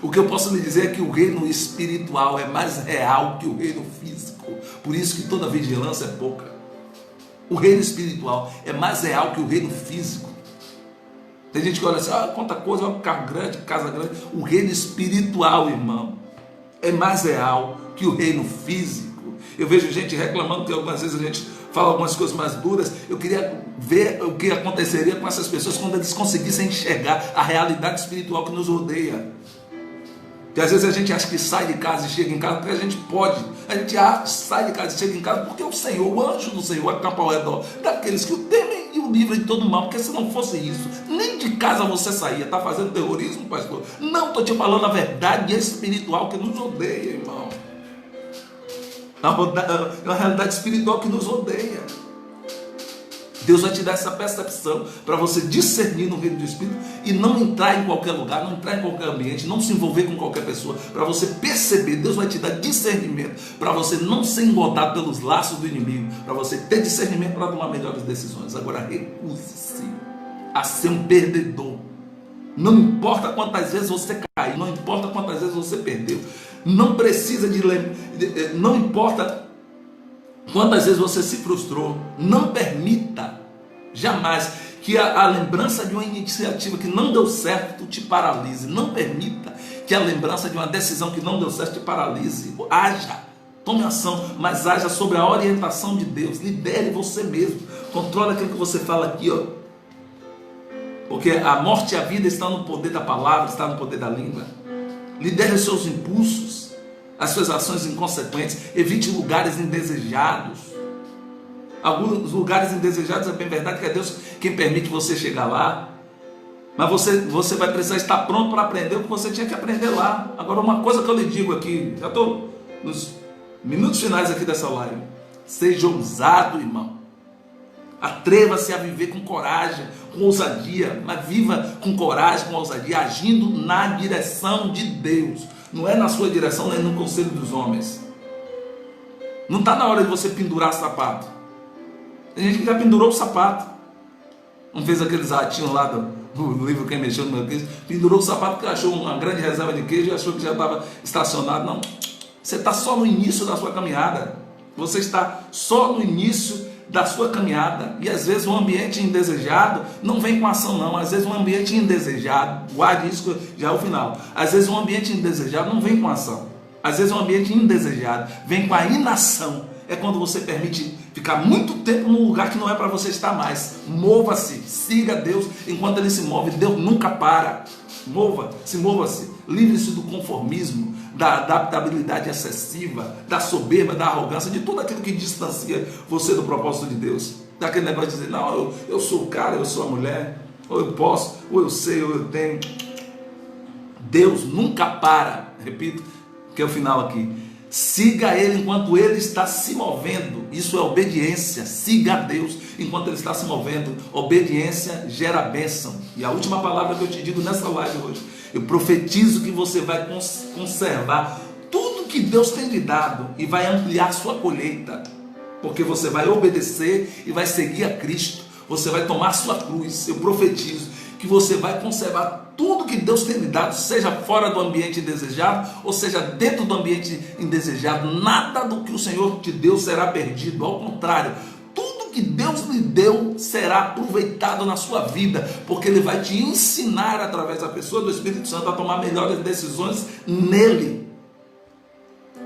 O que eu posso lhe dizer é que o reino espiritual é mais real que o reino físico. Por isso que toda vigilância é pouca. O reino espiritual é mais real que o reino físico. Tem gente que olha assim: quanta coisa, um carro grande, casa grande. O reino espiritual, irmão, é mais real que o reino físico. Eu vejo gente reclamando que algumas vezes a gente fala algumas coisas mais duras. Eu queria ver o que aconteceria com essas pessoas quando eles conseguissem enxergar a realidade espiritual que nos rodeia. Porque às vezes a gente acha que sai de casa e chega em casa porque a gente pode. A gente sai de casa e chega em casa porque o Senhor, o anjo do Senhor, acampa ao redor daqueles que o temem e o livram de todo mal. Porque se não fosse isso, nem de casa você saía. Está fazendo terrorismo, pastor? Não, estou te falando a verdade espiritual que nos rodeia, irmão. É uma realidade espiritual que nos rodeia. Deus vai te dar essa percepção para você discernir no reino do Espírito e não entrar em qualquer lugar, não entrar em qualquer ambiente, não se envolver com qualquer pessoa, para você perceber. Deus vai te dar discernimento para você não ser engodado pelos laços do inimigo, para você ter discernimento para tomar melhores decisões. Agora recuse-se a ser um perdedor. Não importa quantas vezes você caiu, não importa quantas vezes você perdeu, não precisa não importa quantas vezes você se frustrou, não permita jamais que a lembrança de uma iniciativa que não deu certo te paralise. Não permita que a lembrança de uma decisão que não deu certo te paralise. Haja, tome ação, mas haja sobre a orientação de Deus. Lidere você mesmo, controle aquilo que você fala aqui, ó. Porque a morte e a vida estão no poder da palavra, está no poder da língua. Lidere os seus impulsos, as suas ações inconsequentes. Evite lugares indesejados. Alguns lugares indesejados, é bem verdade que é Deus quem permite você chegar lá. Mas você vai precisar estar pronto para aprender o que você tinha que aprender lá. Agora, uma coisa que eu lhe digo aqui, já estou nos minutos finais aqui dessa live. Seja ousado, irmão. Atreva-se a viver com coragem, com ousadia, mas viva com coragem, com ousadia, agindo na direção de Deus. Não é na sua direção, nem no conselho dos homens. Não está na hora de você pendurar sapato. Tem gente que já pendurou o sapato. Não fez aqueles ratinhos lá do livro Quem Mexeu no Meu Queijo. Pendurou o sapato porque achou uma grande reserva de queijo e achou que já estava estacionado. Não. Você está só no início da sua caminhada. Você está só no início da sua caminhada. E às vezes um ambiente indesejado não vem com ação não. Às vezes um ambiente indesejado, guarde isso, já é o final. Às vezes um ambiente indesejado não vem com ação. Às vezes um ambiente indesejado vem com a inação. É quando você permite ficar muito tempo num lugar que não é para você estar mais. Mova-se, siga Deus enquanto Ele se move. Deus nunca para. Mova-se. Livre-se do conformismo, da adaptabilidade excessiva, da soberba, da arrogância, de tudo aquilo que distancia você do propósito de Deus. Daquele negócio de dizer, não, eu sou o cara, eu sou a mulher, ou eu posso, ou eu sei, ou eu tenho. Deus nunca para. Repito, que é o final aqui. Siga Ele enquanto Ele está se movendo. Isso é obediência. Siga a Deus enquanto Ele está se movendo. Obediência gera bênção. E a última palavra que eu te digo nessa live hoje, eu profetizo que você vai conservar tudo que Deus tem lhe dado e vai ampliar sua colheita, porque você vai obedecer e vai seguir a Cristo. Você vai tomar sua cruz. Eu profetizo que você vai conservar tudo que Deus tem lhe dado, seja fora do ambiente indesejado, ou seja dentro do ambiente indesejado. Nada do que o Senhor te deu será perdido, ao contrário, tudo que Deus lhe deu será aproveitado na sua vida, porque Ele vai te ensinar através da pessoa do Espírito Santo a tomar melhores decisões nele.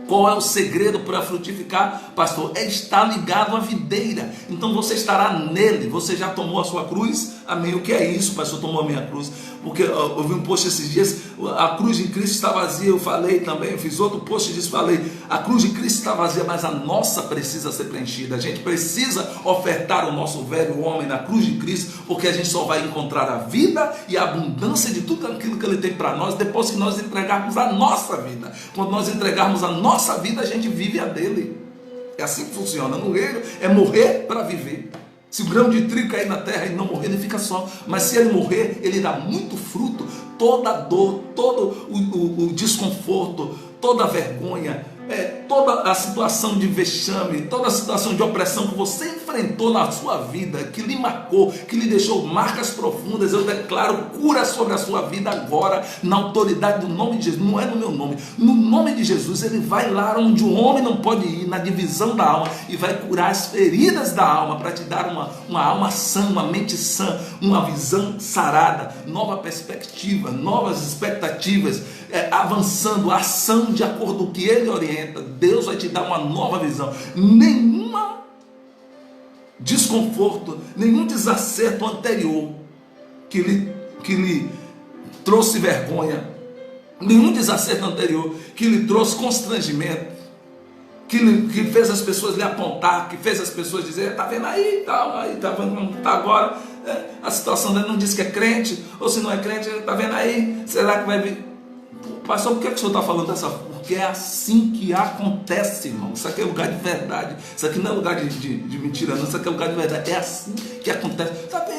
Qual é o segredo para frutificar, pastor? É estar ligado à videira. Então você estará nele. Você já tomou a sua cruz? Amém. O que é isso, pastor? Tomou a minha cruz? Porque eu vi um post esses dias, a cruz de Cristo está vazia. Eu falei também, eu fiz outro post disso, falei, a cruz de Cristo está vazia, mas a nossa precisa ser preenchida. A gente precisa ofertar o nosso velho homem na cruz de Cristo, porque a gente só vai encontrar a vida e a abundância de tudo aquilo que Ele tem para nós, depois que nós entregarmos a nossa vida. Quando nós entregarmos a nossa vida, a gente vive a dele. É assim que funciona. No reino é morrer para viver. Se o grão de trigo cair na terra e não morrer, ele fica só. Mas se ele morrer, ele dá muito fruto. Toda a dor, todo o desconforto, toda a vergonha, toda a situação de vexame, toda a situação de opressão que você enfrentou na sua vida, que lhe marcou, que lhe deixou marcas profundas, eu declaro cura sobre a sua vida agora, na autoridade do nome de Jesus. Não é no meu nome, no nome de Jesus. Ele vai lá onde o homem não pode ir, na divisão da alma, e vai curar as feridas da alma, para te dar uma alma sã, uma mente sã, uma visão sarada, nova perspectiva, novas expectativas, avançando, a ação de acordo com o que Ele orienta. Deus vai te dar uma nova visão. Nenhum desconforto, nenhum desacerto anterior que lhe trouxe vergonha, nenhum desacerto anterior que lhe trouxe constrangimento, que fez as pessoas lhe apontar, que fez as pessoas dizer, tá vendo aí, tá vendo como tá agora, a situação dele não diz que é crente, ou se não é crente, tá vendo aí, será que vai vir? Pastor, por que o senhor está falando dessa forma? Porque é assim que acontece, irmão. Isso aqui é lugar de verdade. Isso aqui não é lugar de mentira, não. Isso aqui é lugar de verdade. É assim que acontece. Está vendo?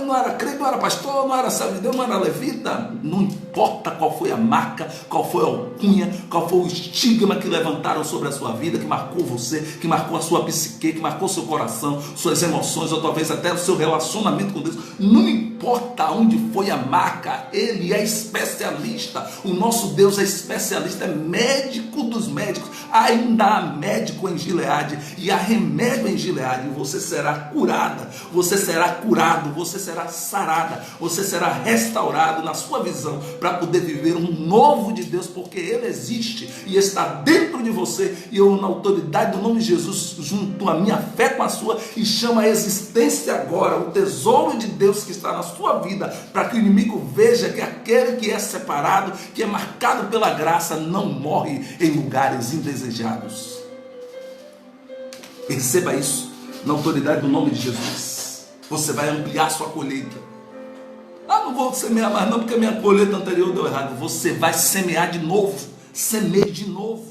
Não era crente, não era pastor, não era servo de Deus, não era levita. Não importa qual foi a marca, qual foi a alcunha, qual foi o estigma que levantaram sobre a sua vida, que marcou você, que marcou a sua psique, que marcou seu coração, suas emoções, ou talvez até o seu relacionamento com Deus. Não importa onde foi a marca, Ele é especialista. O nosso Deus é especialista, é médico dos médicos. Ainda há médico em Gileade e há remédio em Gileade. Você será curada, você será curado, você você será sarada, você será restaurado na sua visão, para poder viver um novo de Deus, porque Ele existe e está dentro de você, e eu, na autoridade do nome de Jesus, junto a minha fé com a sua, e chama a existência agora, o tesouro de Deus que está na sua vida, para que o inimigo veja que aquele que é separado, que é marcado pela graça, não morre em lugares indesejados. Perceba isso, na autoridade do nome de Jesus. Você vai ampliar sua colheita. Não vou semear mais não, porque a minha colheita anterior deu errado. Você vai semear de novo. Semeie de novo.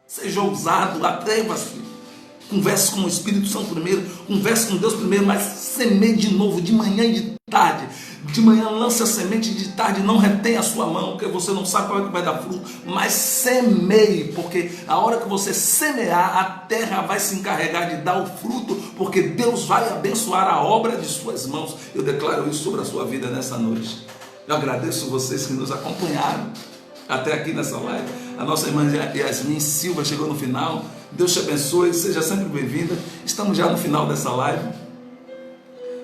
Seja ousado, atreva-se. Converse com o Espírito Santo primeiro, converse com Deus primeiro, mas semeie de novo, de manhã e de tarde. De manhã lance a semente, de tarde não retenha a sua mão, porque você não sabe qual é que vai dar fruto, mas semeie, porque a hora que você semear, a terra vai se encarregar de dar o fruto, porque Deus vai abençoar a obra de suas mãos. Eu declaro isso sobre a sua vida nessa noite. Eu agradeço vocês que nos acompanharam até aqui nessa live. A nossa irmã Yasmin Silva chegou no final. Deus te abençoe, seja sempre bem-vinda. Estamos já no final dessa live,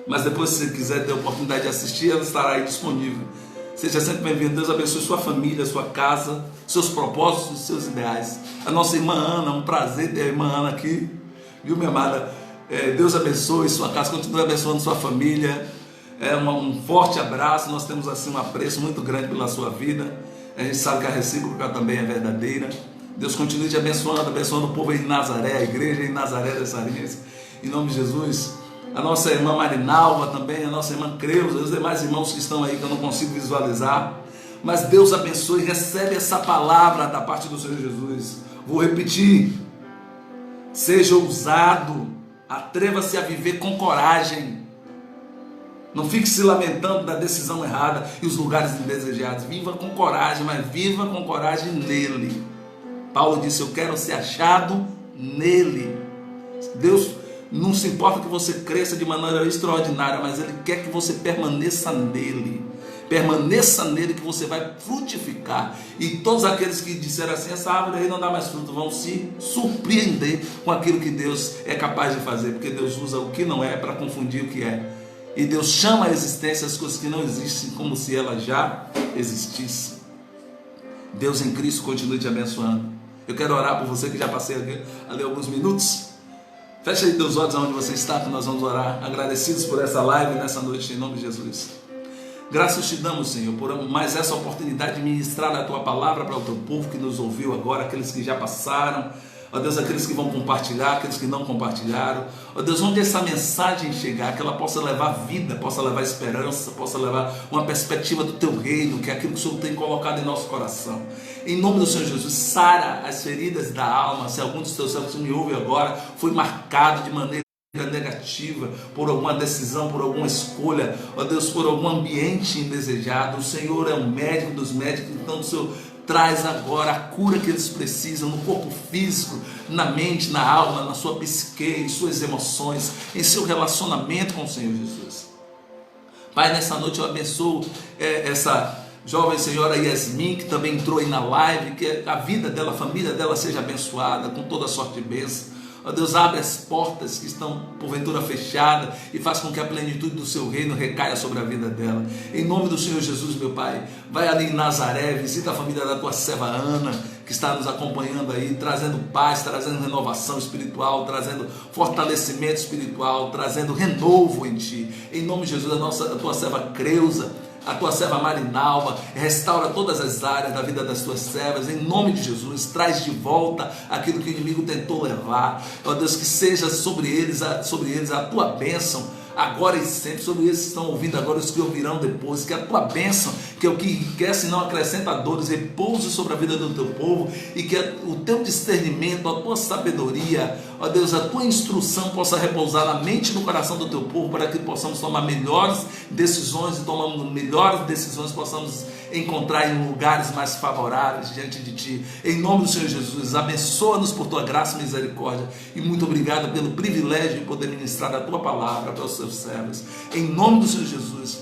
mas depois, se você quiser ter a oportunidade de assistir, ela estará aí disponível. Seja sempre bem-vindo. Deus abençoe sua família, sua casa, seus propósitos, seus ideais. A nossa irmã Ana, um prazer ter a irmã Ana aqui, viu, minha amada? Deus abençoe sua casa, continue abençoando sua família. Um forte abraço. Nós temos assim um apreço muito grande pela sua vida. A gente sabe que a recíproca também é verdadeira. Deus continue te abençoando, abençoando o povo aí em Nazaré, a igreja em Nazaré das Sarinhas, em nome de Jesus. A nossa irmã Marinalva também, a nossa irmã Creuza, os demais irmãos que estão aí que eu não consigo visualizar, mas Deus abençoe, recebe essa palavra da parte do Senhor Jesus. Vou repetir: seja ousado, atreva-se a viver com coragem, não fique se lamentando da decisão errada e os lugares indesejados. Viva com coragem, mas viva com coragem nele. Paulo disse: eu quero ser achado nele. Deus não se importa que você cresça de maneira extraordinária, mas Ele quer que você permaneça nele. Permaneça nele, que você vai frutificar. E todos aqueles que disseram assim: essa árvore aí não dá mais fruto, vão se surpreender com aquilo que Deus é capaz de fazer, porque Deus usa o que não é para confundir o que é. E Deus chama a existência as coisas que não existem como se elas já existissem. Deus em Cristo continue te abençoando. Eu quero orar por você, que já passei ali alguns minutos. Feche aí teus olhos aonde você está, que nós vamos orar, agradecidos por essa live nessa noite, em nome de Jesus. Graças te damos, Senhor, por mais essa oportunidade de ministrar a Tua palavra para o Teu povo que nos ouviu agora, aqueles que já passaram, ó Deus, aqueles que vão compartilhar, aqueles que não compartilharam, ó Deus, onde essa mensagem chegar, que ela possa levar vida, possa levar esperança, possa levar uma perspectiva do Teu reino, que é aquilo que o Senhor tem colocado em nosso coração. Em nome do Senhor Jesus, sara as feridas da alma. Se algum dos Teus servos que me ouve agora foi marcado de maneira negativa por alguma decisão, por alguma escolha, ó Deus, por algum ambiente indesejado, o Senhor é o médico dos médicos, então o Senhor traz agora a cura que eles precisam no corpo físico, na mente, na alma, na sua psique, em suas emoções, em seu relacionamento com o Senhor Jesus. Pai, nessa noite eu abençoo essa jovem senhora Yasmin, que também entrou aí na live, que a vida dela, a família dela seja abençoada com toda sorte de bênção. Ó Deus, abre as portas que estão porventura fechadas e faz com que a plenitude do Seu reino recaia sobre a vida dela. Em nome do Senhor Jesus, meu Pai, vai ali em Nazaré, visita a família da Tua serva Ana, que está nos acompanhando aí, trazendo paz, trazendo renovação espiritual, trazendo fortalecimento espiritual, trazendo renovo em Ti. Em nome de Jesus, a Tua serva Creuza, a Tua serva Marinalva, restaura todas as áreas da vida das Tuas servas, em nome de Jesus, traz de volta aquilo que o inimigo tentou levar, ó Deus, que seja sobre eles a Tua bênção, agora e sempre, sobre eles que estão ouvindo agora, os que ouvirão depois, que a Tua bênção, que é o que enriquece e não acrescenta dores, repouse sobre a vida do Teu povo, e que o Teu discernimento, a Tua sabedoria, ó Deus, a Tua instrução possa repousar na mente e no coração do Teu povo, para que possamos tomar melhores decisões, e tomando melhores decisões, possamos encontrar em lugares mais favoráveis diante de Ti. Em nome do Senhor Jesus, abençoa-nos por Tua graça e misericórdia, e muito obrigado pelo privilégio de poder ministrar a Tua palavra para os Seus servos. Em nome do Senhor Jesus,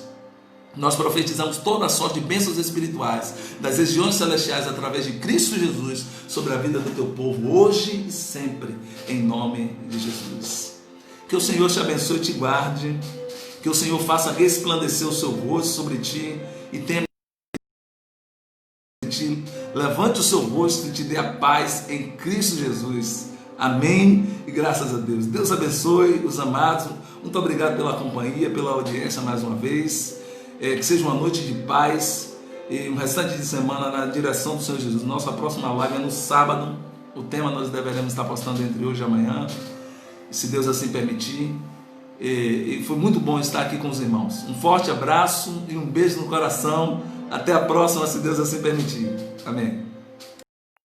nós profetizamos toda a sorte de bênçãos espirituais das regiões celestiais através de Cristo Jesus sobre a vida do Teu povo, hoje e sempre, em nome de Jesus. Que o Senhor te abençoe e te guarde, Que o Senhor faça resplandecer o seu rosto sobre ti e tenha levante o seu rosto e te dê a paz em Cristo Jesus. Amém e graças a Deus. Deus abençoe os amados. Muito obrigado pela companhia, pela audiência mais uma vez. Que seja uma noite de paz e um restante de semana na direção do Senhor Jesus. Nossa próxima live é no sábado. O tema nós deveremos estar postando entre hoje e amanhã, se Deus assim permitir. E foi muito bom estar aqui com os irmãos. Um forte abraço e um beijo no coração. Até a próxima, se Deus assim permitir. Amém.